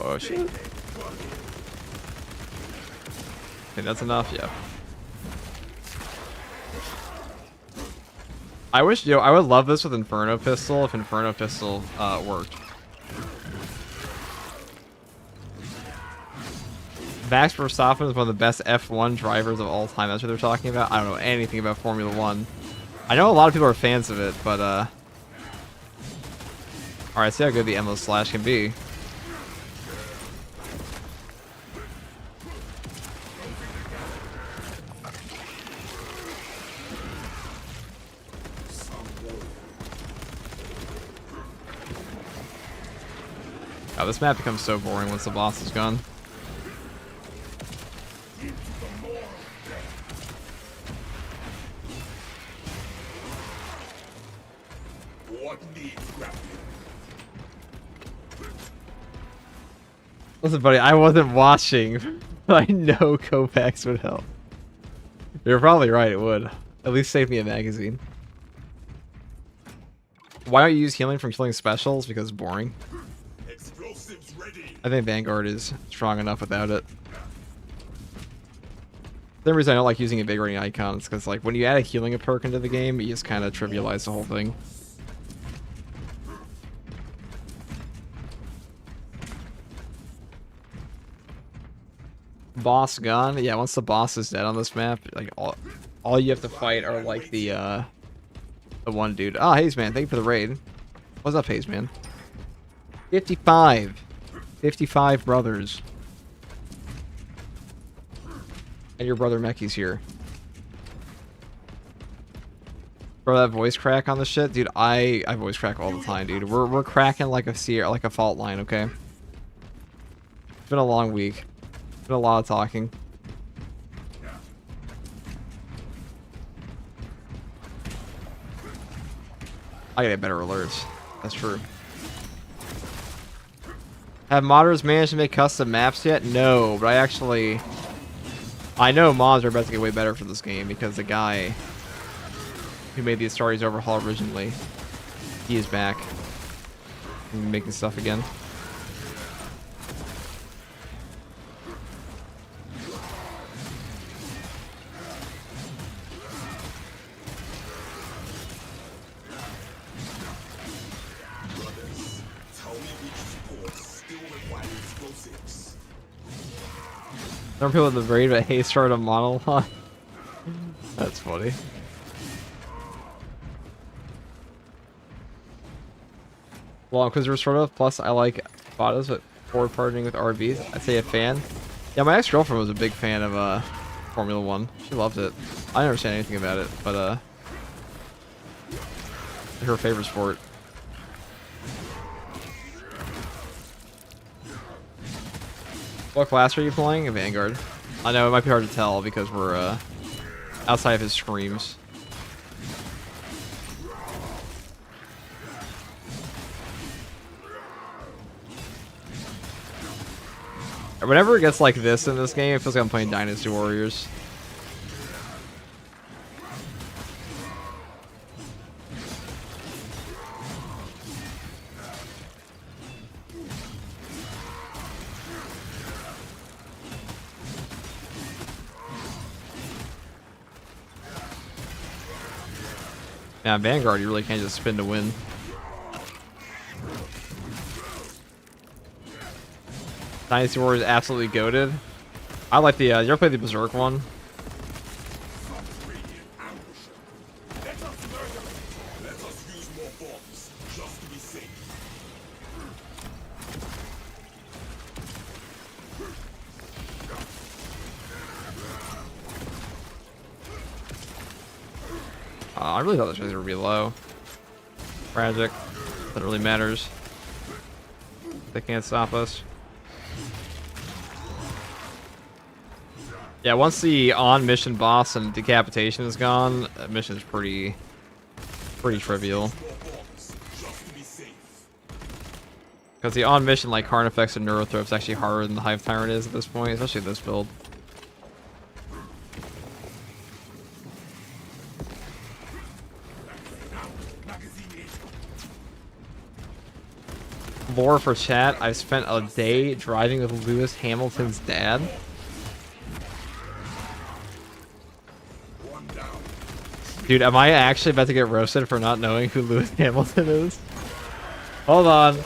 Oh shit. Okay, that's enough, yeah. I wish, yo, I would love this with Inferno Pistol if Inferno Pistol worked. Max Verstappen is one of the best F1 drivers of all time. That's what they're talking about. I don't know anything about Formula 1. I know a lot of people are fans of it, but alright, see how good the Endless Slash can be. Oh, this map becomes so boring once the boss is gone. What needs grappling? Listen, buddy, I wasn't watching, but I know Kovacs would help. You're probably right, it would. At least save me a magazine. Why don't you use healing from killing specials? Because it's boring. Explosives ready. I think Vanguard is strong enough without it. The reason I don't like using invigorating icons because like when you add a healing perk into the game, you just kind of trivialize the whole thing. Boss gone. Yeah, once the boss is dead on this map, like all you have to fight are like the one dude. Ah, Haze Man, thank you for the raid. What's up, Haze Man? 55 brothers. And your brother Meki's here. Bro, that voice crack on the shit, dude. I voice crack all the time, dude. We're cracking like a fault line, okay? It's been a long week. Been a lot of talking. I gotta get better alerts. That's true. Have modders managed to make custom maps yet? No, but I know mods are about to get way better for this game because the guy who made the Astartes Overhaul originally, he is back and making stuff again. Some people in the raid, but hey, start a monologue. That's funny. Well, because we're sort of. Plus, I like photos, but forward partnering with RBs. I'd say a fan. Yeah, my ex-girlfriend was a big fan of Formula 1. She loved it. I didn't understand anything about it, but her favorite sport. What class are you playing? Vanguard. I know it might be hard to tell because we're outside of his screams. Whenever it gets like this in this game, it feels like I'm playing Dynasty Warriors. Yeah, Vanguard, you really can't just spin to win. Dynasty Warriors absolutely goated. I like the, you ever played the Berserk one? I really thought this was gonna be low. Tragic. That really matters. They can't stop us. Yeah, once the on-mission boss and decapitation is gone, that mission is pretty trivial. Because the on-mission, like Carnifex and Neurothrope, is actually harder than the Hive Tyrant is at this point, especially this build. Lore for chat, I've spent a day driving with Lewis Hamilton's dad. Dude, am I actually about to get roasted for not knowing who Lewis Hamilton is? Hold on.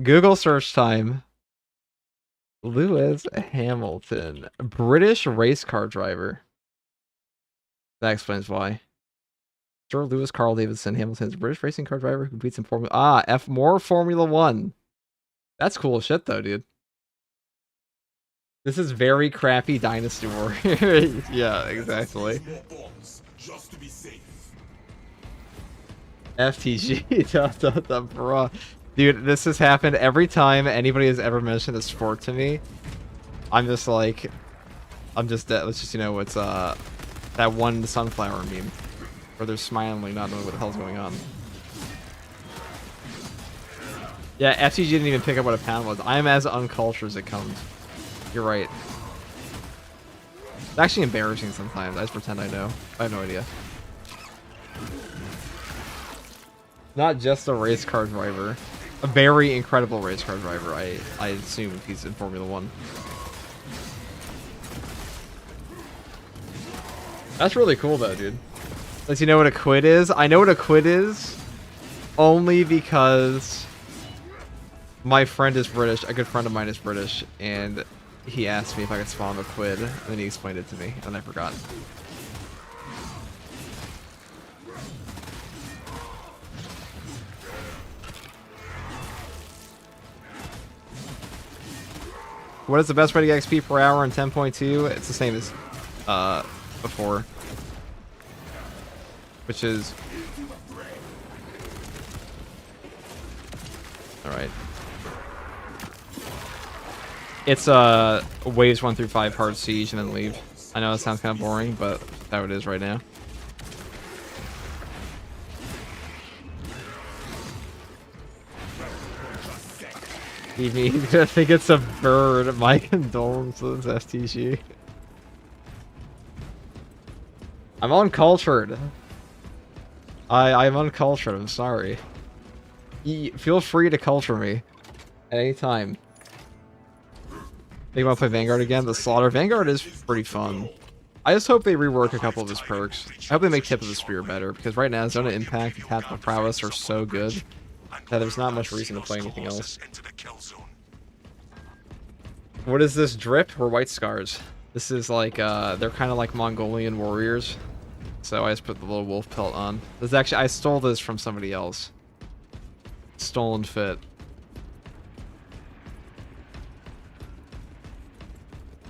Google search time. Lewis Hamilton. British race car driver. That explains why. Sir Lewis Carl Davidson Hamilton's British racing car driver who competes in Formula... Ah, more Formula 1. That's cool as shit, though, dude. This is very crappy Dynasty Warrior. Yeah, exactly. FTG. Bro. Dude, this has happened every time anybody has ever mentioned a sport to me. I'm just like... I'm just dead. Let's just, you know, it's that one sunflower meme. Where they're smilingly not knowing what the hell's going on. Yeah, FTG didn't even pick up what a pound was. I am as uncultured as it comes. You're right. It's actually embarrassing sometimes. I just pretend I know. I have no idea. Not just a race car driver. A very incredible race car driver, I assume, if he's in Formula 1. That's really cool though, dude. Does you know what a quid is? I know what a quid is only because my friend is British, a good friend of mine is British, and he asked me if I could spawn a quid, and then he explained it to me, and I forgot. What is the best way to get XP per hour in 10.2? It's the same as before. Which is... Alright. It's waves 1 through 5 hard siege and then leave. I know it sounds kind of boring, but that's how it is right now. He's gonna think it's a bird. My condolences, STG. I'm uncultured. I'm uncultured, I'm sorry. Feel free to culture me. At any time. You want to play Vanguard again? The Slaughter. Vanguard is pretty fun. I just hope they rework a couple of his perks. I hope they make Tip of the Spear better, because right now Zone of Impact and Tactical Prowess are so good that there's not much reason to play anything else. What is this drip? Or White Scars? This is like, they're kind of like Mongolian warriors. So I just put the little wolf pelt on. This is actually, I stole this from somebody else. Stolen fit.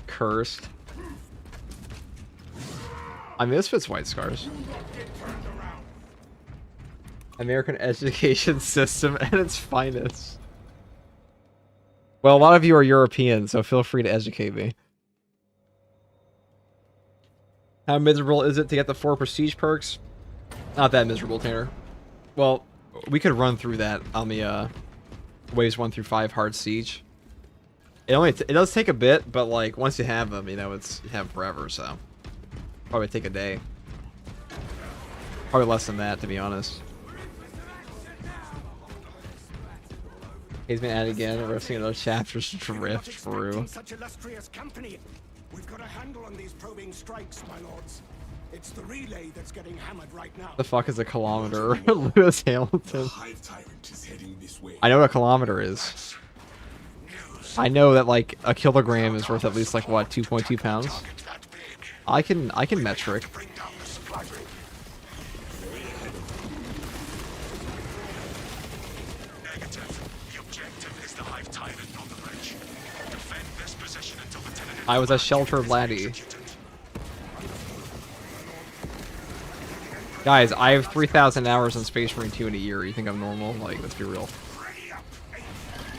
Cursed. I mean, this fits White Scars. American education system at its finest. Well, a lot of you are European, so feel free to educate me. How miserable is it to get the 4 prestige perks? Not that miserable, Tanner. Well, we could run through that on the waves 1 through 5 hard siege. It does take a bit, but like once you have them, you know, you have them forever. So probably take a day. Probably less than that, to be honest. He's been at it again. We're seeing those chapters drift through. Such illustrious company. We've got a handle on these probing strikes, my lords. It's the relay that's getting hammered right now. The fuck is a kilometer? Lewis Hamilton. Hive tyrant is heading this way. I know what a kilometer is. I know that like a kilogram is worth at least like what, 2.2 pounds. I can metric. I was a sheltered laddie. Guys, I have 3,000 hours in Space Marine 2 in a year. You think I'm normal? Like, let's be real.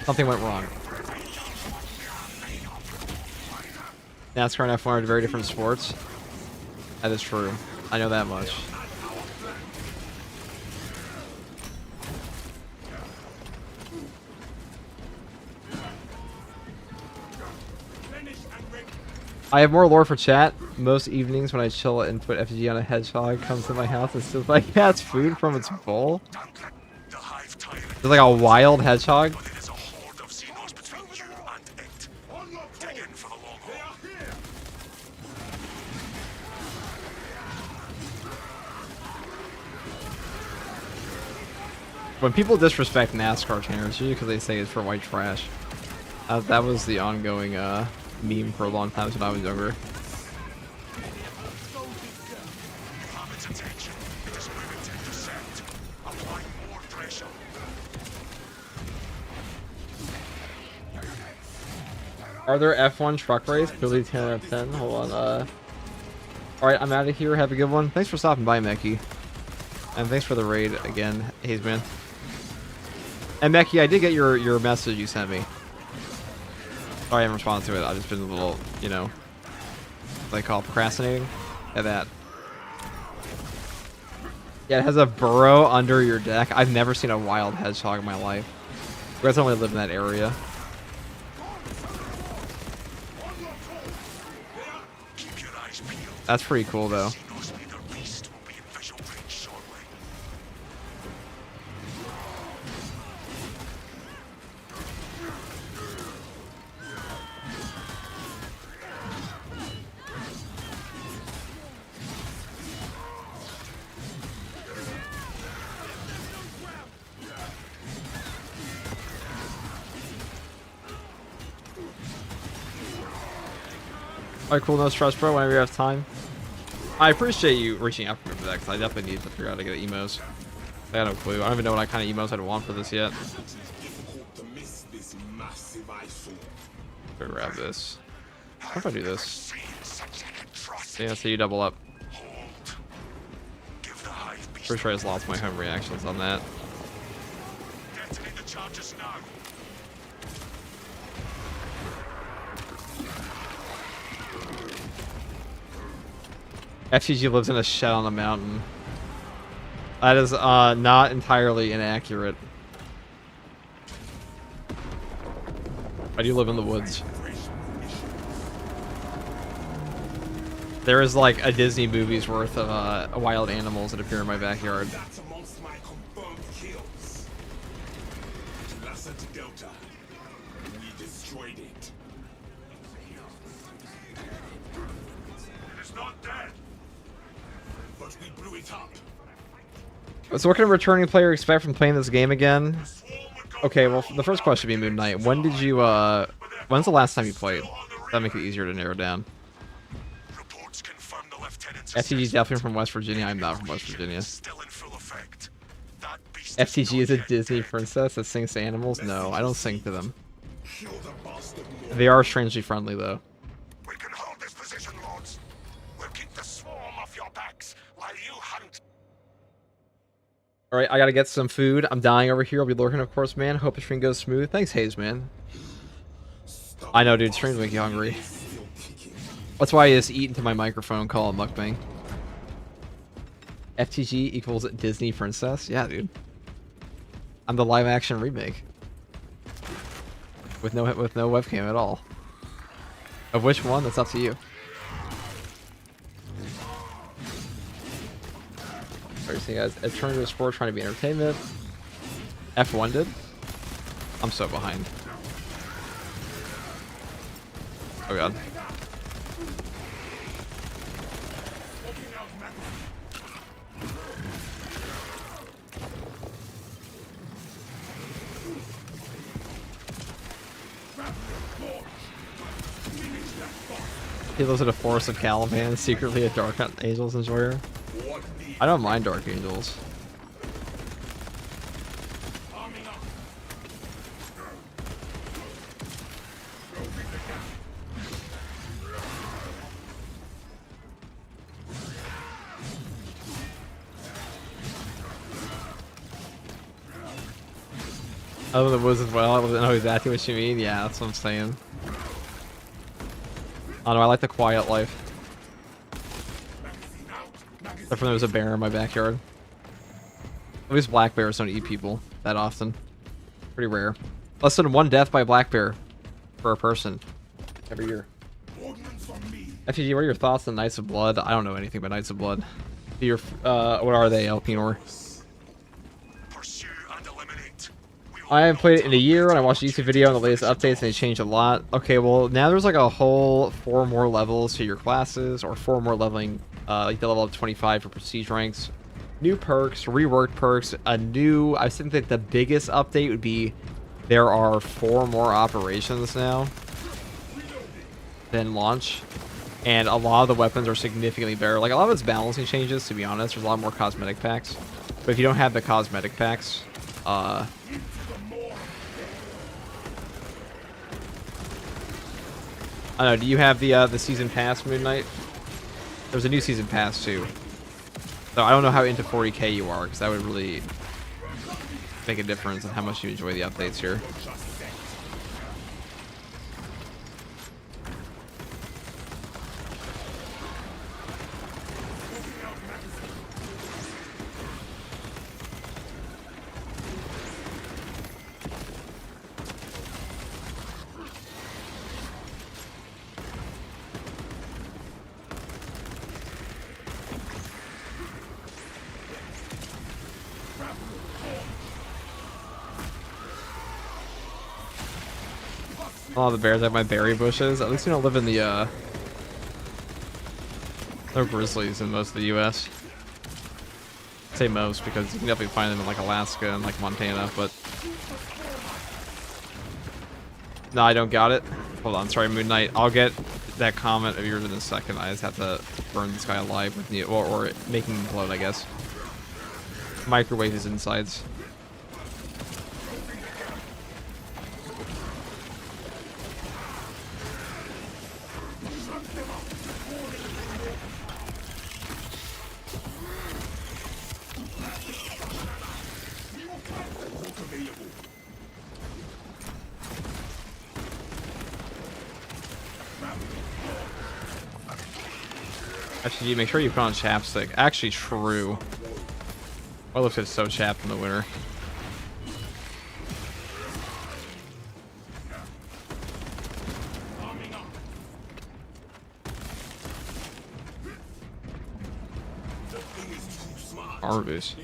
Something went wrong. NASCAR and F1 are very different sports. That is true. I know that much. I have more lore for chat. Most evenings when I chill and put FG on a hedgehog comes to my house and steals my cat's food from its bowl. There's like a wild hedgehog. When people disrespect NASCAR channels, usually because they say it's for white trash. That was the ongoing meme for a long time when I was younger. Are there F1 truck race? Clearly 10 out of 10. Hold on. Alright, I'm out of here. Have a good one. Thanks for stopping by, Meki. And thanks for the raid again, Hazeman. And Meki, I did get your message you sent me. Sorry I haven't responded to it. I've just been a little, you know, what they call procrastinating. Yeah, that. Yeah, it has a burrow under your deck. I've never seen a wild hedgehog in my life. You guys only live in that area. That's pretty cool, though. Alright, cool, no stress, bro. Whenever you have time. I appreciate you reaching out for me for that, because I definitely need to figure out how to get emails. I got no clue. I don't even know what kind of emails I'd want for this yet. Better grab this. How if I do this? Yeah, so you double up. Pretty sure I just lost my home reactions on that. Detonate the charges now. FTG lives in a shed on a mountain. That is not entirely inaccurate. I do live in the woods. There is like a Disney movie's worth of wild animals that appear in my backyard. That's amongst my confirmed kills. Lhasa to Delta. We destroyed it. It is not dead. But we blew it up. So what can a returning player expect from playing this game again? Okay, well, the first question would be Moon Knight. When did you, when's the last time you played? That'd make it easier to narrow down. Reports confirm the lieutenant's FTG is definitely from West Virginia. I'm not from West Virginia. still in full effect. That beast FTG is a Disney princess that sings to animals? No, I don't sing to them. Kill the bastard more. They are strangely friendly, though. We can hold this position, lords. We'll keep the swarm off your backs while you hunt. Alright, I gotta get some food. I'm dying over here. I'll be lurking, of course, man. Hope the stream goes smooth. Thanks, Hayes, man. I know, dude. Streams make you hungry. That's why I just eat into my microphone, call it mukbang. FTG equals Disney princess? Yeah, dude. I'm the live-action remake. With no webcam at all. Of which one? That's up to you. Alright, so guys, it turned into a sport trying to be entertainment. F1 did. I'm so behind. Oh god. He lives in a forest of Caliban, secretly a Dark Angels enjoyer. I don't mind Dark Angels. I live in the woods as well. I know exactly what you mean. Yeah, that's what I'm saying. I don't know, I like the quiet life. Except for there was a bear in my backyard. At least black bears don't eat people that often. Pretty rare. Less than one death by a black bear per person every year. FTG, what are your thoughts on Knights of Blood? I don't know anything about Knights of Blood. Your, what are they, Elpinor? Pursue and eliminate. I haven't played it in a year, and I watched a YouTube video on the latest updates, and they changed a lot. Okay, well, now there's like a whole 4 more levels to your classes, or 4 more leveling, like the level up 25 for prestige ranks. New perks, reworked perks, a new... I think that the biggest update would be there are 4 more operations now than launch. And a lot of the weapons are significantly better. Like, a lot of it's balancing changes, to be honest. There's a lot more cosmetic packs. But if you don't have the cosmetic packs, I don't know, do you have the season pass, Moon Knight? There's a new season pass, too. So I don't know how into 40k you are, because that would really make a difference in how much you enjoy the updates here. Oh, the bears have my berry bushes. At least you don't live in the, there are grizzlies in most of the U.S. I say most because you can definitely find them in, like, Alaska and, like, Montana, but... No, I don't got it. Hold on, sorry, Moon Knight. I'll get that comment of yours in a second. I just have to burn this guy alive with me, or making him bloat, I guess. Microwave his insides. Actually, make sure you put on chapstick. Actually, true. My lips get so chapped in the winter. Argus.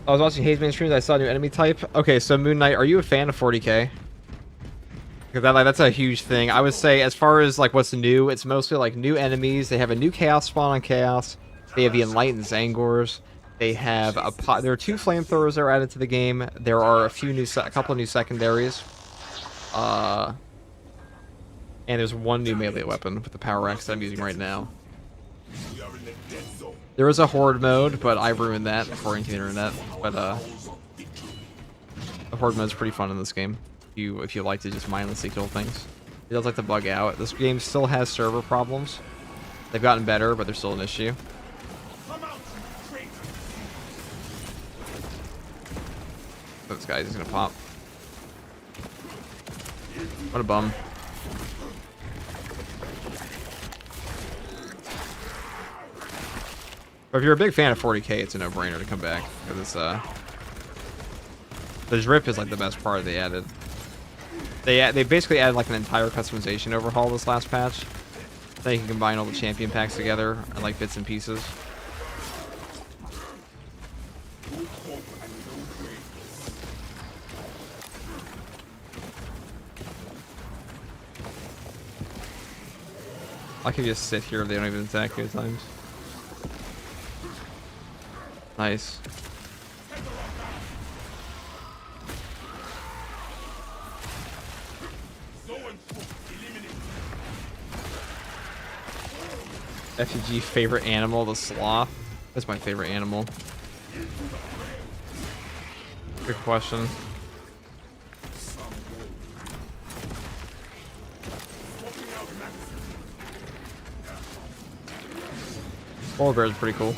I was watching Hazeman streams. I saw a new enemy type. Okay, so Moon Knight, are you a fan of 40k? Because that's a huge thing. I would say, as far as like what's new, it's mostly like new enemies. They have a new Chaos spawn on Chaos. They have the Enlightened Zangors. They have there are 2 flamethrowers that are added to the game. There are a couple of new secondaries. And there's 1 new melee weapon with the Power Axe that I'm using right now. There is a Horde mode, but I ruined that according to the internet. But the Horde mode is pretty fun in this game. If you like to just mindlessly kill things. It does like to bug out. This game still has server problems. They've gotten better, but they're still an issue. This guy's just gonna pop. What a bum. But if you're a big fan of 40k, it's a no-brainer to come back. Because the drip is like the best part they added. They basically added like an entire customization overhaul this last patch. So you can combine all the champion packs together and like bits and pieces. I can just sit here if they don't even attack me at times. Nice. FUG favorite animal, the sloth. That's my favorite animal. Good question. Polar bear is pretty cool.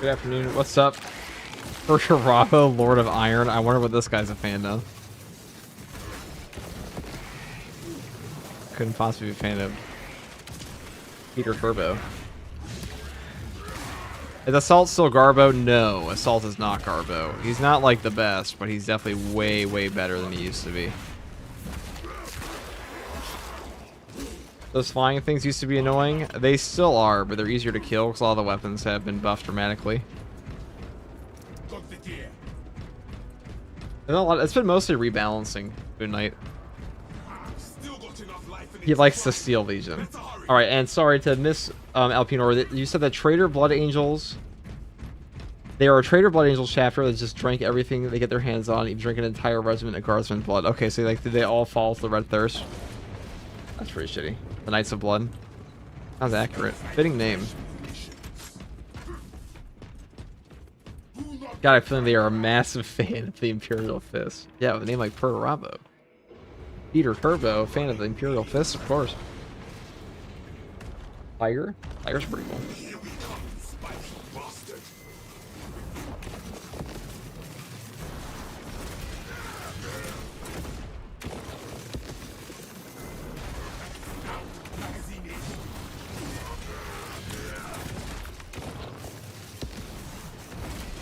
Good afternoon. What's up? Rabo, Lord of Iron. I wonder what this guy's a fan of. Couldn't possibly be a fan of Peter Turbo. Is Assault still Garbo? No, Assault is not Garbo. He's not like the best, but he's definitely way, way better than he used to be. Those flying things used to be annoying. They still are, but they're easier to kill because all the weapons have been buffed dramatically. It's been mostly rebalancing Moon Knight. He likes to steal Legion. Alright, and sorry to miss Alpinor. You said that Traitor Blood Angels... They are a Traitor Blood Angels chapter that just drank everything that they get their hands on, even drink an entire regiment of Guardsmen blood. Okay, so like, did they all fall to the Red Thirst? That's pretty shitty. The Knights of Blood. Sounds accurate. Fitting name. God, I feel like they are a massive fan of the Imperial Fist. Yeah, with a name like Rabo. Peter Turbo, fan of the Imperial Fist, of course. Tiger? Tiger's pretty cool.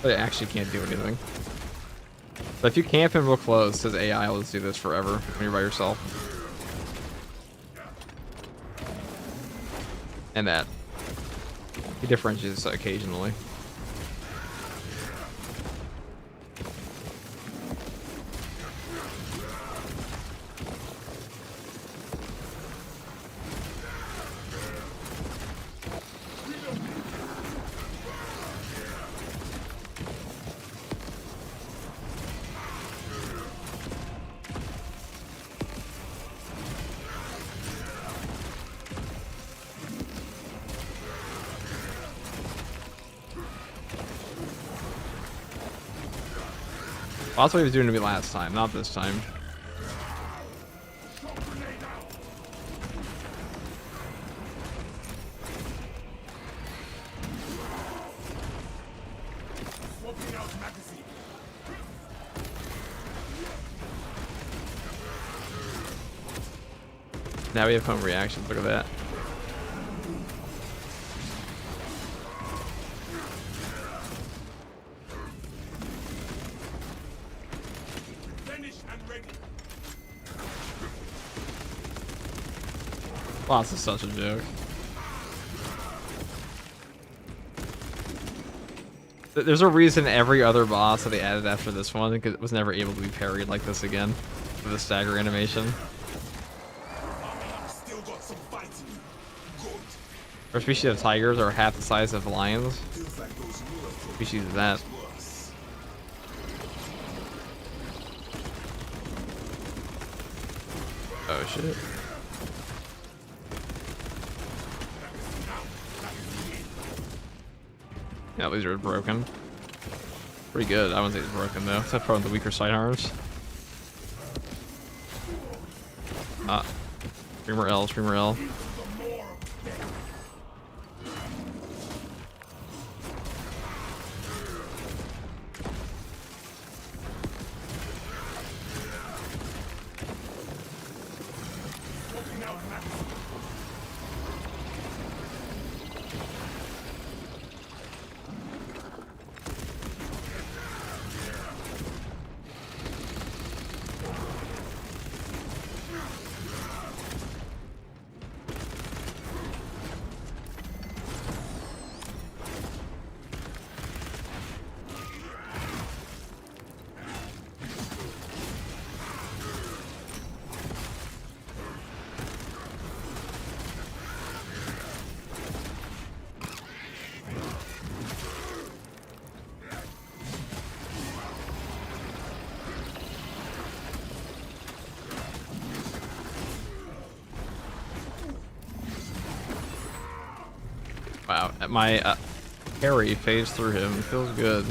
But it actually can't do anything. But if you camp him real close, his AI will just do this forever when you're by yourself. And that. He differentiates occasionally. Well, that's what he was doing to me last time, not this time. Swapping out magazine. Now we have home reactions. Look at that. Finished and ready. Wow, this is such a joke. There's a reason every other boss that they added after this one was never able to be parried like this again with the stagger animation. Still got some fighting. Good. Our species of tigers are half the size of lions. Feels like those newer Species of that. worse. Oh shit. Yeah, laser is broken. Pretty good. I wouldn't say it's broken though, except for the weaker sidearms. Streamer L, Streamer L. Wow, my parry phased through him. It feels good.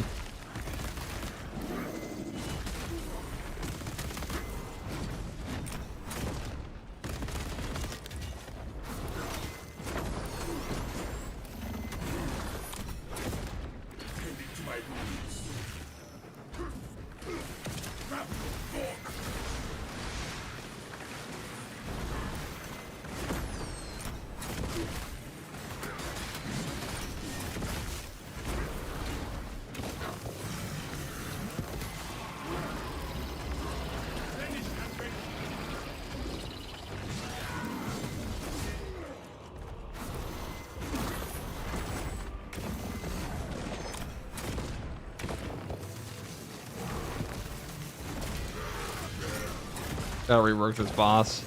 Gotta rework this boss.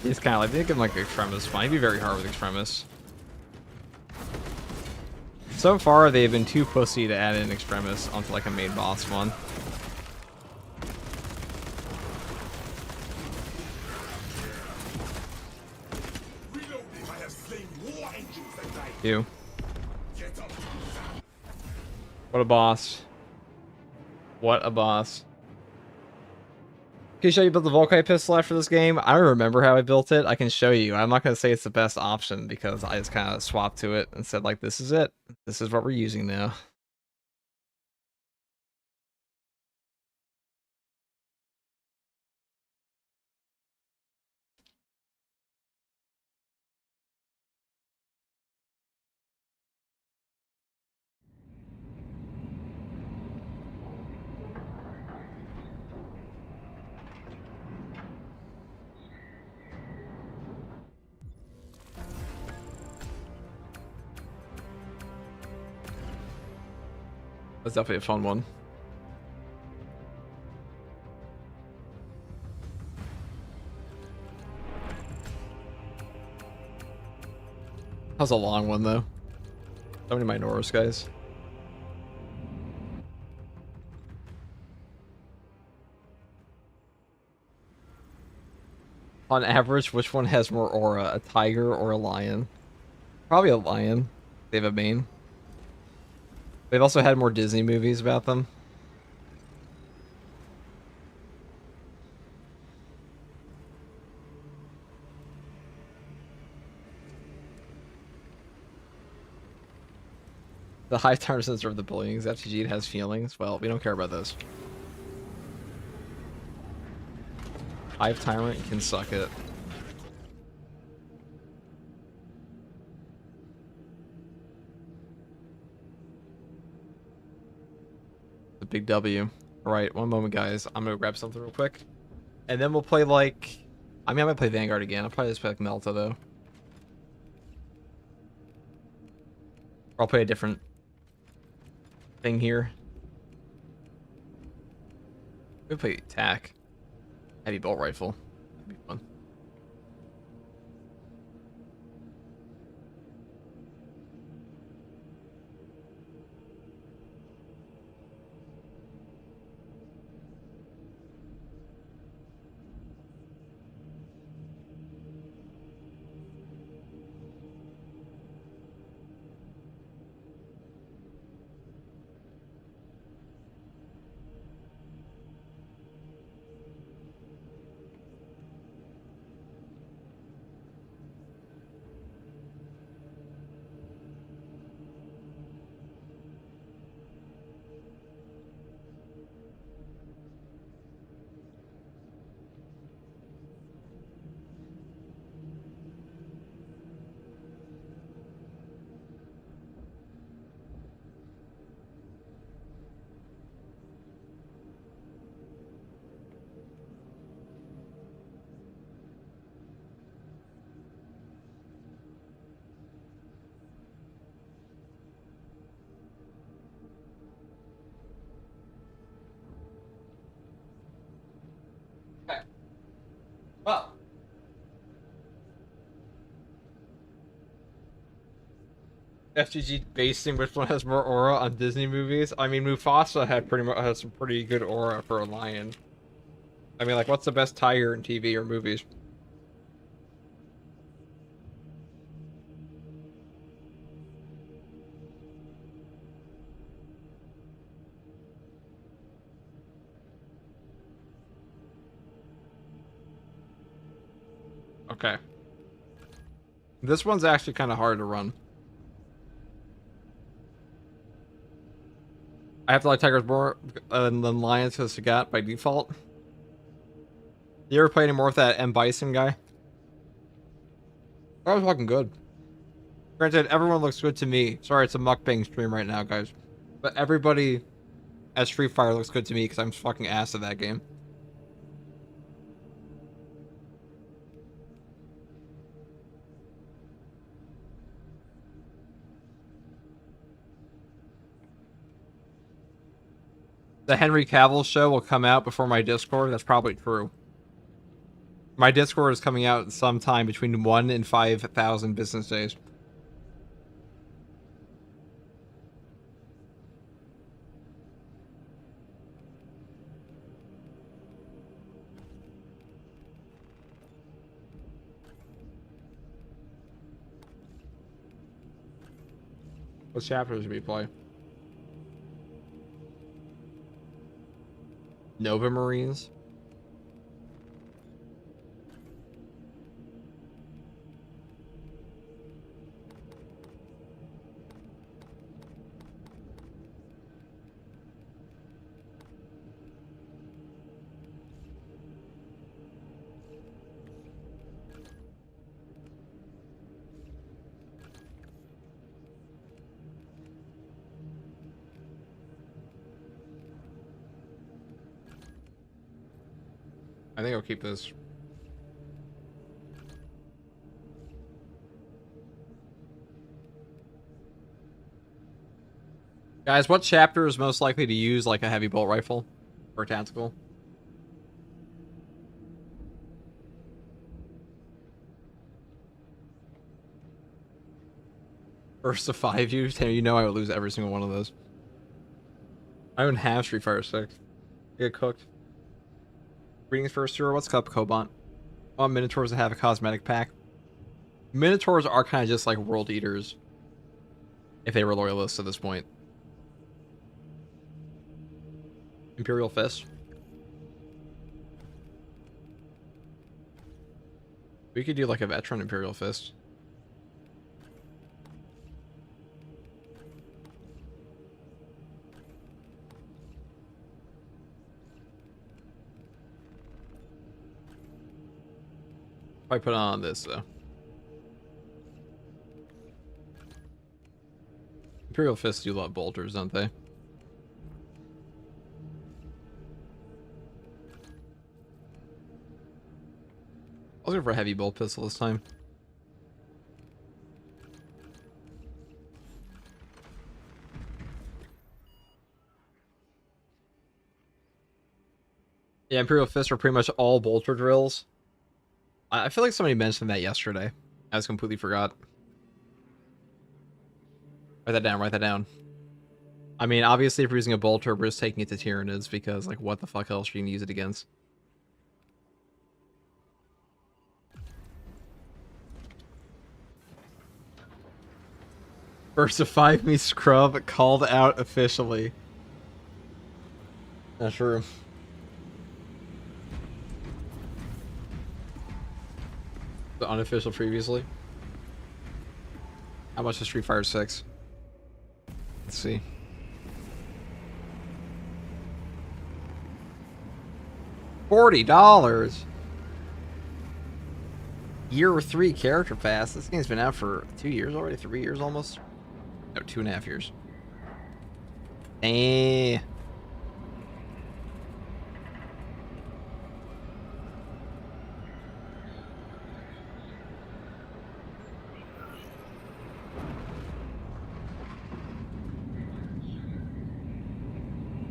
He's kind of like, they give him like Extremis. Might be very hard with Extremis. So far, they've been too pussy to add in Extremis onto like a main boss one. You. What a boss. What a boss. Can you show you built the Volkite pistol after this game? I don't remember how I built it. I can show you. I'm not going to say it's the best option because I just kind of swapped to it and said like, this is it. This is what we're using now. That's definitely a fun one. That was a long one though. So many Minoros guys. On average, which one has more aura, a tiger or a lion? Probably a lion. They have a mane. They've also had more Disney movies about them. The Hive Tyrant doesn't deserve the bullying. FTG has feelings. Well, we don't care about those. Hive Tyrant can suck it. The big W. Alright, one moment, guys. I'm gonna grab something real quick. And then we'll play, like... I mean, I might play Vanguard again. I'll probably just play, like, Melta, though. Or I'll play a different thing here. We'll play TAC. Heavy bolt rifle. That'd be fun. Well, FGG basing which one has more aura on Disney movies. I mean, Mufasa had has some pretty good aura for a lion. I mean, like, what's the best tiger in TV or movies? Okay. This one's actually kind of hard to run. I have to like tigers more than lions because Sagat by default. You ever play any more with that M. Bison guy? That was fucking good. Granted, everyone looks good to me. Sorry, it's a mukbang stream right now, guys. But everybody at Street Fighter looks good to me because I'm fucking ass at that game. The Henry Cavill show will come out before my Discord. That's probably true. My Discord is coming out sometime between 1 and 5,000 business days. What chapters do we play? Nova Marines. I think I'll keep this. Guys, what chapter is most likely to use like a heavy bolt rifle or tactical? First to 5 use, you know I would lose every single one of those. I don't have Street Fighter 6. Get cooked. Greetings, first tour. What's up, Cobalt? I want Minotaurs to have a cosmetic pack. Minotaurs are kind of just like World Eaters. If they were loyalists at this point. Imperial Fist. We could do like a veteran Imperial Fist. I put on this though. Imperial Fists do love bolters, don't they? I was going for a heavy bolt pistol this time. Yeah, Imperial Fists are pretty much all bolter drills. I feel like somebody mentioned that yesterday. I just completely forgot. Write that down, write that down. I mean, obviously if you're using a bolter, we're just taking it to Tyranids because, like, what the fuck else are you gonna use it against? Versify me scrub called out officially. Not true. The unofficial previously. How much is Street Fighter 6? Let's see. $40. Year 3 character pass. This game's been out for 2 years already, 3 years almost. No, 2.5 years. Eh.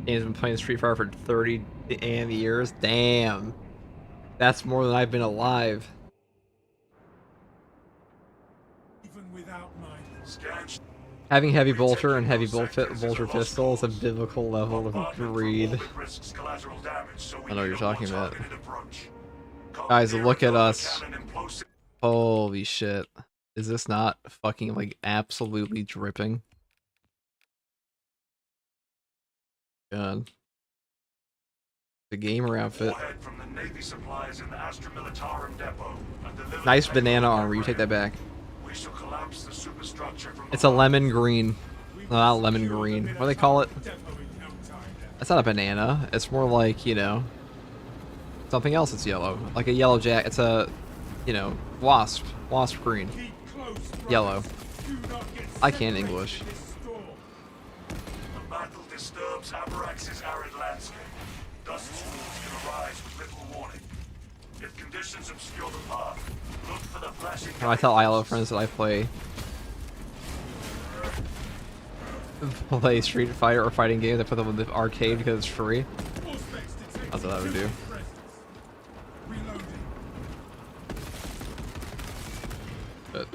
He's been playing Street Fighter for 30 damn years. Damn. That's more than I've been alive. Even without mine. Having heavy bolter and heavy bolter pistol is a biblical level of greed. I know what you're talking about. Guys, look at us. Holy shit. Is this not fucking, like, absolutely dripping? God. The gamer outfit. Nice banana armor. You take that back. It's a lemon green. No, not lemon green. What do they call it? That's not a banana. It's more like, you know, something else that's yellow. Like a yellow jack. It's a, you know, wasp. Wasp green. Yellow. I can't English. Abarax's arid landscape. Dust storms can arise with little warning. If conditions obscure the path, look for the flashing. I tell ILO friends that I play Street Fighter or fighting games. I put them in the arcade because it's free. That's what I would do. But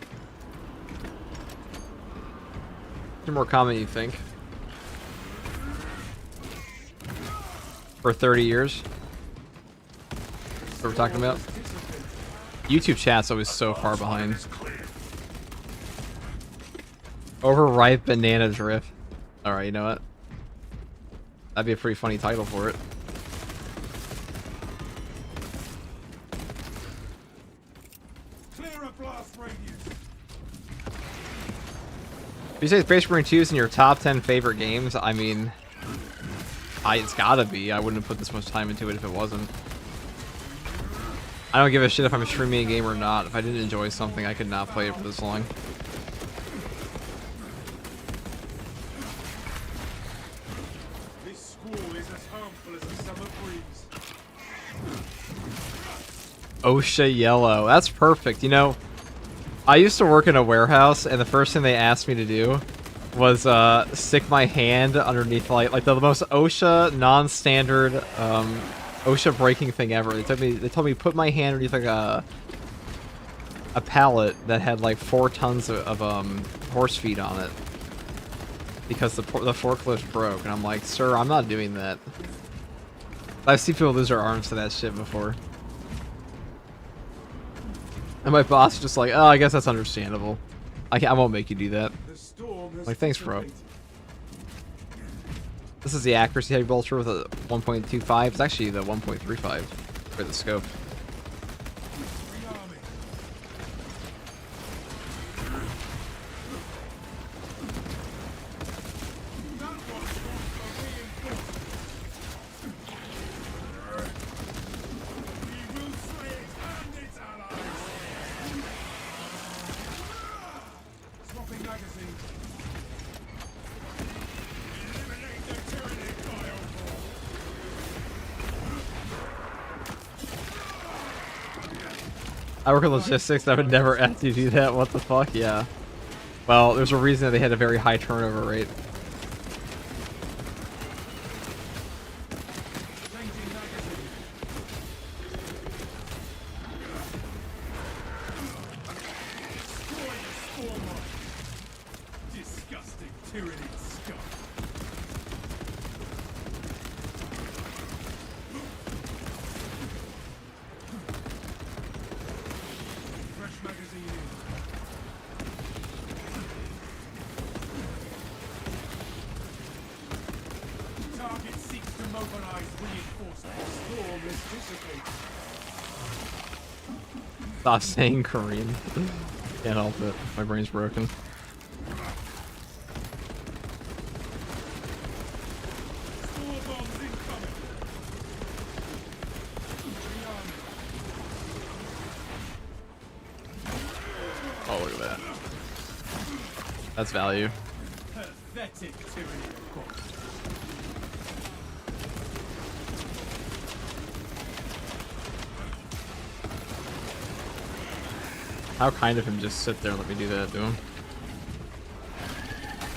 two more common, you think? For 30 years? That's what we're talking about? YouTube chat's always so far behind. Overripe banana drift. Alright, you know what? That'd be a pretty funny title for it. If you say Space Marine 2 is in your top 10 favorite games, I mean, it's gotta be. I wouldn't have put this much time into it if it wasn't. I don't give a shit if I'm streaming a game or not. If I didn't enjoy something, I could not play it for this long. This squall is as harmful as a summer breeze. OSHA yellow. That's perfect. You know, I used to work in a warehouse, and the first thing they asked me to do was stick my hand underneath like the most OSHA non-standard OSHA braking thing ever. They told me put my hand underneath like a pallet that had like 4 tons of horse feed on it because the forklift broke, and I'm like, sir, I'm not doing that. I've seen people lose their arms to that shit before. And my boss is just like, oh, I guess that's understandable. I won't make you do that. Like, thanks, bro. This is the accuracy heavy bolter with a 1.25. It's actually the 1.35 for the scope. I work in logistics. I would never ask you to do that. What the fuck? Yeah. Well, there's a reason that they had a very high turnover rate. Disgusting tyranny scum. Fresh magazine in. Target seeks to mobilize reinforcements. Storm is dissipated. Stop saying Korean. Can't help it. My brain's broken. Store bombs incoming. Oh, look at that. That's value. Pathetic tyranny of course. How kind of him just sit there and let me do that to him.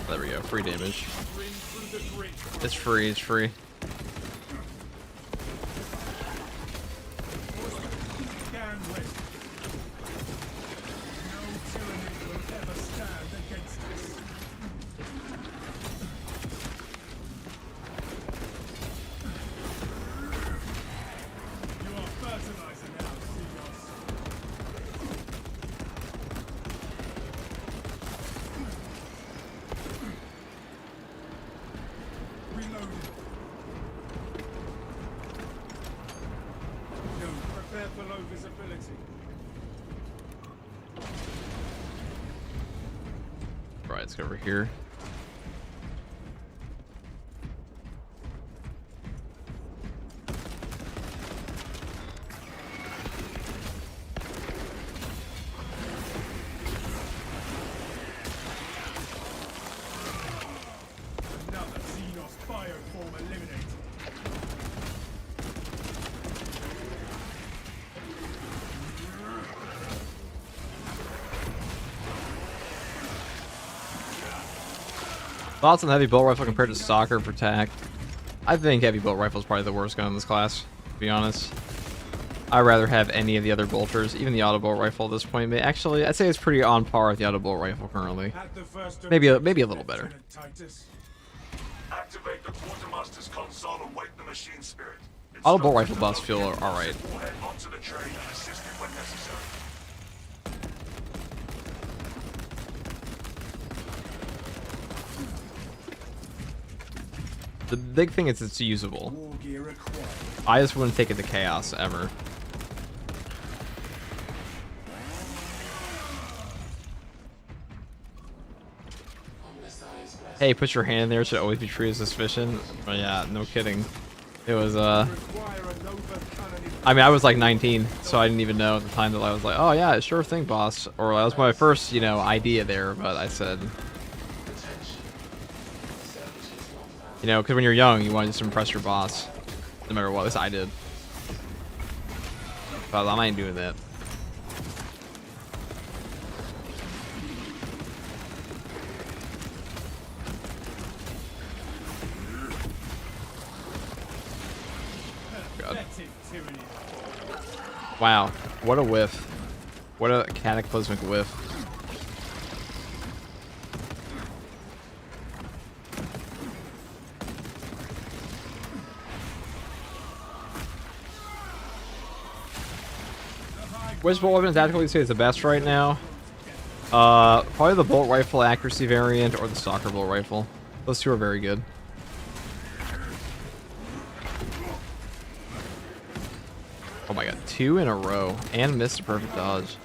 There we go. Free damage. Ring through the grit. It's free. It's free. Scan ready. No tyranny will ever stand against us. You are fertilizer now, Seagulls. Reloading. No, prepare for low visibility. Right, let's go over here. Another Xenos bioform eliminated. Thoughts on heavy bolt rifle compared to soccer for tac? I think heavy bolt rifle is probably the worst gun in this class, to be honest. I'd rather have any of the other bolters, even the auto bolt rifle at this point. Actually, I'd say it's pretty on par with the auto bolt rifle currently. At the first Maybe a objective, little better. Lieutenant Titus. Activate the quartermaster's console and wake the machine spirit. Auto bolt rifle buffs feel alright. We'll head onto the train and assist it when necessary. The big thing is it's usable. War gear acquired. I just wouldn't take it to chaos ever. Hey, put your hand in there. Should always be treated as suspicion. But yeah, no kidding. It was Require a Nova cannon in I mean, I was like 19, so I didn't even know at the time that I was like, oh yeah, sure thing, boss. Or that was my first, you know, idea there. But I said, you know, because when you're young, you want to just impress your boss, no matter what. At least I did. But I ain't doing that. God. pathetic tyranny. Wow, what a whiff. What a cataclysmic whiff. Which bolt weapon tactical you say is the best right now? Probably the bolt rifle accuracy variant or the soccer bolt rifle. Those two are very good. Oh my god, 2 in a row and missed a perfect dodge.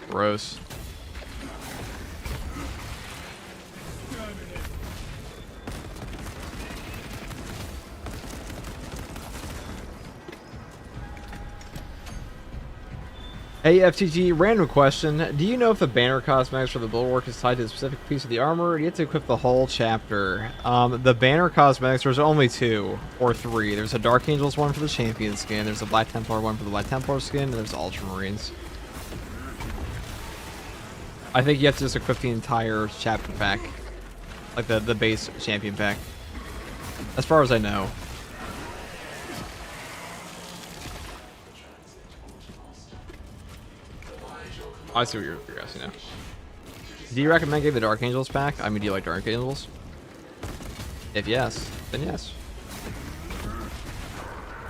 Gross. Hey FTG, random question. Do you know if the banner cosmetics for the bulwark is tied to a specific piece of the armor, or do you have to equip the whole chapter? The banner cosmetics, there's only 2 or 3. There's a Dark Angels one for the champion skin, there's a Black Templar one for the Black Templar skin, and there's Ultramarines. I think you have to just equip the entire chapter pack. Like the base champion pack. As far as I know. I see what you're asking now. Do you recommend getting the Dark Angels pack? I mean, do you like Dark Angels? If yes, then yes.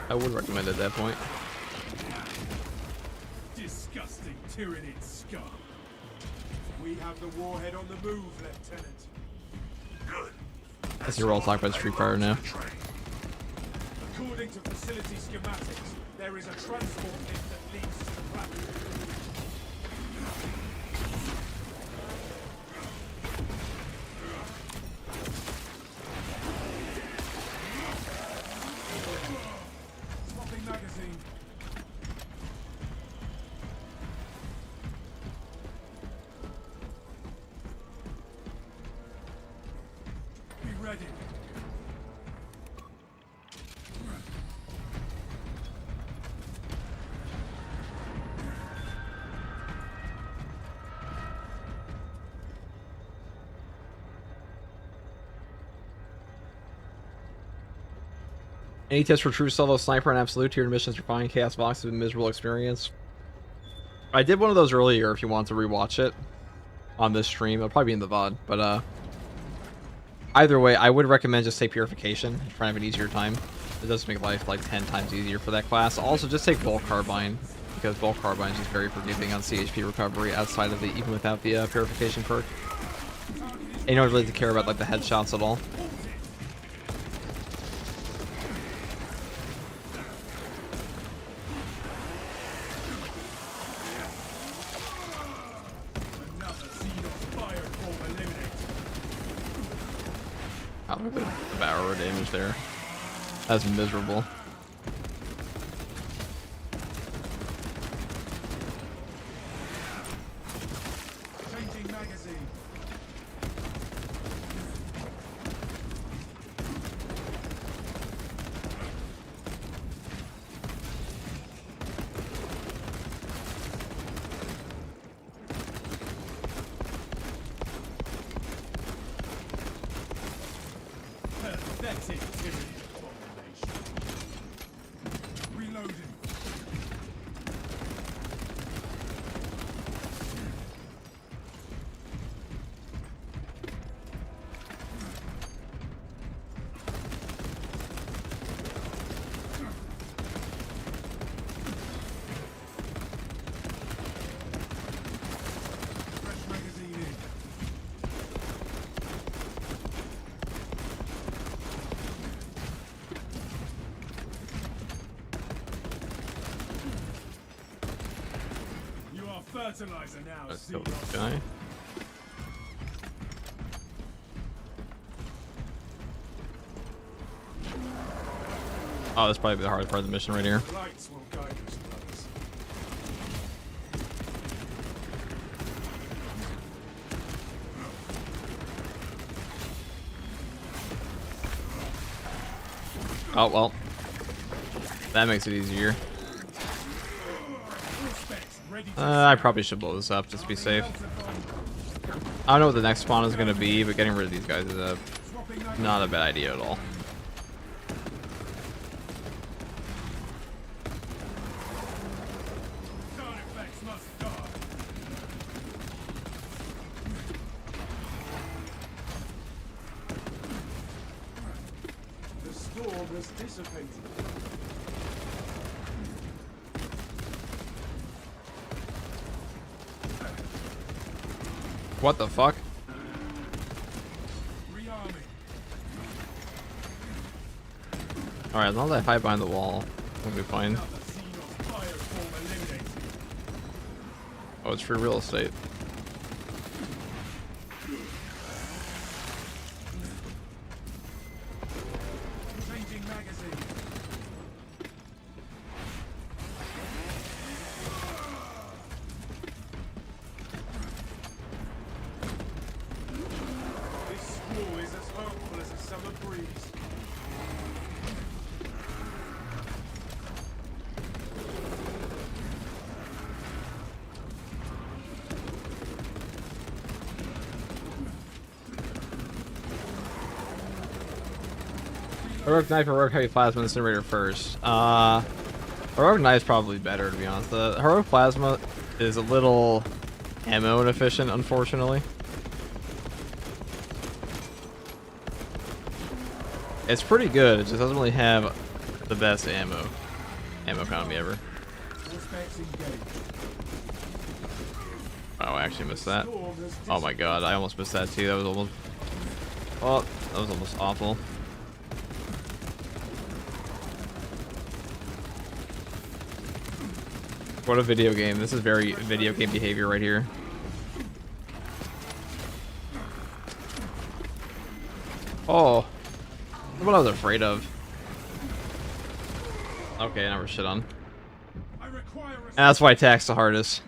I would recommend it at that point. Disgusting Tyranid scum. We have the warhead on the move, Lieutenant. Good. That's your role talk about Street Fighter now. According to facility schematics, there is a transport lift that leads to the platform. Swapping magazine. Be ready. Any tips for true solo sniper and absolute tier missions for finding Chaos Vox has been a miserable experience? I did one of those earlier if you want to rewatch it on this stream. It'll probably be in the VOD, but either way, I would recommend just take Purification. Try and have an easier time. It does make life like 10 times easier for that class. Also, just take Bulk Carbine, because Bulk Carbine is just very forgiving on CHP recovery outside of the, even without the Purification perk. And you don't really have to care about like the headshots at all. Another seed of fire form eliminated. Oh, look at the barrow damage there. That's miserable. Changing magazine. Pathetic tyranny abomination. Reloading. Fresh magazine in. You are fertilizer now, Let's Seed kill this of guy. Oh, that's probably the hardest part of the mission right here. lights will guide us, brothers. Oh, well. That makes it easier. All specs ready to I probably should blow this up just to be safe. I don't know what the next spawn is going to be, but getting rid of these guys is not a bad idea at all. Card effects must die. The storm has dissipated. What the fuck? Rearming. Alright, as long as I hide behind the wall, we'll be fine. Another seed of fire form eliminated. Oh, it's free real estate. Changing magazine. Heroic knife or heroic heavy plasma incinerator first. Heroic knife is probably better, to be honest. The heroic plasma is a little ammo inefficient, unfortunately. It's pretty good. It just doesn't really have the best ammo economy ever. Oh, I actually missed that. Oh my god, I almost missed that too. That was almost... Well, that was almost awful. What a video game. This is very video game behavior right here. Oh. What I was afraid of. Okay, now we're shit on. And that's why attack's the hardest.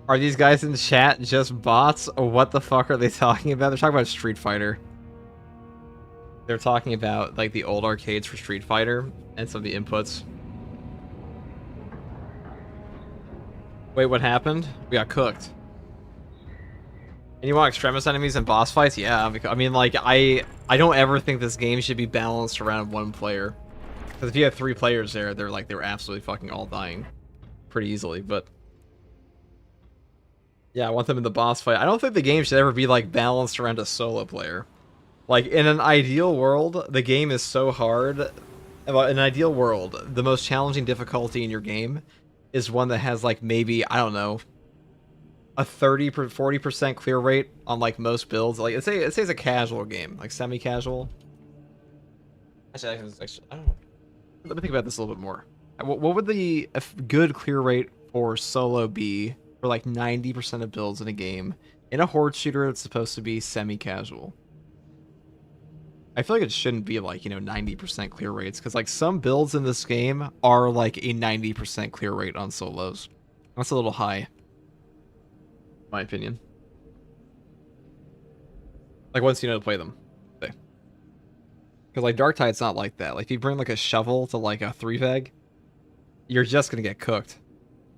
Are these guys in the chat just bots? Or what the fuck are they talking about? They're talking about Street Fighter. They're talking about like the old arcades for Street Fighter and some of the inputs. Wait, what happened? We got cooked. And you want extremis enemies and boss fights? Yeah, because, I mean, like, I don't ever think this game should be balanced around one player. Because if you have 3 players there, they're absolutely fucking all dying pretty easily, but... Yeah, I want them in the boss fight. I don't think the game should ever be, like, balanced around a solo player. Like, in an ideal world, the game is so hard. In an ideal world, the most challenging difficulty in your game is one that has, like, maybe, I don't know, a 40% clear rate on, like, most builds. Like, let's say it's a casual game, like, semi-casual. Actually, I don't know. Let me think about this a little bit more. What would the good clear rate for solo be for like 90% of builds in a game in a horde shooter that's supposed to be semi-casual? I feel like it shouldn't be like, you know, 90% clear rates, because like some builds in this game are like a 90% clear rate on solos. That's a little high, in my opinion. Like once you know to play them. Because like Darktide's not like that. Like if you bring like a shovel to like a 3-veg, you're just gonna get cooked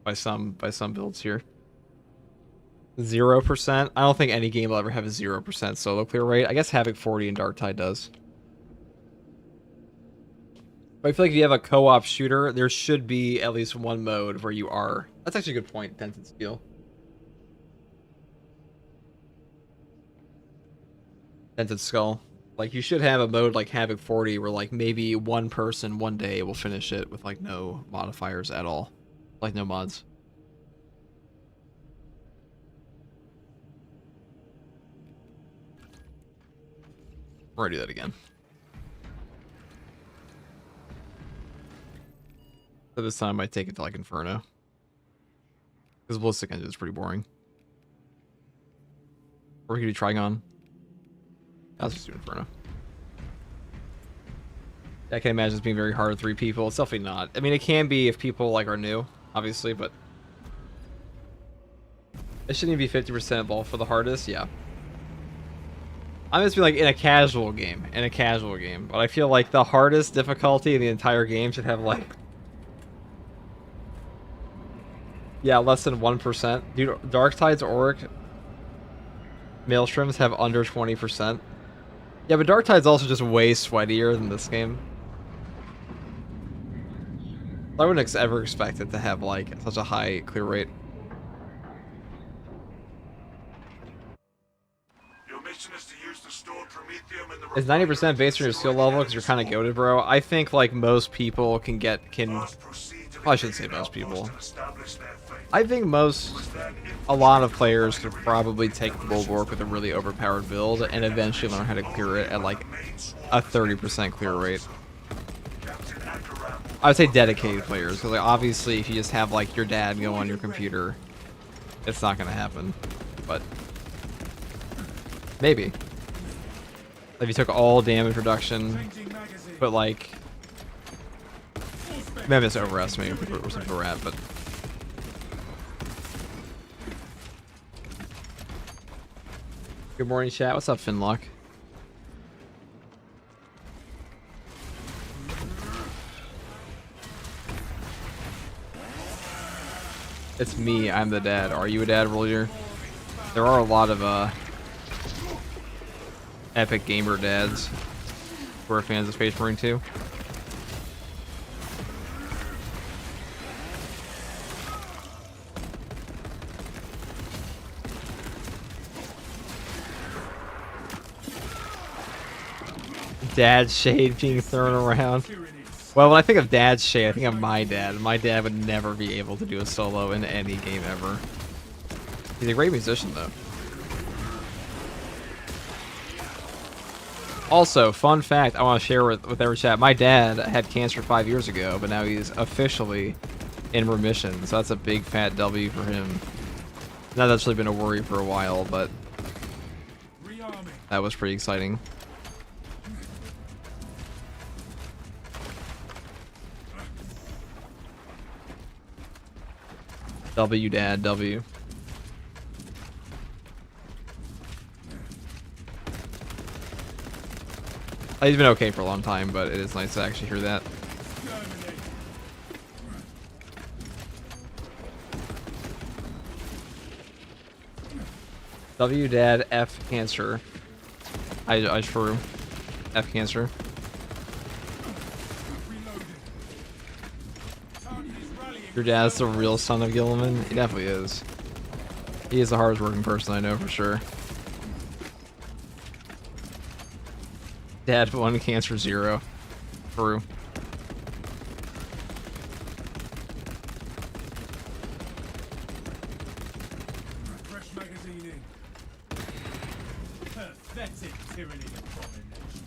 by some builds here. 0%. I don't think any game will ever have a 0% solo clear rate. I guess Havoc 40 and Darktide does. But I feel like if you have a co-op shooter, there should be at least one mode where you are. That's actually a good point, Dented Steel. Dented Skull. Like, you should have a mode like Havoc 40 where, like, maybe one person one day will finish it with, like, no modifiers at all. Like, no mods. We're gonna do that again. So this time I might take it to, like, Inferno. Because Ballistic Engine is pretty boring. Or we could do Trigon. Let's just do Inferno. I can imagine it's being very hard with 3 people. It's definitely not. I mean, it can be if people like are new, obviously, but it shouldn't even be 50% ball for the hardest. Yeah, I'm just be like in a casual game, but I feel like the hardest difficulty in the entire game should have like, yeah, less than 1%. Dude, Darktide's Auric Maelstroms have under 20%. Yeah, but Darktide's also just way sweatier than this game. I wouldn't ever expect it to have, like, such a high clear rate. Your mission is to use the stored promethium in the Is 90% based on your skill level because you're kind of goated, bro? I think, like, most people can... I shouldn't say most people. I think a lot of players could probably take Bulwark with a really overpowered build and eventually learn how to clear it at like a 30% clear rate. I would say dedicated players, because like, obviously if you just have like your dad go on your computer, it's not going to happen. But maybe. If you took all damage reduction, but like... Maybe I'm just overestimating where some people are at, but... Good morning, chat. What's up, Finlock? It's me. I'm the dad. Are you a dad, Roller? There are a lot of epic gamer dads who are fans of Space Marine 2. Dad shade being thrown around. Well, when I think of dad's shade, I think of my dad. My dad would never be able to do a solo in any game ever. He's a great musician, though. Also, fun fact I want to share with every chat. My dad had cancer 5 years ago, but now he's officially in remission. So that's a big fat W for him. That's actually been a worry for a while, but that was pretty exciting. W, Dad, W. He's been okay for a long time, but it is nice to actually hear that. W, Dad, F, cancer. I true. F, cancer. Your dad's the real son of Gilliman? He definitely is. He is the hardest working person I know for sure. Dad 1, cancer 0. True. Fresh magazine in. Pathetic tyranny of domination.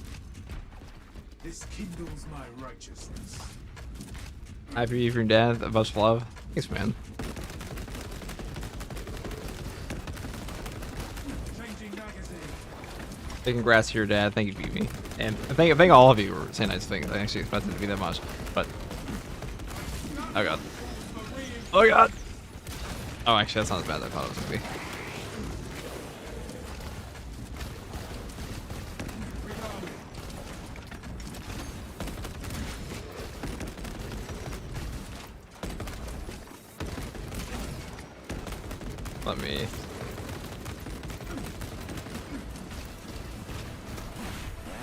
This kindles my righteousness. Happy for your dad. Much love. Thanks, man. Changing magazine. Big congrats to your dad. Thank you, beat me. And I think all of you were saying nice things. I actually expected it to be that much, but oh god, oh god. Oh, actually, that's not as bad as I thought it was gonna be. Let me.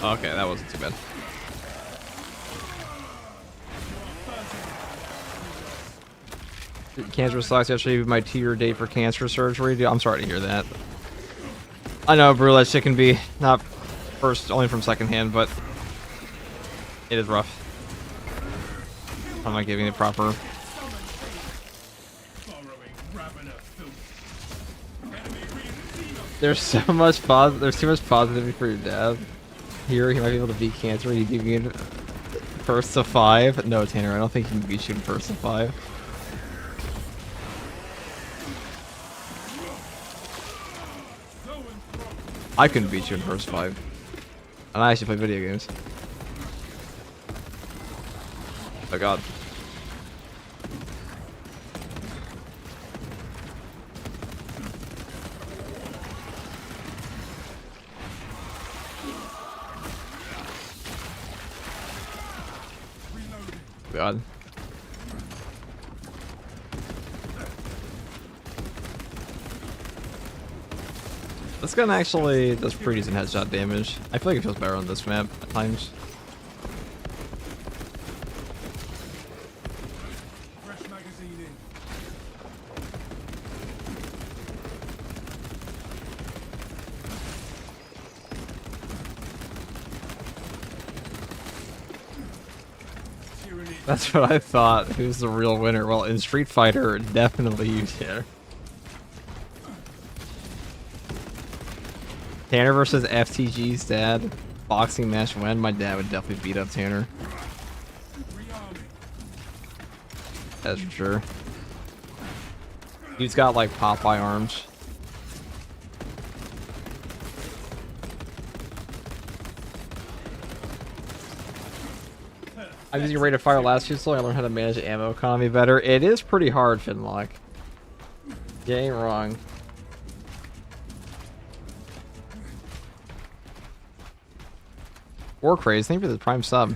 Okay, that wasn't too bad. Cancer sucks. Yesterday, my 2-year date for cancer surgery. Dude, I'm sorry to hear that. I know, Brew, that shit can be not first, only from secondhand, but it is rough. I'm not giving the proper. There's so much there's too much positivity for your dad. Here, he might be able to beat cancer. He beat me in first to 5. No, Tanner, I don't think he can beat you in first to 5. I couldn't beat you in first 5. And I actually play video games. Oh god. God. This gun actually does pretty decent headshot damage. I feel like it feels better on this map at times. Fresh magazine in. That's what I thought. Who's the real winner? Well, in Street Fighter, definitely you, Tanner. Tanner versus FTG's dad. Boxing match win. My dad would definitely beat up Tanner. That's for sure. Dude's got like Popeye arms. I'm using rate of fire last too slow. I learned how to manage ammo economy better. It is pretty hard, Finlock. You ain't wrong. War Craze, thank you for the prime sub.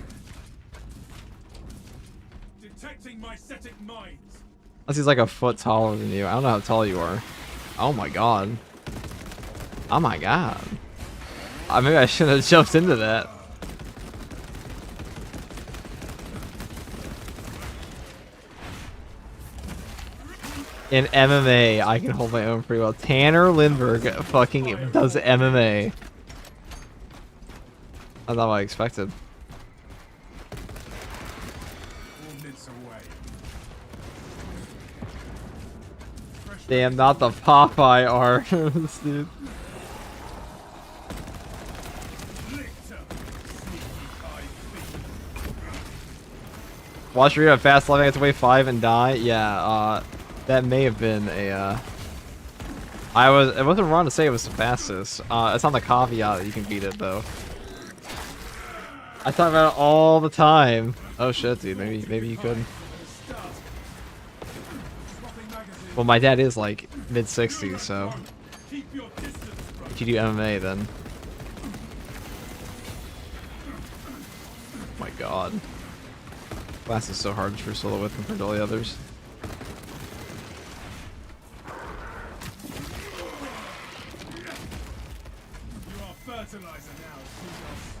Detecting mycetic mines. Unless he's like a foot taller than you. I don't know how tall you are. Oh my god. Oh my god. Maybe I should have jumped into that. In MMA, I can hold my own pretty well. Tanner Lindbergh fucking does MMA. That's not what I expected. Minutes away. Damn, not the Popeye art, dude. Watch you have fast living at wave 5 and die. Yeah, that may have been a. It wasn't wrong to say it was the fastest. It's on the caveat that you can beat it though. I talk about it all the time. Oh shit, dude. Maybe you could. Well, my dad is like mid-60s, so if you do MMA, then. Oh my god. Class is so hard for solo with compared to all the others. You are fertilizer now, Xenos.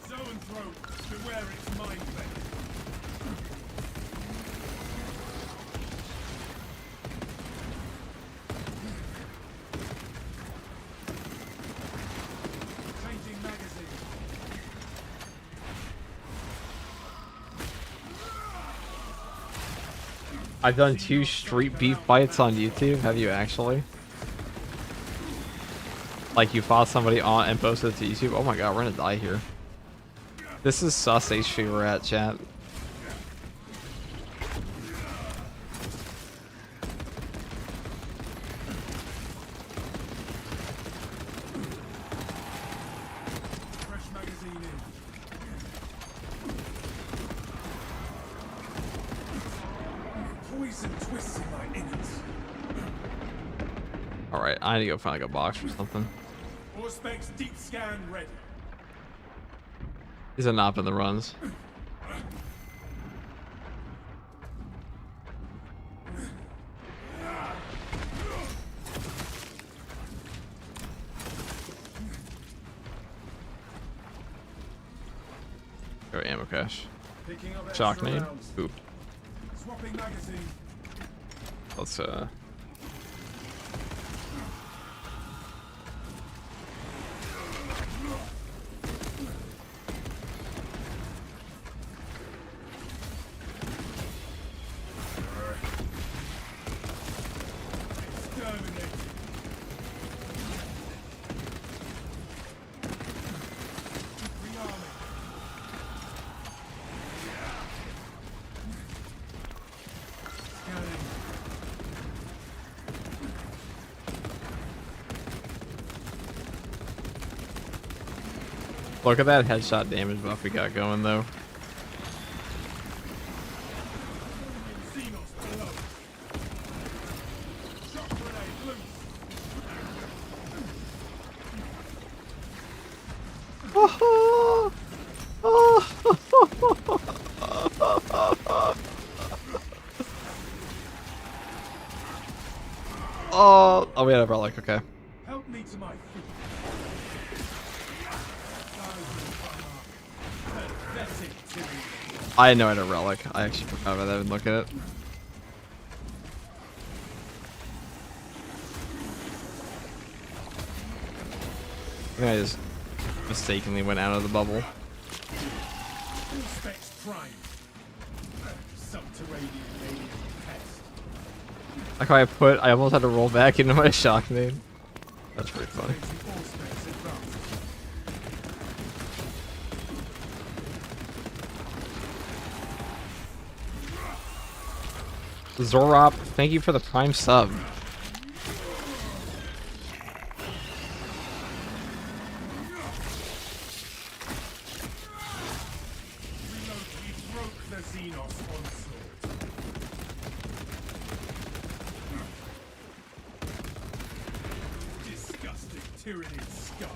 Zoanthrope, beware its mind bend. Changing magazine. I've done 2 street beef fights on YouTube. Have you actually? Like you fought somebody on and posted it to YouTube? Oh my god, we're gonna die here. This is sus HP we're at, chat. Fresh magazine in. Poison twists in my innards. Alright, I need to go find like a box or something. Auspex deep scan ready. These are not been the runs. Go ammo cache. Picking up Shock extra name. rounds. Ooh. Swapping magazine. Let's Exterminate. Rearming. Scanning. look at that headshot damage buff we got going though. Xenos below. Shock grenade loose. Oh, we had a relic, okay. Help me to my feet. Pathetic tyranny. I didn't know I had a relic. I actually forgot about that and look at it. I think I just mistakenly went out of the bubble. Auspex prime. Subterranean alien pest. Like how I almost had to roll back into my shock name. That's pretty funny. Auspex advanced. Zorop, thank you for the prime sub. Reload, we broke the Xenos onslaught. Disgusting Tyranids scum.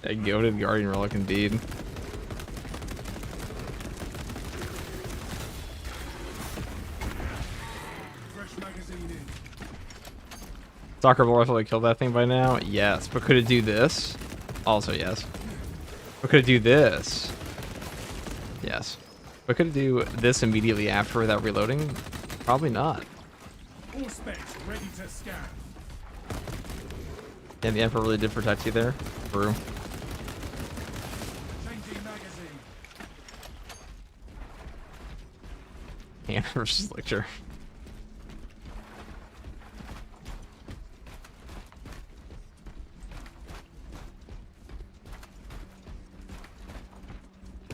A goated Guardian Relic indeed. Fresh magazine in. Soccer ball rifle killed that thing by now? Yes. But could it do this? Also yes. But could it do this? Yes. But could it do this immediately after without reloading? Probably not. All specs ready to scan. Yeah, the Emperor really did protect you there. True. Changing magazine. Hand versus Lictor.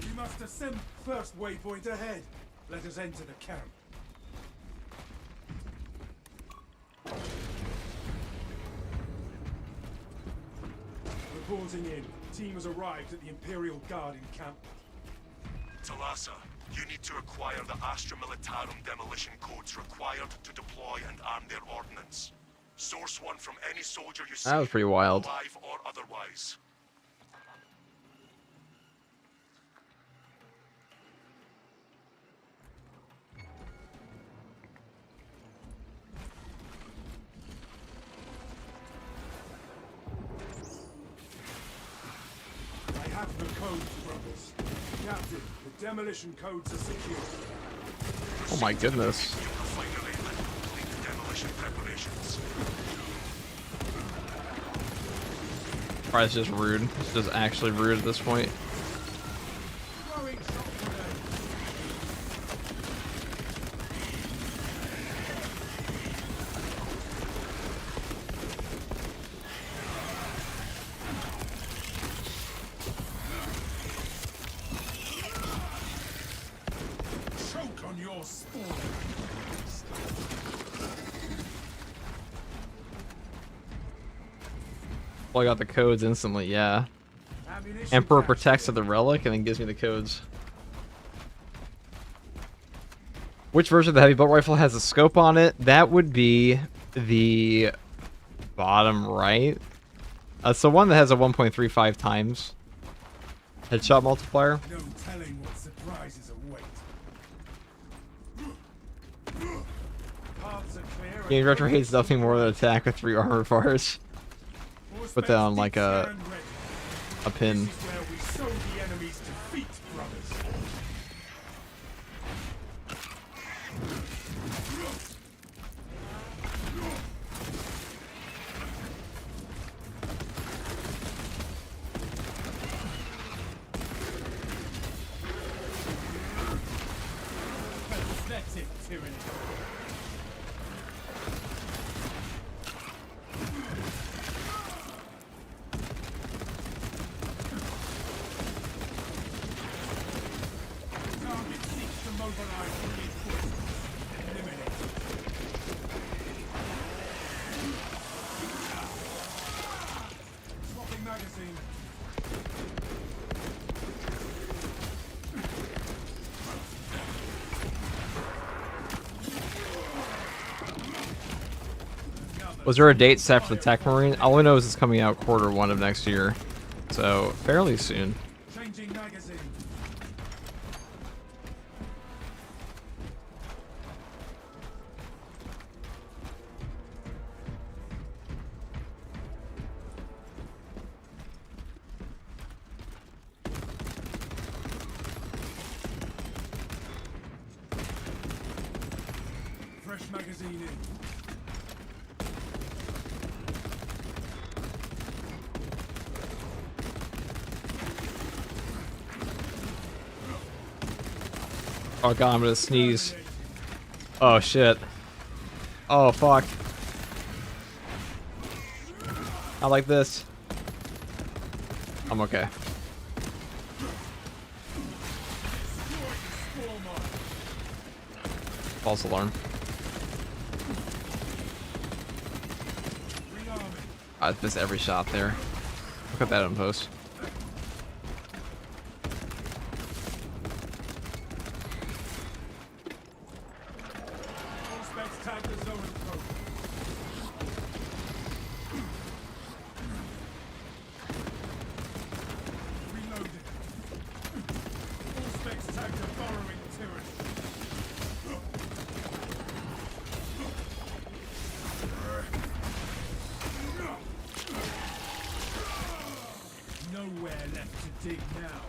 We must ascend. First waypoint ahead. Let us enter the camp. Reporting in. Team has arrived at the Imperial Guard encampment. Talassa, you need to acquire the Astra Militarum demolition codes required to deploy and arm their ordnance. Source one from any soldier you see, That was pretty wild. alive or otherwise. I have the codes, brothers. Captain, the demolition codes are secure. Oh my goodness. Refinery and complete demolition preparations. Probably it's just rude. It's just actually rude at this point. Throwing shot grenade. Choke on your spawn. Well, I got the codes instantly, yeah. Ammunition Emperor cache protects here. the relic and then gives me the codes. Which version of the heavy bolt rifle has a scope on it? That would be the bottom right. So one that has a 1.35 times headshot multiplier. No telling what surprises await. Paths are clear. Game Retro hates nothing more than attack with 3 armor bars. Put that on like a pin. This is where we sow the enemy's defeat, brothers. Pathetic tyranny. Target seeks to mobilize reinforcements. Eliminate. Swapping magazine. Was there a date set for the Tech Marine? All I know is it's coming out Q1 of next year. So, fairly soon. Changing magazine. Fresh magazine in. Oh god, I'm gonna sneeze. Oh shit. Oh fuck. I like this. I'm okay. False alarm. I missed every shot there. Look at that on post. All specs tag the zone code. nowhere left to dig now.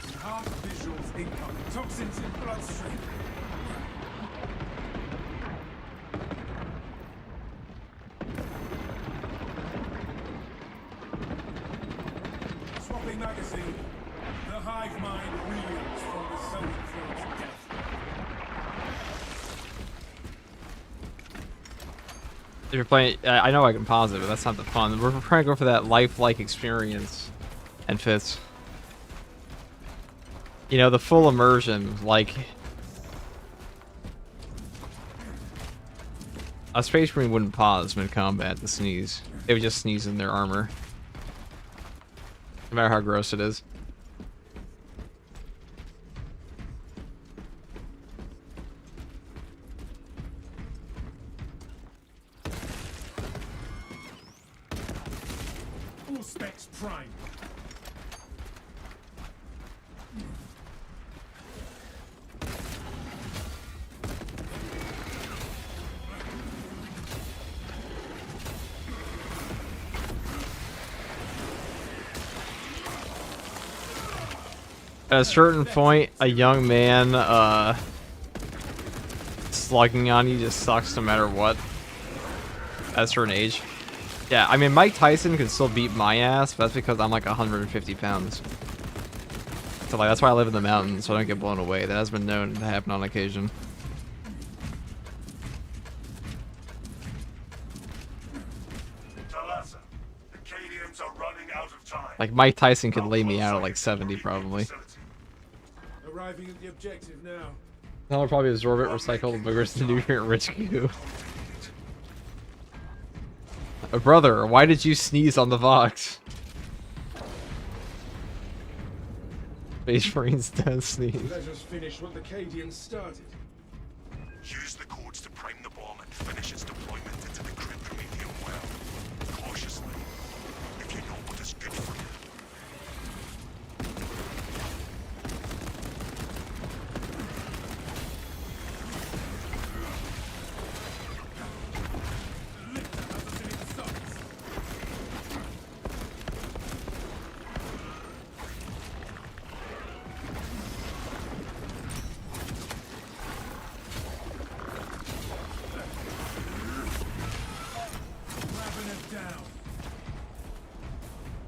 Enhanced visuals incoming. Toxins in bloodstream. Swapping magazine. The hive mind reels from the self-influenced death. If you're playing, I know I can pause it, but that's not the fun. We're trying to go for that lifelike experience and fits. You know, the full immersion, like a Space Marine wouldn't pause mid-combat to sneeze. They would just sneeze in their armor. No matter how gross it is. All specs prime. At a certain point, a young man slugging on you just sucks no matter what. At a certain age. Yeah, I mean, Mike Tyson can still beat my ass, but that's because I'm like 150 pounds. So like, that's why I live in the mountains, so I don't get blown away. That has been known to happen on occasion. Talassa, the Cadians are running out of time. Like, Mike Tyson could lay me out at like 70 probably. Arriving at the objective now. I'll probably absorb it, recycle the boogers to nutrient rich goo. Brother, why did you sneeze on the Vox? Space Marines don't sneeze. Let us finish what the Cadians started. Use the codes to prime the bomb and finish its deployment into the Cryptomedium well. Cautiously, if you know what is good for you.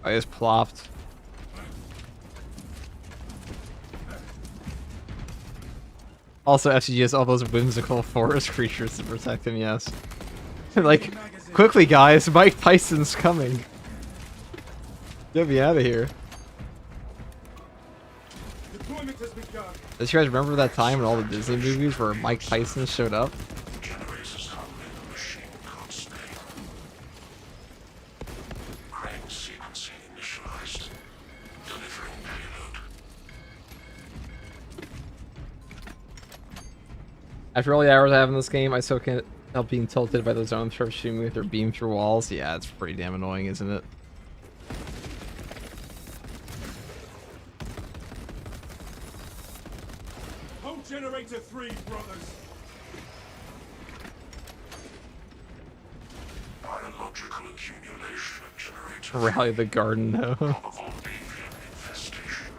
I just plopped. Also, FCG has all those whimsical forest creatures to protect him, yes. Like, quickly guys, Mike Tyson's coming. Get me out of here. Deployment has begun. Did you guys remember that time in all the Disney movies where Mike Tyson showed up? Generators hungry the machine can't stay. Crane sequencing initialized. Delivering payload. After all the hours I have in this game, I still can't help being tilted by the zone threat shooting with their beam through walls. Yeah, it's pretty damn annoying, isn't it? Hold generator 3, brothers. Biological accumulation of generator. Rally the garden, no. Probable avian infestation.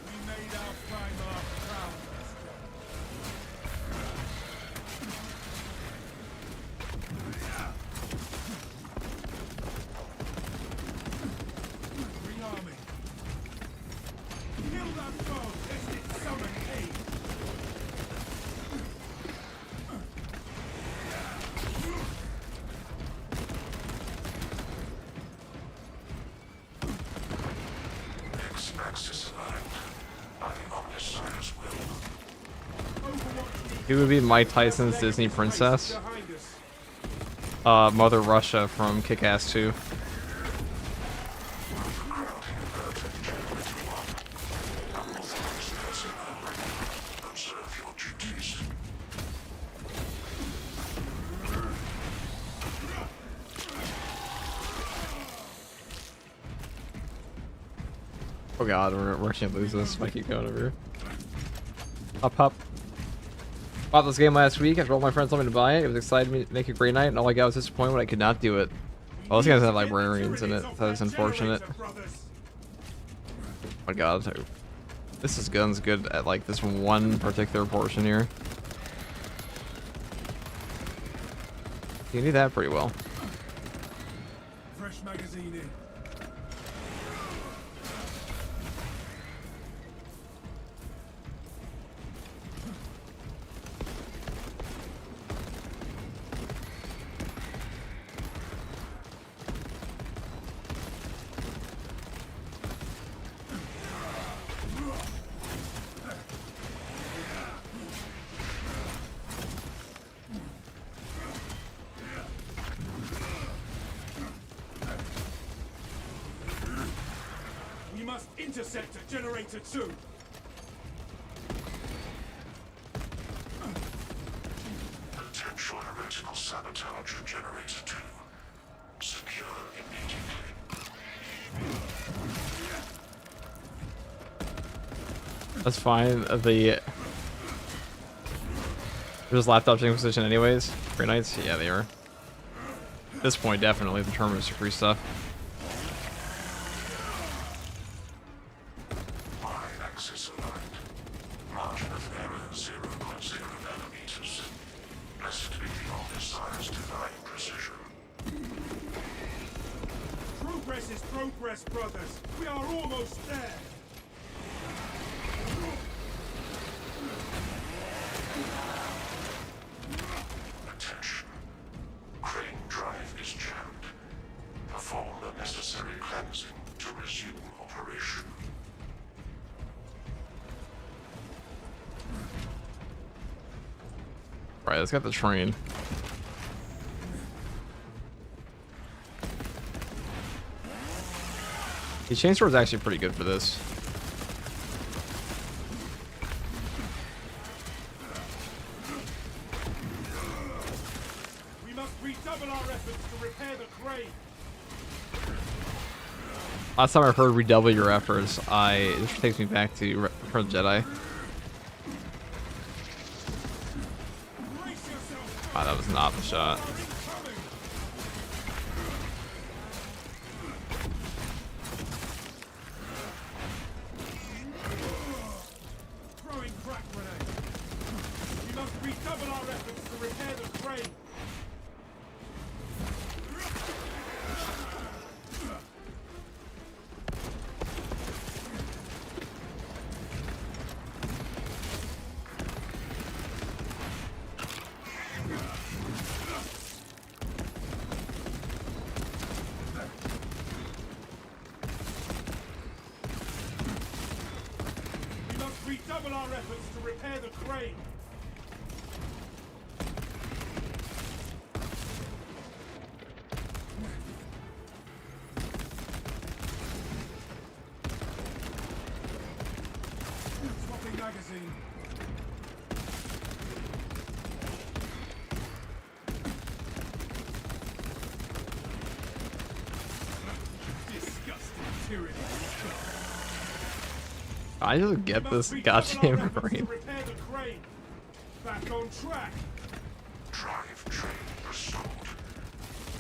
We made our Primarch proud. Rearming. Kill that foe, lest it summon aid. X-axis aligned. By the Omnissiah's will. Who would be Mike Tyson's Disney princess? Behind us. Mother Russia from Kick-Ass 2. Observe your duties. Oh god, we're gonna lose this if I keep going over here. Up. Bought this game last week after all my friends told me to buy it. It was excited to make a great night, and all I got was disappointed when I could not do it. Well, those guys have librarians in it, so that's unfortunate. Oh my god. This is gun's good at like this one particular portion here. You do that pretty well. Fresh magazine in. We must intercept a generator 2. Potential heretical sabotage of generator 2. Secure immediately. That's fine. The there's laptops in position anyways. Great nights? Yeah, they are. At this point, definitely the terminus for free stuff. Y-axis aligned. Margin of error 0.0 nanometers. Blessed be the all-desire's divine precision. Progress is progress, brothers. We are almost there. Attention. Crane drive is jammed. Perform the necessary cleansing to resume operation. Right, let's get the train. The chainsaw is actually pretty good for this. We must redouble our efforts to repair the crane. Last time I heard redouble your efforts, this takes me back to Return of the Jedi. Brace yourself. Wow, that was not the shot. Incoming. Throwing crack grenade. We must redouble our efforts to repair the crane. We must redouble our efforts to repair the crane. Swapping magazine. Disgusting tyranny. I just get this goddamn brain. Repair the crane. Back on track. Drive train restored.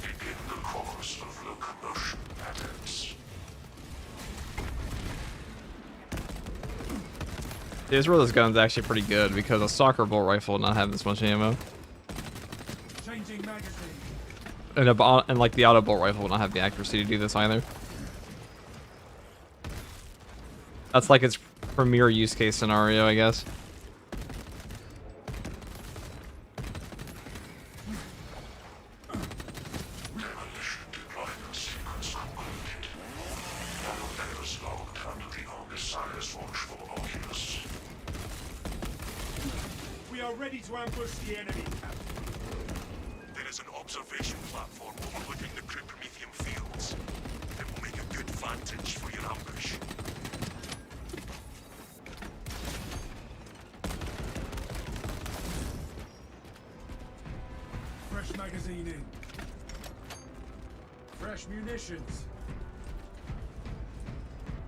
Begin the course of locomotion patterns. Here's where this gun's actually pretty good because a soccer bolt rifle would not have this much ammo, Changing magazine. and like the auto bolt rifle would not have the accuracy to do this either. That's like its premier use case scenario, I guess. Demolition deployment sequence concluded. All layers logged under the Omnissiah's watchful oculus. We are ready to ambush the enemy. There is an observation platform overlooking the crude Prometheum fields. It will make a good vantage for your ambush. Fresh magazine in. Fresh munitions.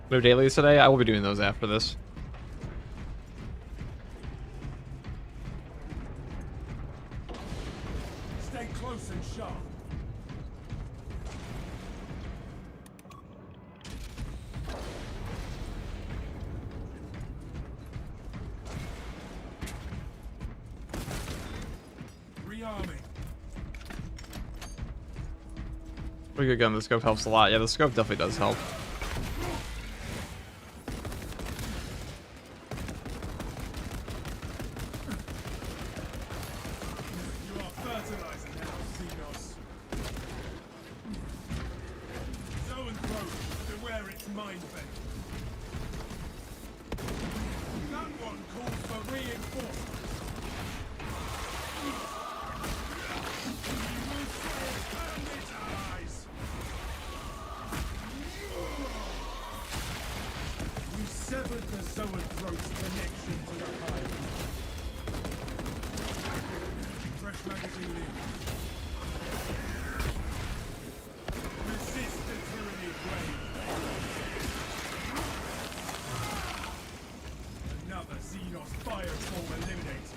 No dailies today. I will be doing those after this. definitely a good gun. The scope helps a lot. Yeah, the scope definitely does help. You are fertilizer now, Xenos. Zoanthrope, beware its mind bend. That one calls for reinforcement. You severed the Zoanthrope's connection to the hive. Fresh magazine in. Resist the tyranny blade. Another Xenos fireform eliminated.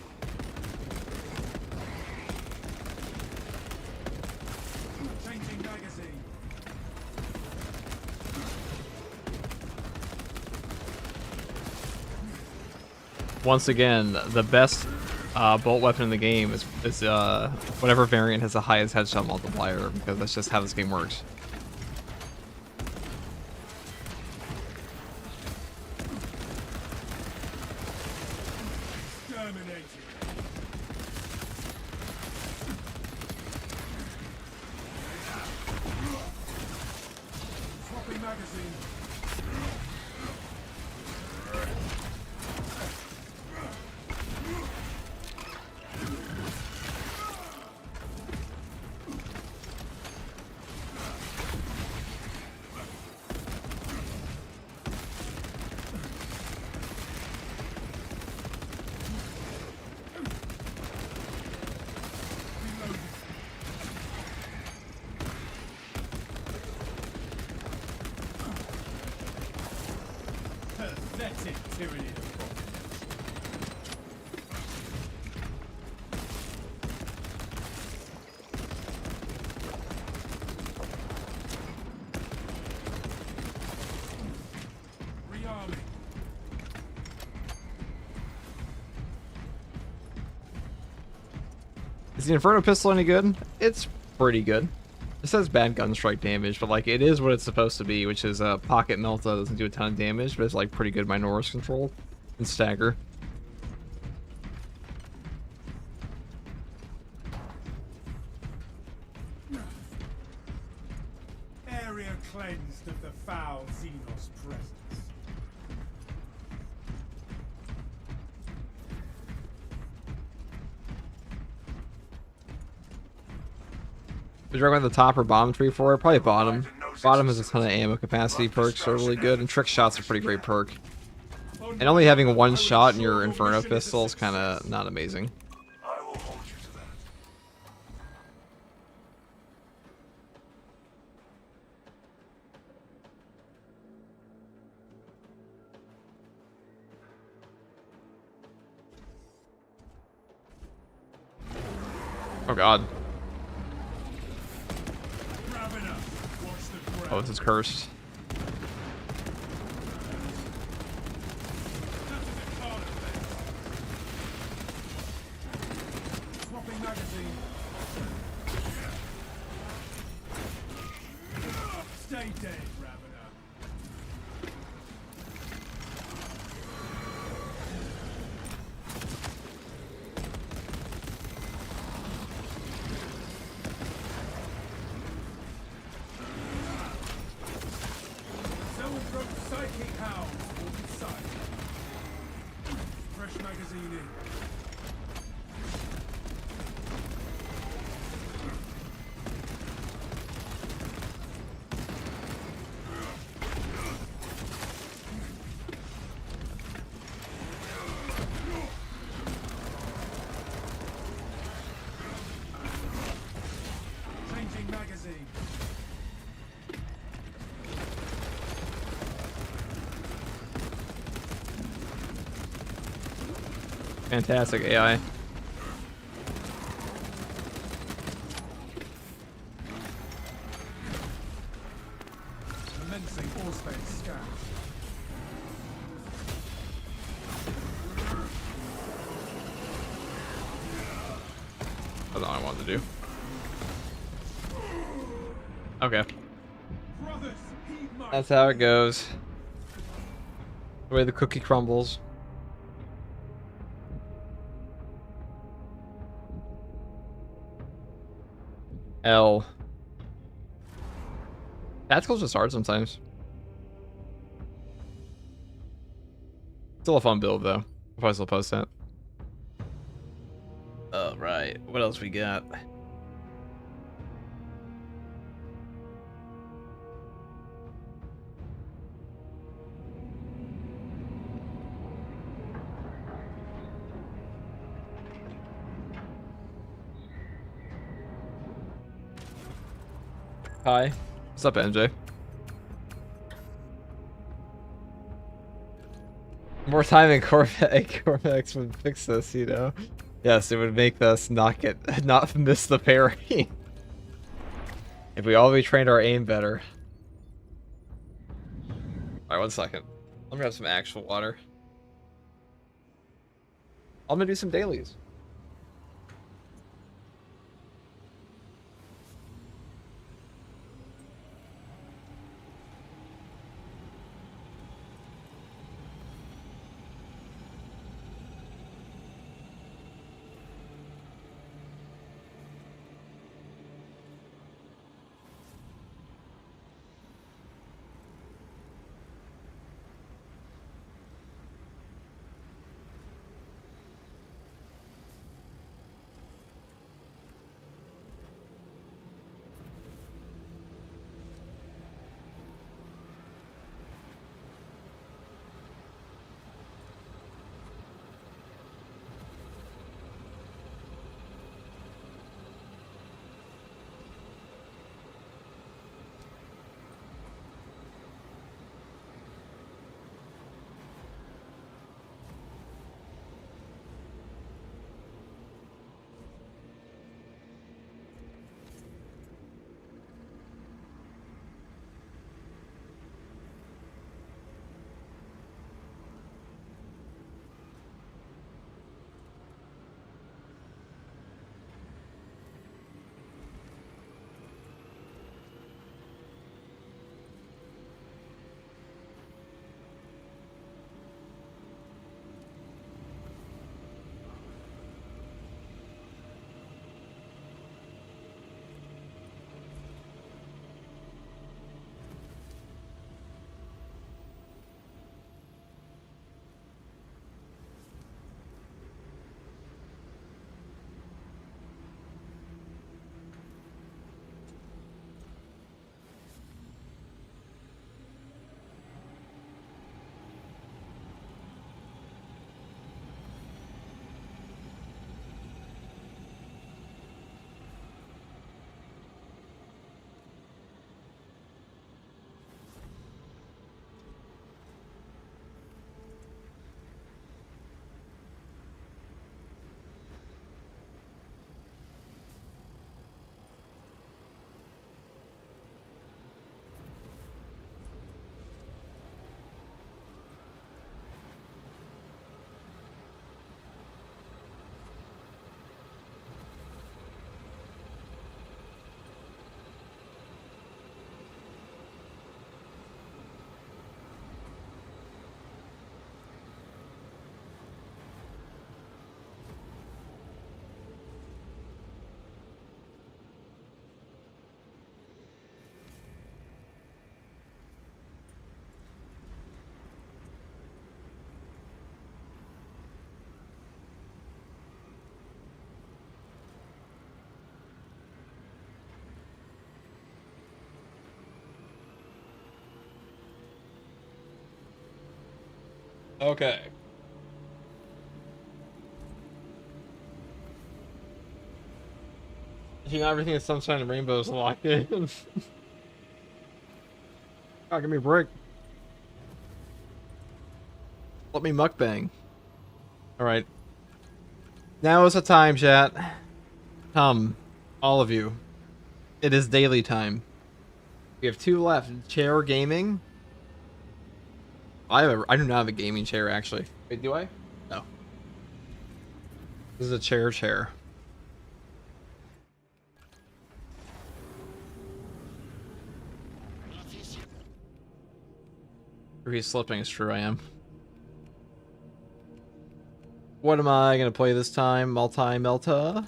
Changing magazine. Once again, the best bolt weapon in the game is whatever variant has the highest headshot multiplier, because that's just how this game works. Exterminated. Swapping magazine. Pathetic tyranny of confidence. Rearming. Is the Inferno pistol any good? It's pretty good. It says bad gun strike damage, but like it is what it's supposed to be, which is pocket melt that doesn't do a ton of damage, but it's like pretty good Minoris control and stagger. Area cleansed of the foul Xenos presence. Would you recommend the top or bottom tree for it? Probably bottom. Bottom has a ton of ammo capacity perks, so really good, and trick shots are pretty great perk. And only having one shot in your Inferno pistol is kind of not amazing. I will hold you to that. Oh god. Ravener, watch the ground. Oh, this is cursed. That is a card effect. Swapping magazine. Stay dead, Ravener. Zoanthrope psychic hounds will be sight. Fresh magazine in. Changing magazine. Fantastic AI. Commencing all space scan. That's all I wanted to do. Okay. Brothers, heed my That's how it goes. The way the cookie crumbles. L. Tactical's just hard sometimes. Still a fun build though. If I still post that. Alright, what else we got? Hi. What's up, MJ? More time in Corvex would fix this, you know? Yes, it would make us not miss the parry. If we all retrained our aim better. Alright, 1 second. Let me have some actual water. I'm gonna do some dailies. Okay. You know, everything is sunshine and rainbows locked in. God, give me a break. Let me mukbang. Alright. Now is the time, chat. Come. All of you. It is daily time. We have 2 left. Chair gaming. I do not have a gaming chair, actually. Wait, do I? No. This is a chair. Or he's slipping, it's true, I am. What am I gonna play this time? Multi-Melta?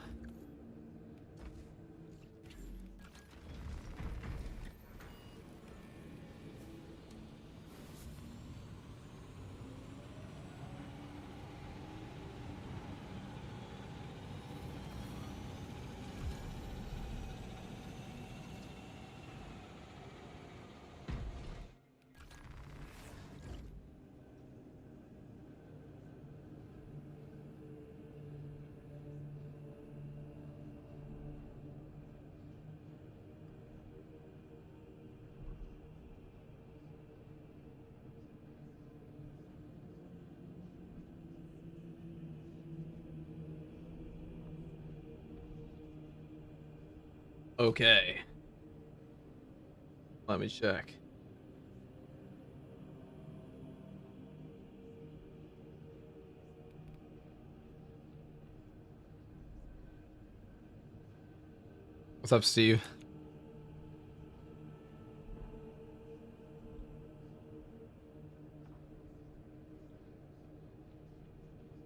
Okay. Let me check. What's up, Steve?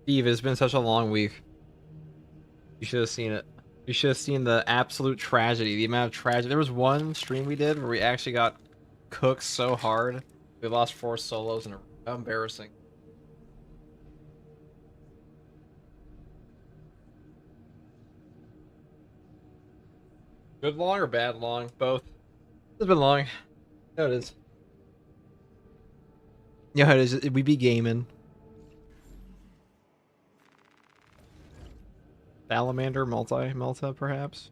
Steve, it's been such a long week. You should have seen it. You should have seen the absolute tragedy, the amount of tragedy. There was one stream we did where we actually got cooked so hard. We lost 4 solos in a row. How embarrassing. Good long or bad long? Both. It's been long. No, it is. Yeah, it is. We be gaming. Salamander, Melta, perhaps?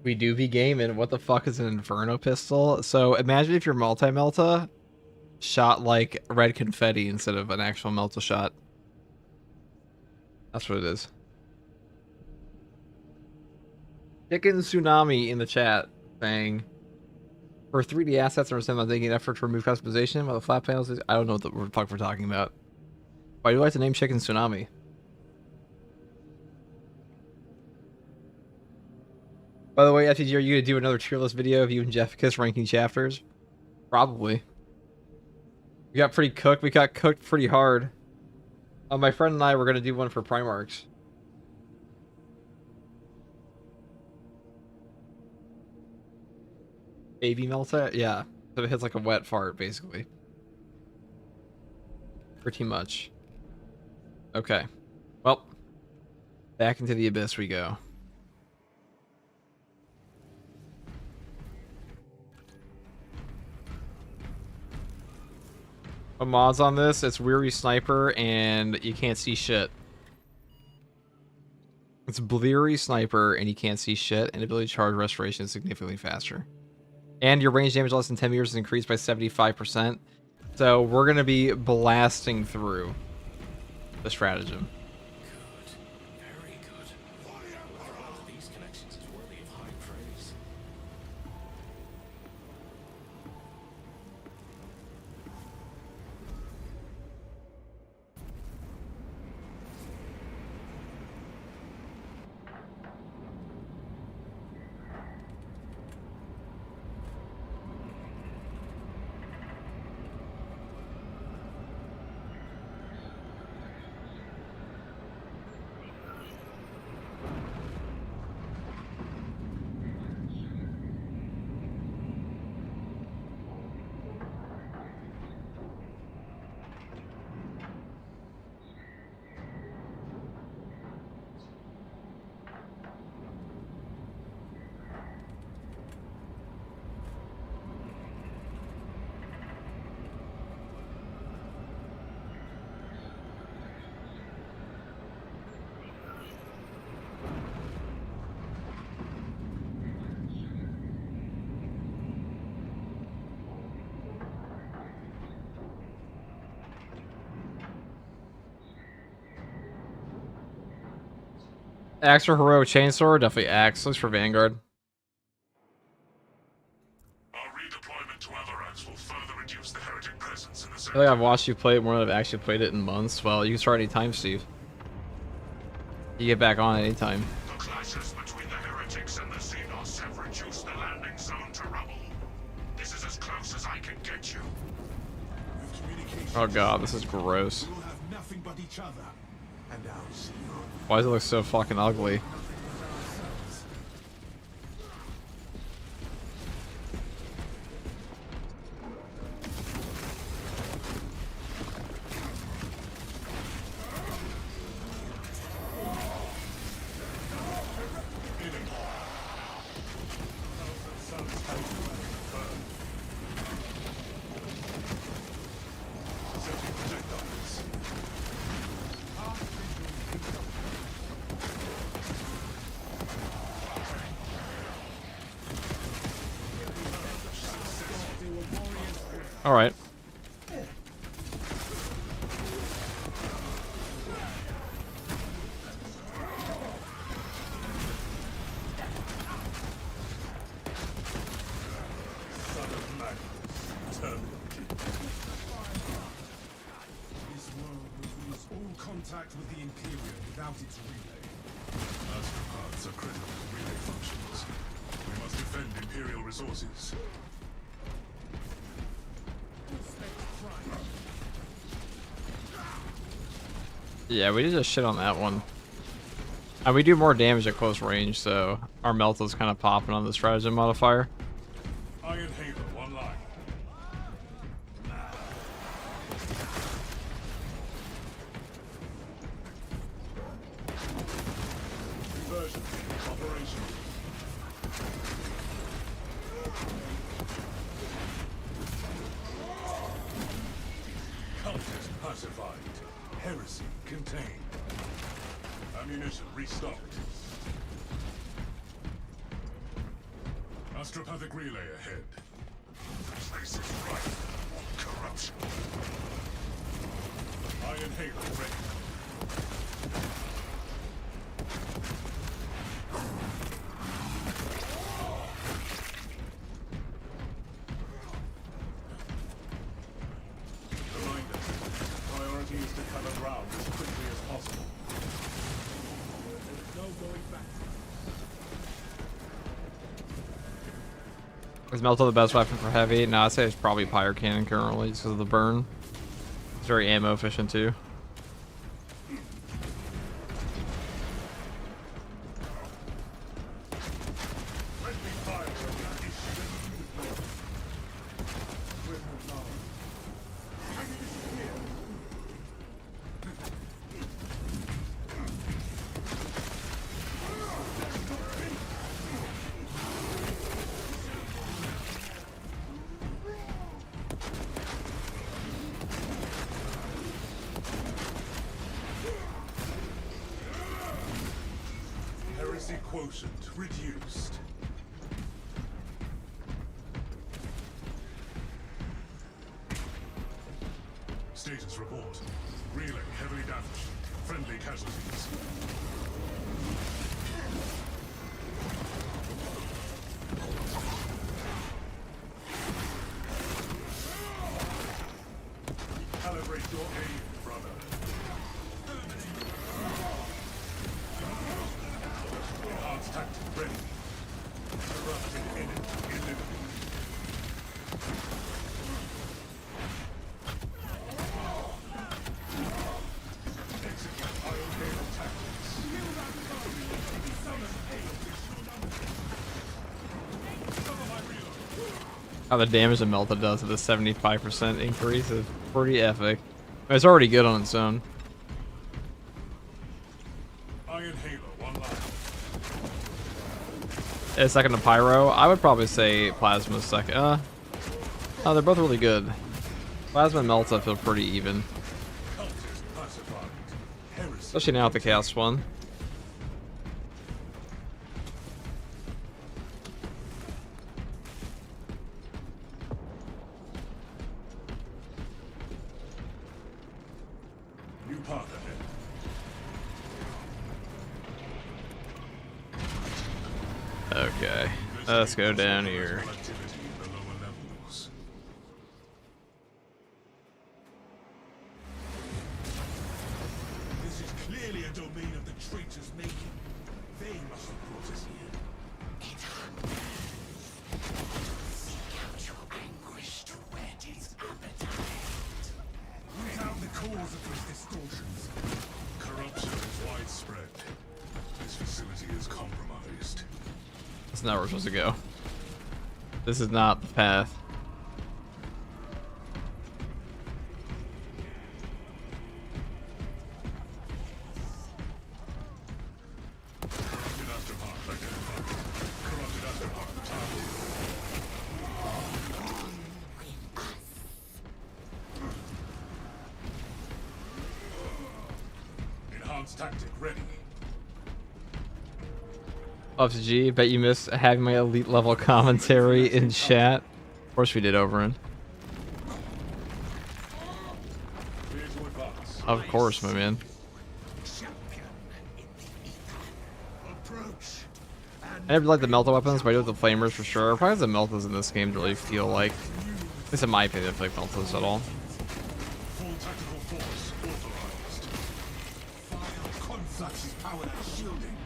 We do be gaming. What the fuck is an Inferno pistol? So imagine if your Melta shot like red confetti instead of an actual Melta shot. That's what it is. Chicken Tsunami in the chat saying, for 3D assets, I understand I'm taking an effort to remove customization while the flat panels is... I don't know what the fuck we're talking about. Why do I like to name Chicken Tsunami? By the way, FTG, are you gonna do another tier list video of you and Jefficus ranking chapters? Probably. We got pretty cooked. We got cooked pretty hard. My friend and I were gonna do one for Primarchs. Baby Melta? Yeah. So it hits like a wet fart, basically. Pretty much. Okay. Well, back into the abyss we go. What mods on this? It's Weary Sniper and you can't see shit. It's Bleary Sniper and you can't see shit, and ability to charge restoration is significantly faster. And your range damage less than 10 meters is increased by 75%. So we're going to be blasting through the stratagem. Good. Very good. One of these connections is worthy of high praise. Axe or Heroic Chainsaw? Definitely Axe. Looks for Vanguard. Redeployment to Everance will further reduce the heretic presence in the I sector. feel like I've watched you play it more than I've actually played it in months. Well, you can start anytime, Steve. You get back on anytime. The clashes between the heretics and the Xenos have reduced the landing zone to rubble. This is as close as I can get you. With communication, Oh god, this is gross. we'll have nothing but each other. And our Xenos. Why does it look so fucking ugly? Alright. This world will lose all contact with the Imperium without its relay. Astropaths are critical to relay functions. We must defend Imperial resources. Yeah, we did just shit on that one. And we do more damage at close range, so our melt is kind of popping on the stratagem modifier. Iron Halo online. Conversion operation. Cultist pacified. Heresy contained. Ammunition restocked. Astropathic relay ahead. The place is ripe with corruption. Iron Halo ready. Reminder, priority is to cover ground as quickly as possible. There's no going back. Is Melta the best weapon for heavy? No, I'd say it's probably Pyre Cannon currently, just because of the burn. It's very ammo efficient too. Friendly fire is issued. Equipment low. Ammunition here. Heresy quotient reduced. Status report. Relay heavily damaged. Friendly casualties. Calibrate your aim, brother. Enhanced tactic ready. Corrupted enemy eliminated. Execute Iron Halo tactics. Cover my reload. How the damage that Melta does with a 75% increase is pretty epic. It's already good on its own. Iron Halo online. Second to Pyro, I would probably say Plasma's second. Oh, they're both really good. Plasma and Melta feel pretty even, Cultist pacified. Heresy. especially now with the cast one. New path ahead. Okay, let's go down here. Activity in the lower levels. It's not where we're supposed to go. This is not the path. Enhanced tactic ready. Ups G, bet you missed having my elite level commentary in chat. Of course we did, Overin. Clear to advance. Of course, my man. I never liked the melta weapons, but I do with the flamers for sure. Probably the meltas in this game really feel like, at least in my opinion, I feel like meltas at all. Full tactical force authorized. Fire conflux powered shielding.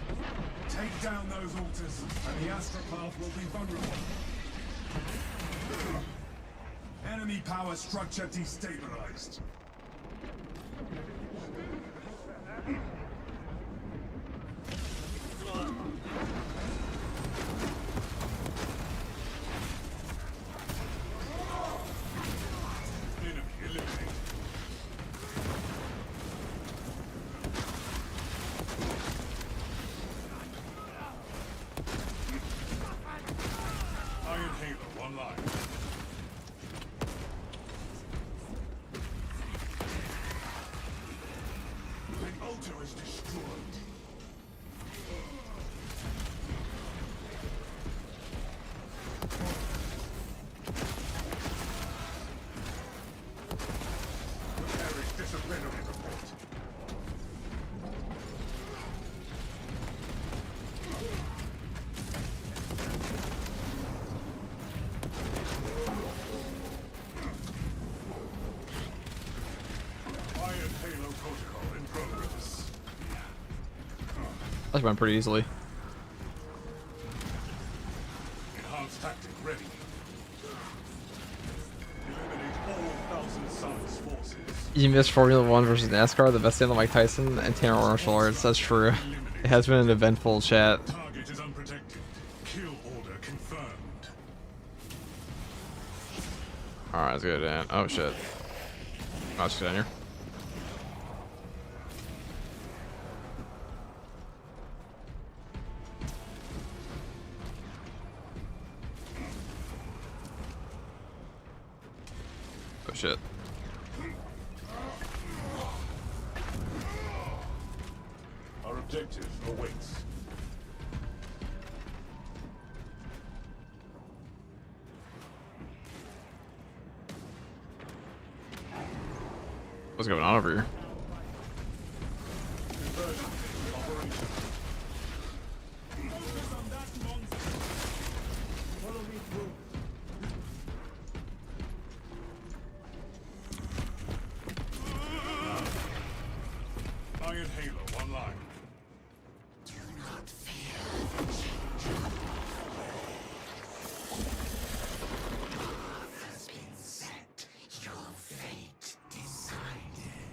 Take down those altars, and the astropath will be vulnerable. Enemy power structure destabilized. Enemy eliminated. Iron Halo online. An altar is destroyed. Preparing disciplinary report. Iron Halo protocol in progress. That went pretty easily. Enhanced tactic ready. Eliminate all Thousand Suns forces. You missed Formula 1 versus NASCAR, the best stand of Mike Tyson and Tanner Martial Arts. That's true. It has been an eventful chat. Target is unprotected. Kill order confirmed. Alright, let's go down. Oh shit. Oh, let's go down here. Oh shit. Our objective awaits. What's going on over here? Conversion operation. Follow me through. Iron Halo online. Do not fear. Has been set. Your fate decided.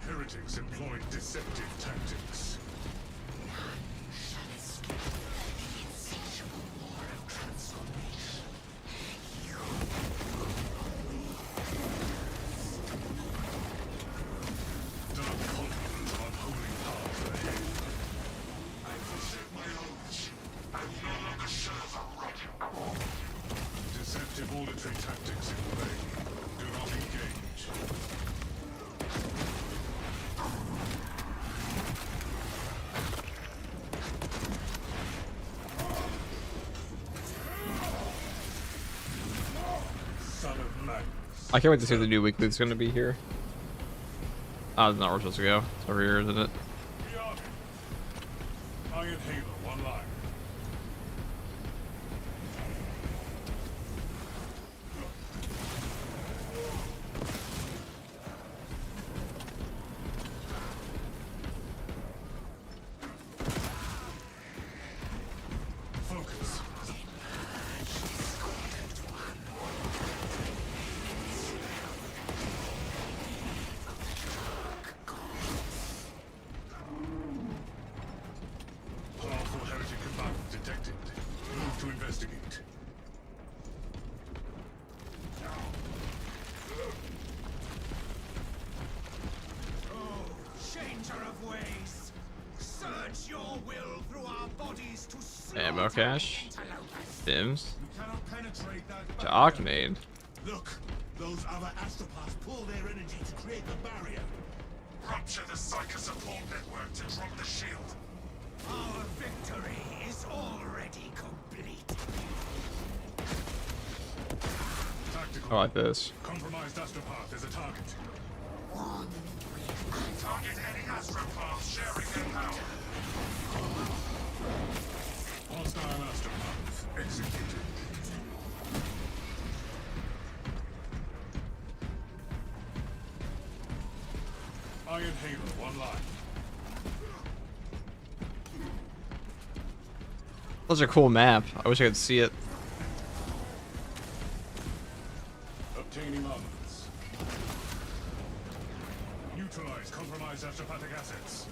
Heretics employed deceptive tactics. None shall escape the insatiable war of transformation. You dark confidence of unholy powers ahead. I forsake my oaths. I no longer serve a rotten. Deceptive auditory tactics in play. Do not engage. Son of Magnus. I can't wait to see what the new weekly is going to be here. Oh, it's not where we're supposed to go. It's over here, isn't it? We are it. Iron Halo online. Focus. Ammo cache. Dims. You cannot penetrate that To barrier. Arcade. Look, those other astropaths pull their energy to create the barrier. Rupture the psycho support network to drop the shield. Our victory is already complete. I like this. Compromised astropath is a target. Target any astropath sharing their power. Hostile astropath executed. Iron Halo, one line. That's a cool map. I wish I could see it. Obtaining armaments. Neutralize compromised astropathic assets.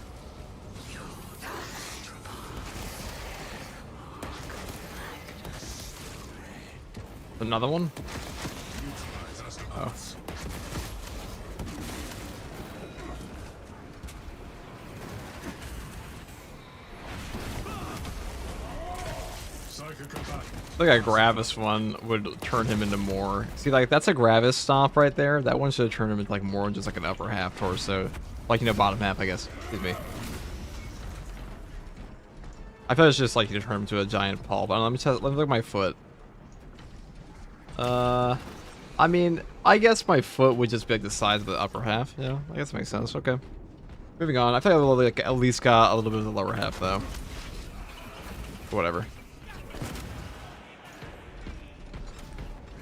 Another one? Neutralize astropaths. Psycho combatant. I think a Gravis one would turn him into more. See, like, that's a Gravis stomp right there. That one should have turned him into, like, more than just, like, an upper half torso. Like, you know, bottom half, I guess. Excuse me. I thought it was just, like, you turn him to a giant paw. But let me look at my foot. I mean, I guess my foot would just be, like, the size of the upper half. You know, I guess it makes sense. Okay. Moving on. I feel like at least got a little bit of the lower half, though. Whatever.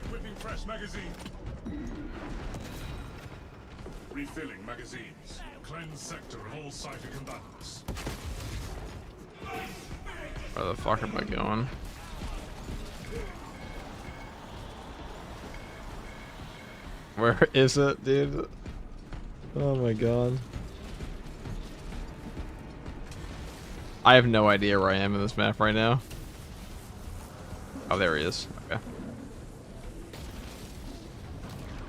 Equipping fresh magazine. Refilling magazines. Cleanse sector of all psychic combatants. Where the fuck am I going? Where is it, dude? Oh my god. I have no idea where I am in this map right now. Oh, there he is. Okay.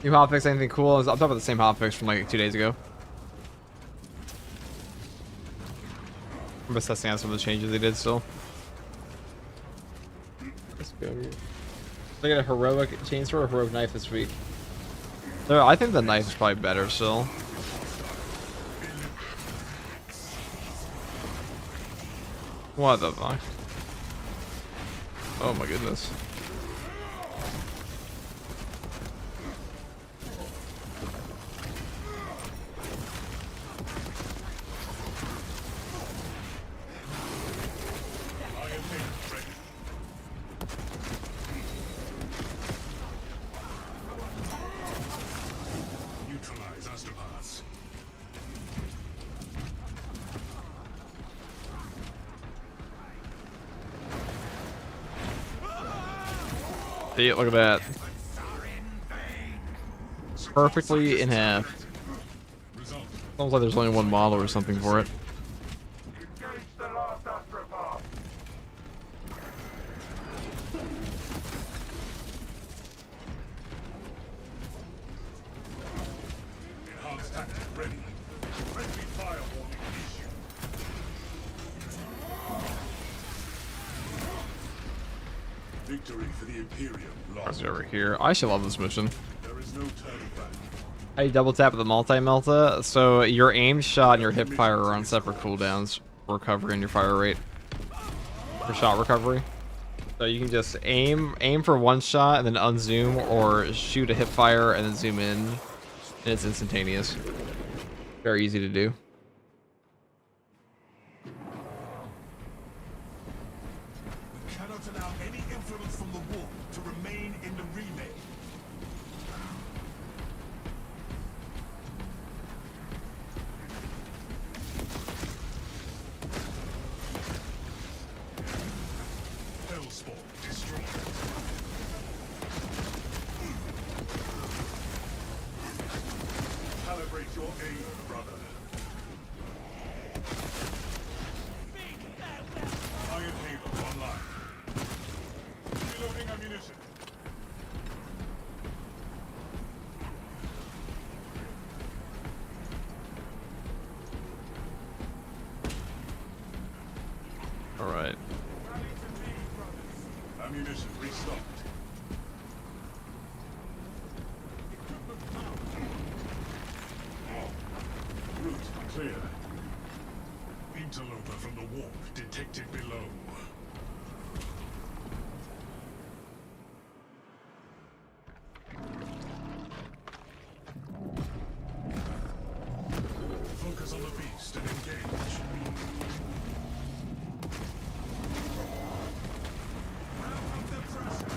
New hotfix, anything cool? I'm talking about the same hotfix from like 2 days ago. I'm assessing out some of the changes they did still. Let's go here. Look at a heroic chainsaw or heroic knife this week. No, I think the knife is probably better still. What the fuck? Oh my goodness. Neutralize astropaths. See, look at that. Perfectly in half. Result. Sounds like there's only one model or something for it. Engage the last astropath. Enhanced tactic ready. Friendly fire warning issued. Victory for the Imperium. What's Lost. over here? I should love this mission. There is no turning back. How you double tap with the multi-melta? So your aim shot and your hip fire are on separate cooldowns for recovery and your fire rate. For shot recovery. So you can just aim for one shot and then unzoom, or shoot a hip fire and then zoom in, and it's instantaneous. Very easy to do. We cannot allow any influence from the war to remain in the relay. Hellspawn destroyed. Calibrate your aim, brother. from the warp detected below. Focus on the beast and engage. Ramp up the pressure.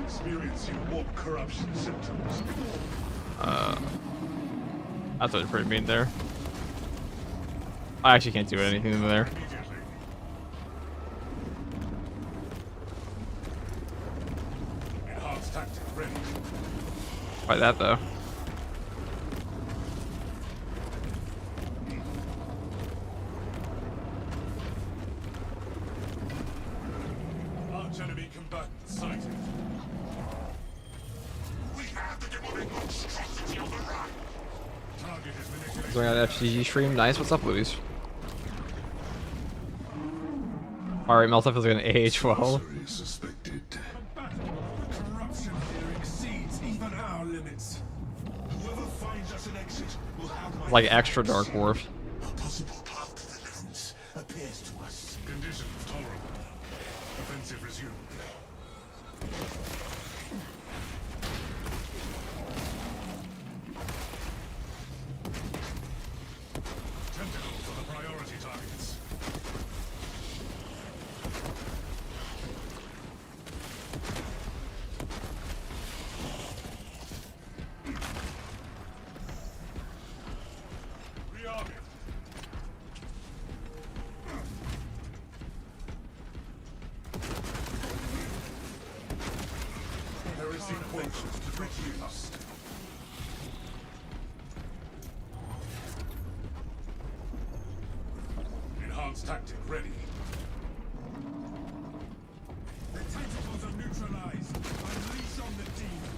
Experiencing warp corruption symptoms. That's what pretty mean there. I actually can't do anything there. Immediately. Enhanced tactic ready. By that though. Arch enemy combatants sighted. We have the demonic monstrosity on the run. Target is manipulated. Doing an FGG stream. Nice. What's up, Louis? Alright, Meltuff is gonna age well. Suspected. Corruption here exceeds even our limits. Whoever finds us an exit will have my Like extra Dark Dwarf. A possible path to deliverance appears to us. Conditions tolerable. Offensive resumed. Tentacles are the priority targets. Rearming. Heresy quotients reduced. Enhanced tactic ready. The tentacles are neutralized. Unleash on the demon.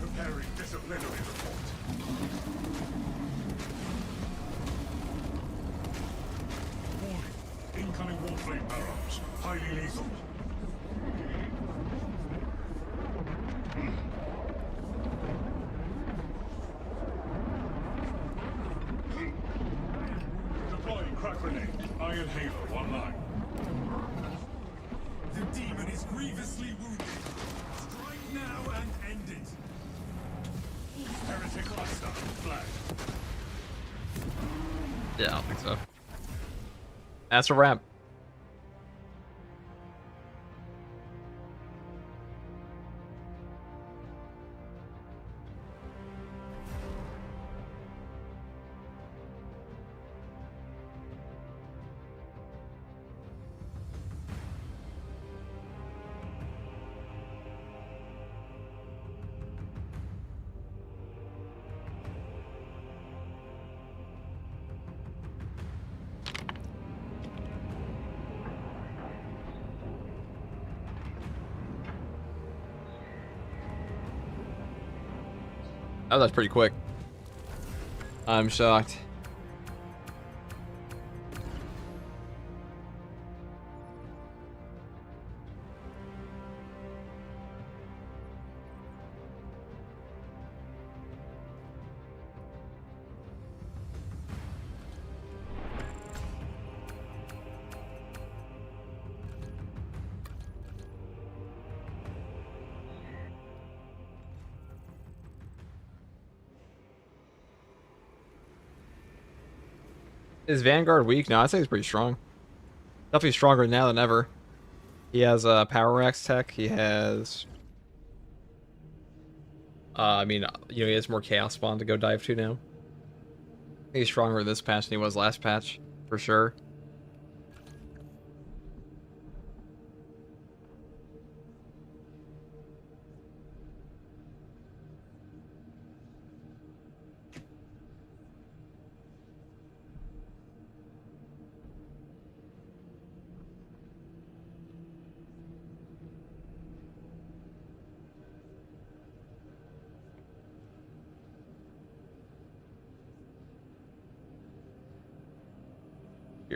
Preparing disciplinary report. Warning. Incoming warflame barrage. Highly lethal. Deploying crack grenade. Iron Halo online. The demon is grievously wounded. Strike now and end it. Heretic cluster flag. Yeah, I don't think so. That's a wrap. Oh, that's pretty quick. I'm shocked. Is Vanguard weak? No, I'd say he's pretty strong. Definitely stronger now than ever. He has Power Axe tech. He has... I mean, you know, he has more Chaos Spawn to go dive to now. He's stronger this patch than he was last patch, for sure.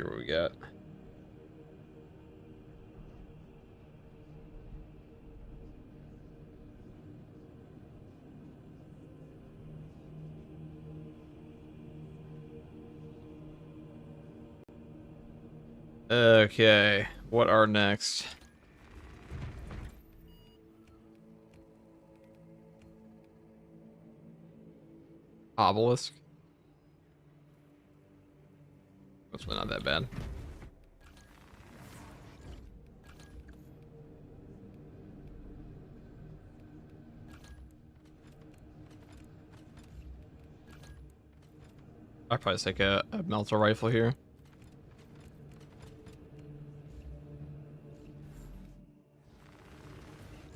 here what we got. Okay, what are next? Obelisk. That's really not that bad. I'd probably take a melter rifle here.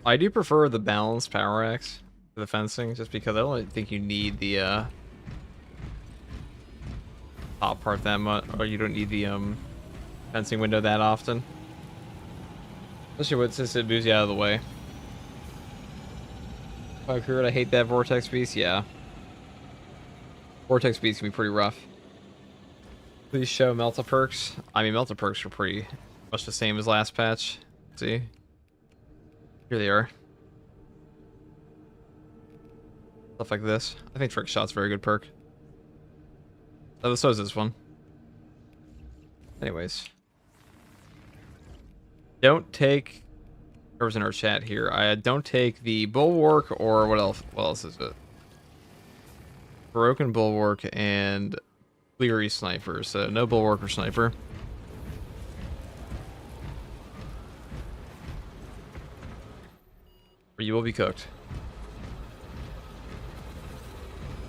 I do prefer the balanced power axe to the fencing, just because I don't think you need the top part that much, or you don't need the fencing window that often. Especially since it moves you out of the way. If I heard I hate that vortex beast, yeah. Vortex beast can be pretty rough. Please show Melta perks. I mean, Melta perks are pretty much the same as last patch. See? Here they are. Stuff like this. I think Trick Shot's a very good perk. Oh, so is this one. Anyways. Don't take... Whoever's in our chat here. I don't take the Bulwark or what else? What else is it? Broken Bulwark and Cleary Sniper. So no Bulwark or Sniper. Or you will be cooked.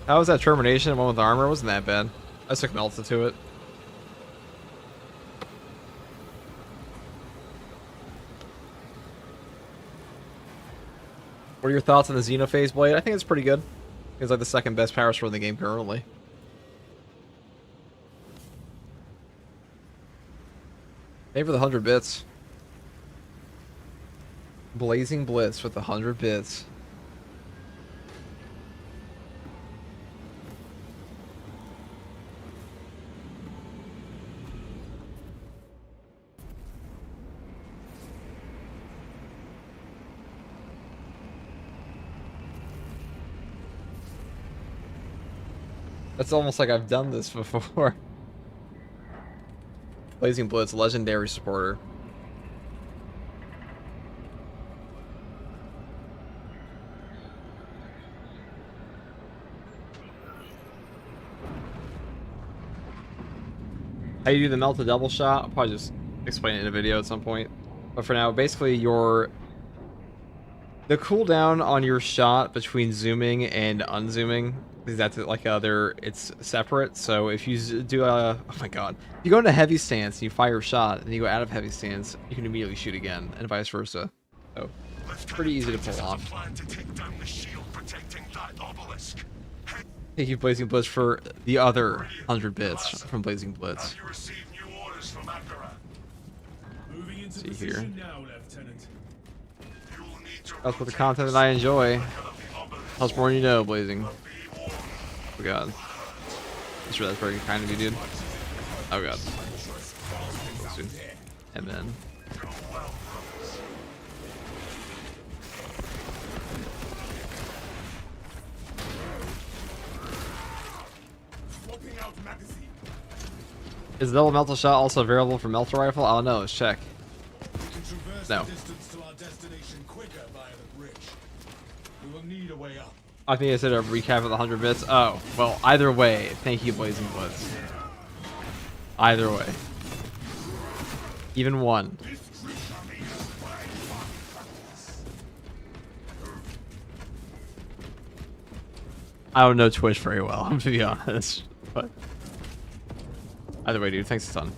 How was that Termination? One with armor? Wasn't that bad. I took Melta to it. What are your thoughts on the Xenophase Blade? I think it's pretty good. It's like the second best power sword in the game currently. Pay for the 100 bits. Blazing Blitz with the 100 bits. That's almost like I've done this before. Blazing Blitz, legendary supporter. How you do the Melta double shot? I'll probably just explain it in a video at some point. But for now, basically the cooldown on your shot between zooming and unzooming, because that's like it's separate. So if you do oh my god, if you go into heavy stance and you fire a shot, and you go out of heavy stance, you can immediately shoot again, and vice versa. So it's pretty easy to pull off. Thank you, Blazing Blitz, for the other 100 bits from Blazing Blitz. See here. That's what the content that I enjoy. How's more than you know, Blazing. Oh god. I'm sure that's very kind of you, dude. Oh god. And then. Is the double Melta shot also available for Melta rifle? I don't know. Let's check. No. I think I said a recap of the 100 bits. Oh, well, either way, thank you, Blazing Blitz. Either way. Even one. I don't know Twitch very well, to be honest. But either way, dude, thanks a ton.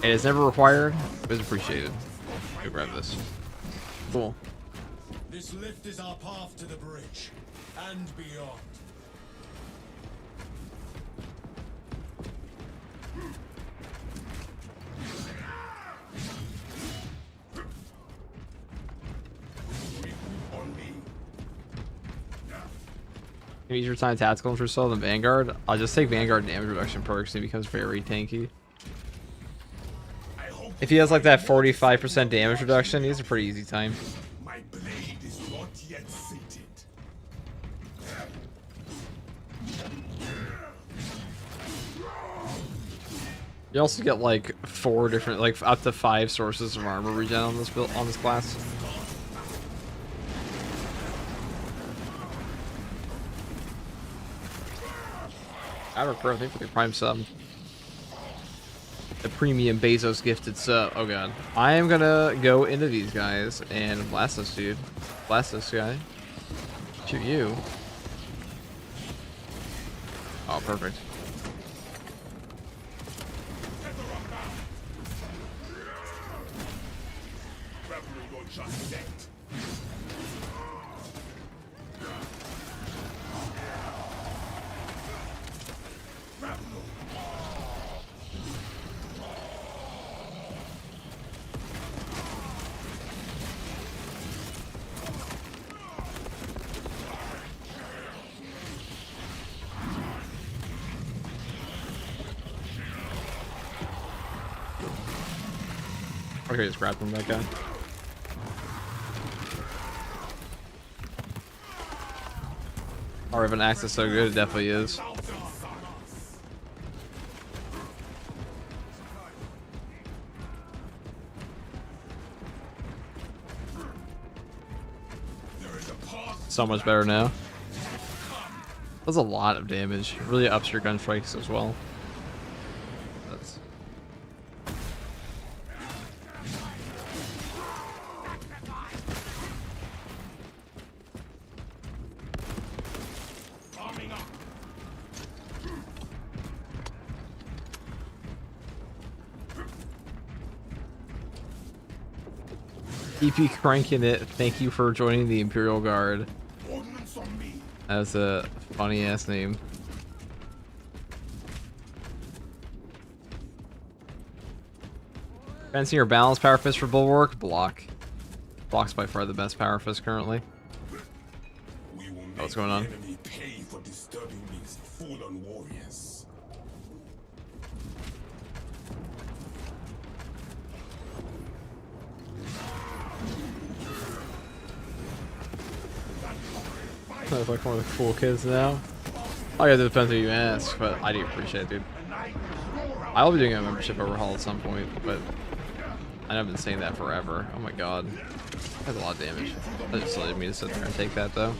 It is never required, but it's appreciated. Go grab this. Cool. This lift is our path to the bridge and beyond. Easier time tactical and slow than Vanguard. I'll just take Vanguard damage reduction perks and he becomes very tanky. If he has like that 45% damage reduction, he's a pretty easy time. My blade is not yet sated. You also get like 4 different, like up to 5 sources of armor regen on this build, on this class. Thank you for the prime sub. The premium Bezos gifted sub. Oh god. I am gonna go into these guys and blast this dude. Blast this guy. Shoot you. Oh, perfect. Okay, just grab him, that guy. Or if an axe is so good, it definitely is. So much better now. Does a lot of damage. Really ups your gun strikes as well. That's... EP cranking it. Thank you for joining the Imperial Guard. That's a funny ass name. Fancy your balanced power fist for bulwark? Block. Block's by far the best power fist currently. What's going on? Pay for disturbing these fallen warriors. That's like one of the cool kids now. Oh yeah, it depends who you ask, but I do appreciate it, dude. I'll be doing a membership overhaul at some point, but I've been saying that forever. Oh my god. That's a lot of damage. That just led me to sit there and take that though.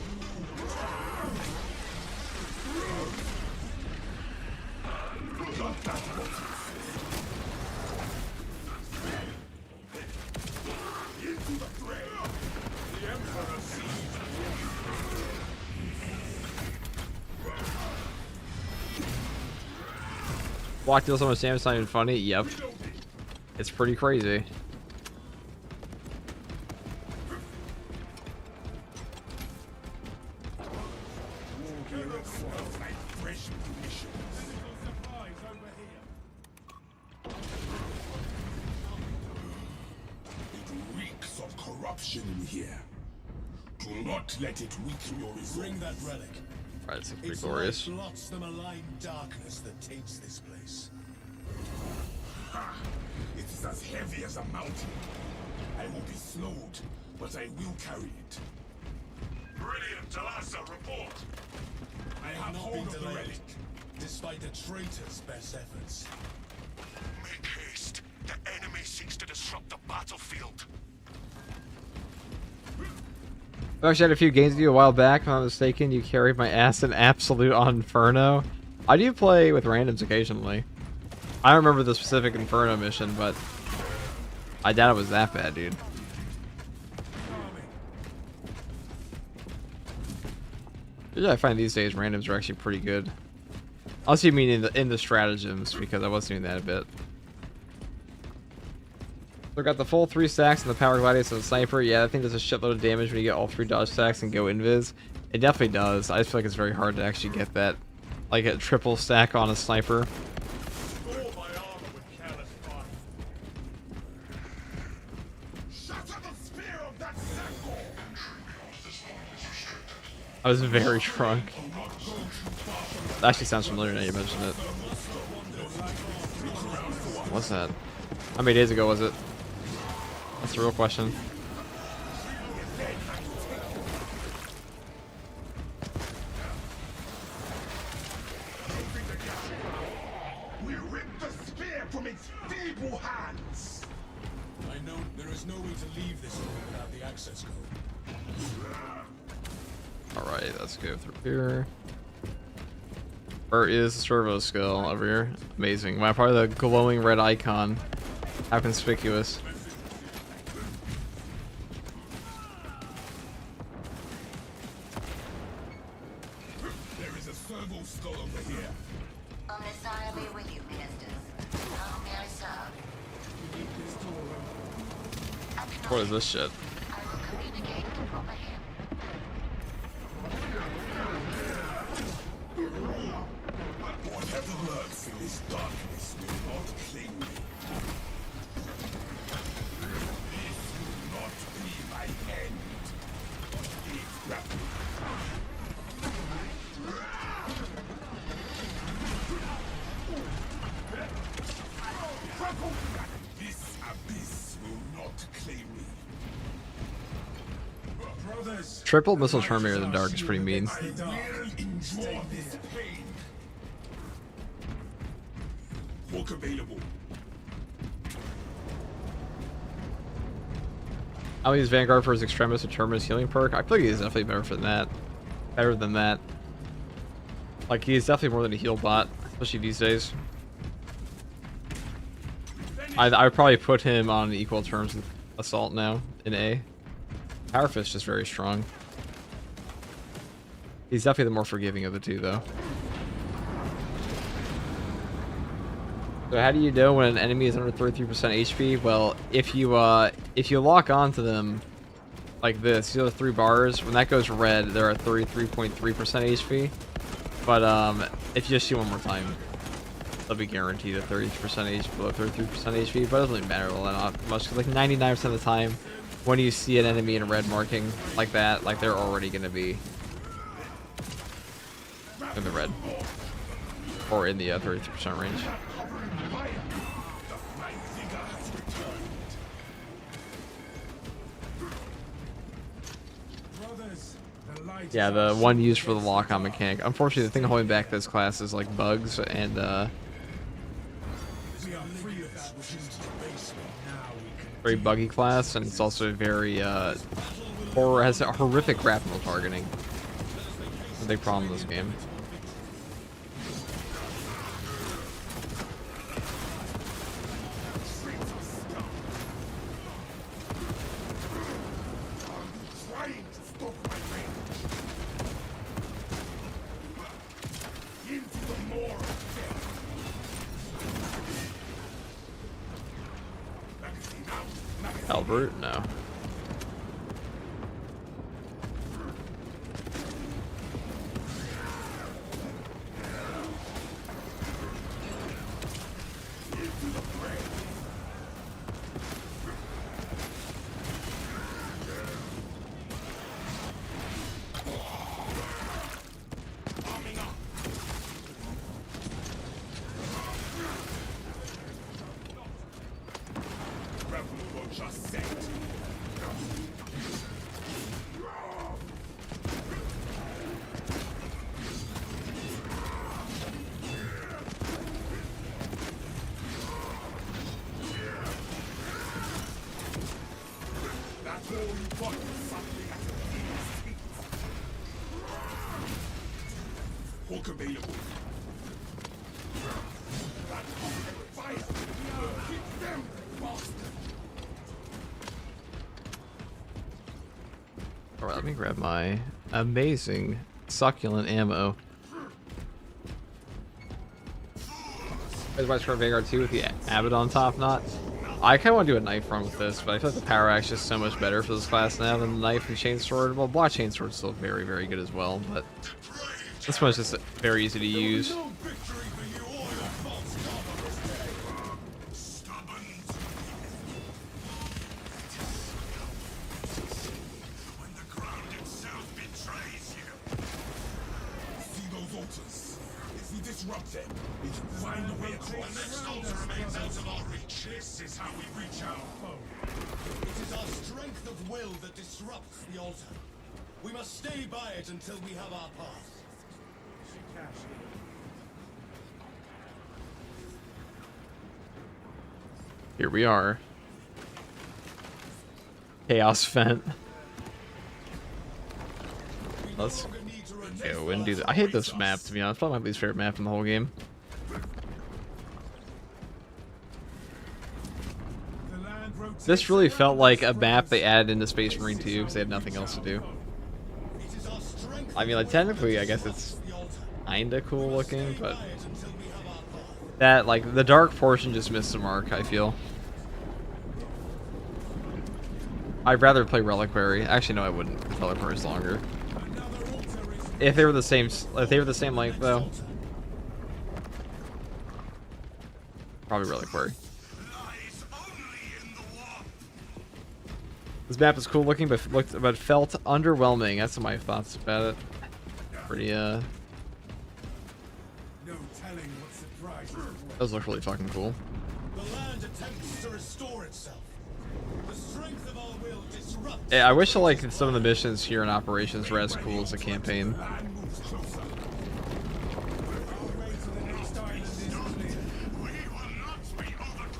Block deals so much damage, it's not even funny. Yep. It's pretty crazy. It reeks of corruption in here. Do not let it weaken your resolve. Bring that relic. Right, it's pretty glorious. Blots the malign darkness that taints this place. It is as heavy as a mountain. I will be slowed, but I will carry it. Brilliant, Talassa, report. I have hold of the relic, despite the traitor's best efforts. Make haste. The enemy seeks to disrupt the battlefield. I've actually had a few games with you a while back. If I'm not mistaken, you carried my ass in Absolute on Inferno. I do play with randoms occasionally. I don't remember the specific Inferno mission, but I doubt it was that bad, dude. Usually I find these days randoms are actually pretty good. Unless you mean in the stratagems, because I was doing that a bit. So I got the full 3 stacks and the power gladius and the sniper. Yeah, I think there's a shitload of damage when you get all 3 dodge stacks and go invis. It definitely does. I just feel like it's very hard to actually get that, like a triple stack on a sniper. I was very drunk. That actually sounds familiar now you mentioned it. What's that? How many days ago was it? That's the real question. We ripped the spear from its feeble hands. I know there is no way to leave this room without the access code. Alright, let's go through here. Where is the servo skill over here? Amazing. Wow, probably the glowing red icon. How conspicuous. There is a servo skull over here. Omnissiah be with you, ministers. How may I serve? What is this shit? I will communicate to proper him. Whatever lurks in this darkness will not cling me. This will not be my end. It grappled. This abyss will not claim me. Brothers, Triple missile terminator in the dark is pretty mean. I will endure this pain. Walk available. I'll use Vanguard for his Extremis and Terminus healing perk. I feel like he's definitely better than that. Better than that. Like, he's definitely more than a heal bot, especially these days. I would probably put him on equal terms with Assault now in A. Power Fist is very strong. He's definitely the more forgiving of the two, though. So how do you know when an enemy is under 33% HP? Well, if you lock onto them like this, you know the 3 bars, when that goes red, they're at 33.3% HP. But if you just see one more time, they'll be guaranteed at 30% HP, below 33% HP. But it doesn't really matter all that much, because like 99% of the time, when you see an enemy in a red marking like that, like they're already gonna be in the red or in the 33% range. Yeah, the one used for the lock-on mechanic. Unfortunately, the thing holding back this class is like bugs and very buggy class, and it's also very has a horrific grapple targeting. It's a big problem in this game. Albert? No. Walk available. Fire! Hit them, bastard! Alright, let me grab my amazing succulent ammo. Everybody's trying Vanguard 2 with the Abaddon top knot. I kind of want to do a knife run with this, but I feel like the power axe is so much better for this class now than the knife and chainsword. Well, block chainsword is still very, very good as well, but this one's just very easy to use. When the ground itself betrays you. See those altars? it. We can find a way across. The next altar remains out of our reach. This is how we reach our foe. It is our strength of will that disrupts the altar. We must stay by it until we have our path. Here we are. Chaos Vent. Let's go and do that. I hate this map, to be honest. Probably my least favorite map in the whole game. This really felt like a map they added into Space Marine 2 because they had nothing else to do. I mean, like, technically, I guess it's kinda cool looking, but that, like, the dark portion just missed the mark, I feel. I'd rather play Reliquary. Actually, no, I wouldn't. Reliquary's longer. If they were the same length, though, probably Reliquary. This map is cool looking, but felt underwhelming. That's my thoughts about it. Pretty No telling what surprise those look really fucking cool. The land attempts to restore itself. The strength of our will disrupts. Yeah, I wish like some of the missions here in Operations were as cool as the campaign.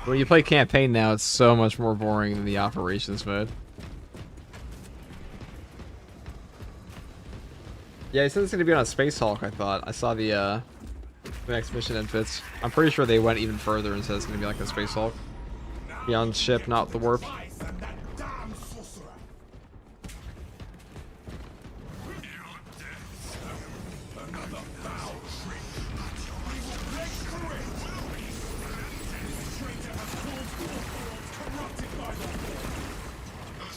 When you play campaign now, it's so much more boring than the Operations mode. Yeah, he said it's going to be on a Space Hulk, I thought. I saw the next mission infits. I'm pretty sure they went even further and said it's going to be like a Space Hulk. Be on ship, not the warp. Those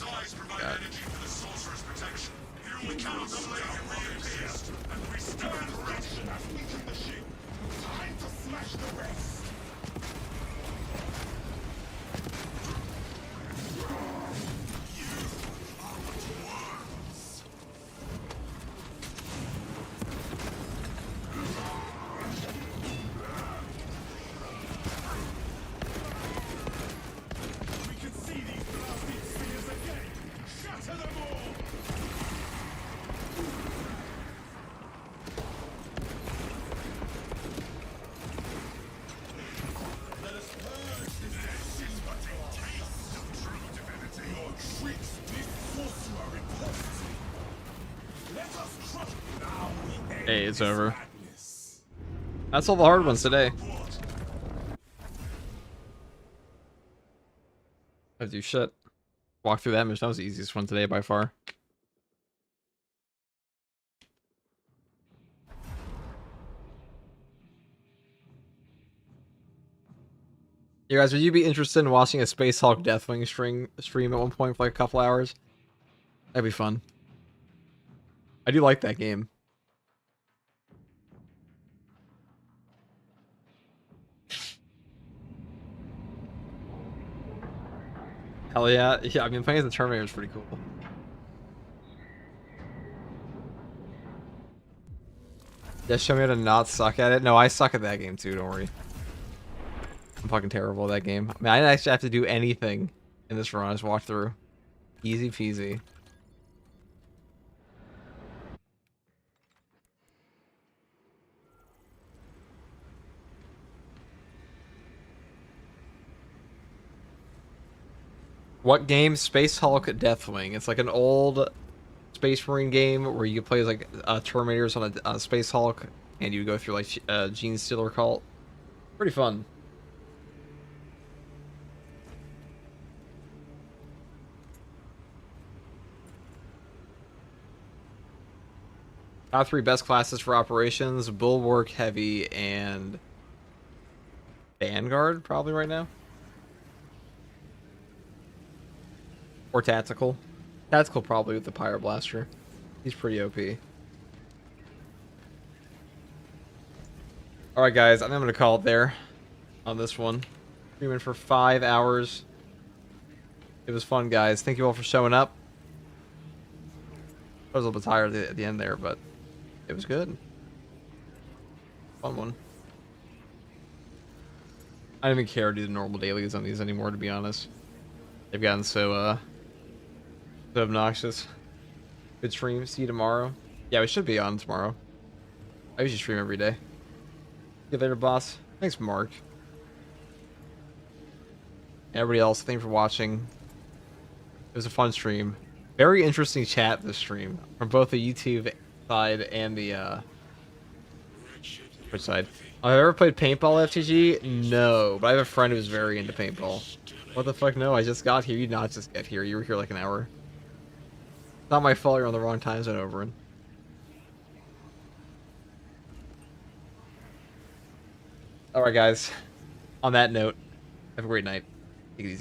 eyes provide energy for the sorcerer's protection. Here we cannot delay him reappears, and we stand ready. As we keep the ship, time to smash the rest. We can see these blasted spheres again. Shatter them all. Let us purge this But a taste of true divinity. Your tricks, this sorcerer repulses me. Let us crush now. We end Hey, it's this over. madness. That's all the hard ones today. I do shit. Walk through that mission. That was the easiest one today by far. You guys, would you be interested in watching a Space Hulk Deathwing stream at one point for like a couple hours? That'd be fun. I do like that game. Hell yeah. Yeah, I mean, playing as the Terminator is pretty cool. Yeah, show me how to not suck at it. No, I suck at that game too, don't worry. I'm fucking terrible at that game. I mean, I didn't actually have to do anything in this run. I just walked through. Easy peasy. What game? Space Hulk Deathwing. It's like an old Space Marine game where you play as like Terminators on a Space Hulk, and you go through like Gene Stealer cult. Pretty fun. Top 3 best classes for operations: Bulwark, Heavy, and Vanguard, probably right now. Or Tactical. Tactical probably with the Pyroblaster. He's pretty OP. Alright guys, I think I'm going to call it there on this one. Streaming for 5 hours. It was fun, guys. Thank you all for showing up. I was a little bit tired at the end there, but it was good. Fun one. I don't even care to do the normal dailies on these anymore, to be honest. They've gotten so obnoxious. Good stream. See you tomorrow. Yeah, we should be on tomorrow. I usually stream every day. See you later, boss. Thanks, Mark. Everybody else, thank you for watching. It was a fun stream. Very interesting chat this stream from both the YouTube side and the Twitch side. Have I ever played paintball FTG? No, but I have a friend who's very into paintball. What the fuck? No, I just got here. You did not just get here. You were here like an hour. Not my fault. You're on the wrong time zone, Oberon. All right, guys. On that note, have a great night. Take it easy.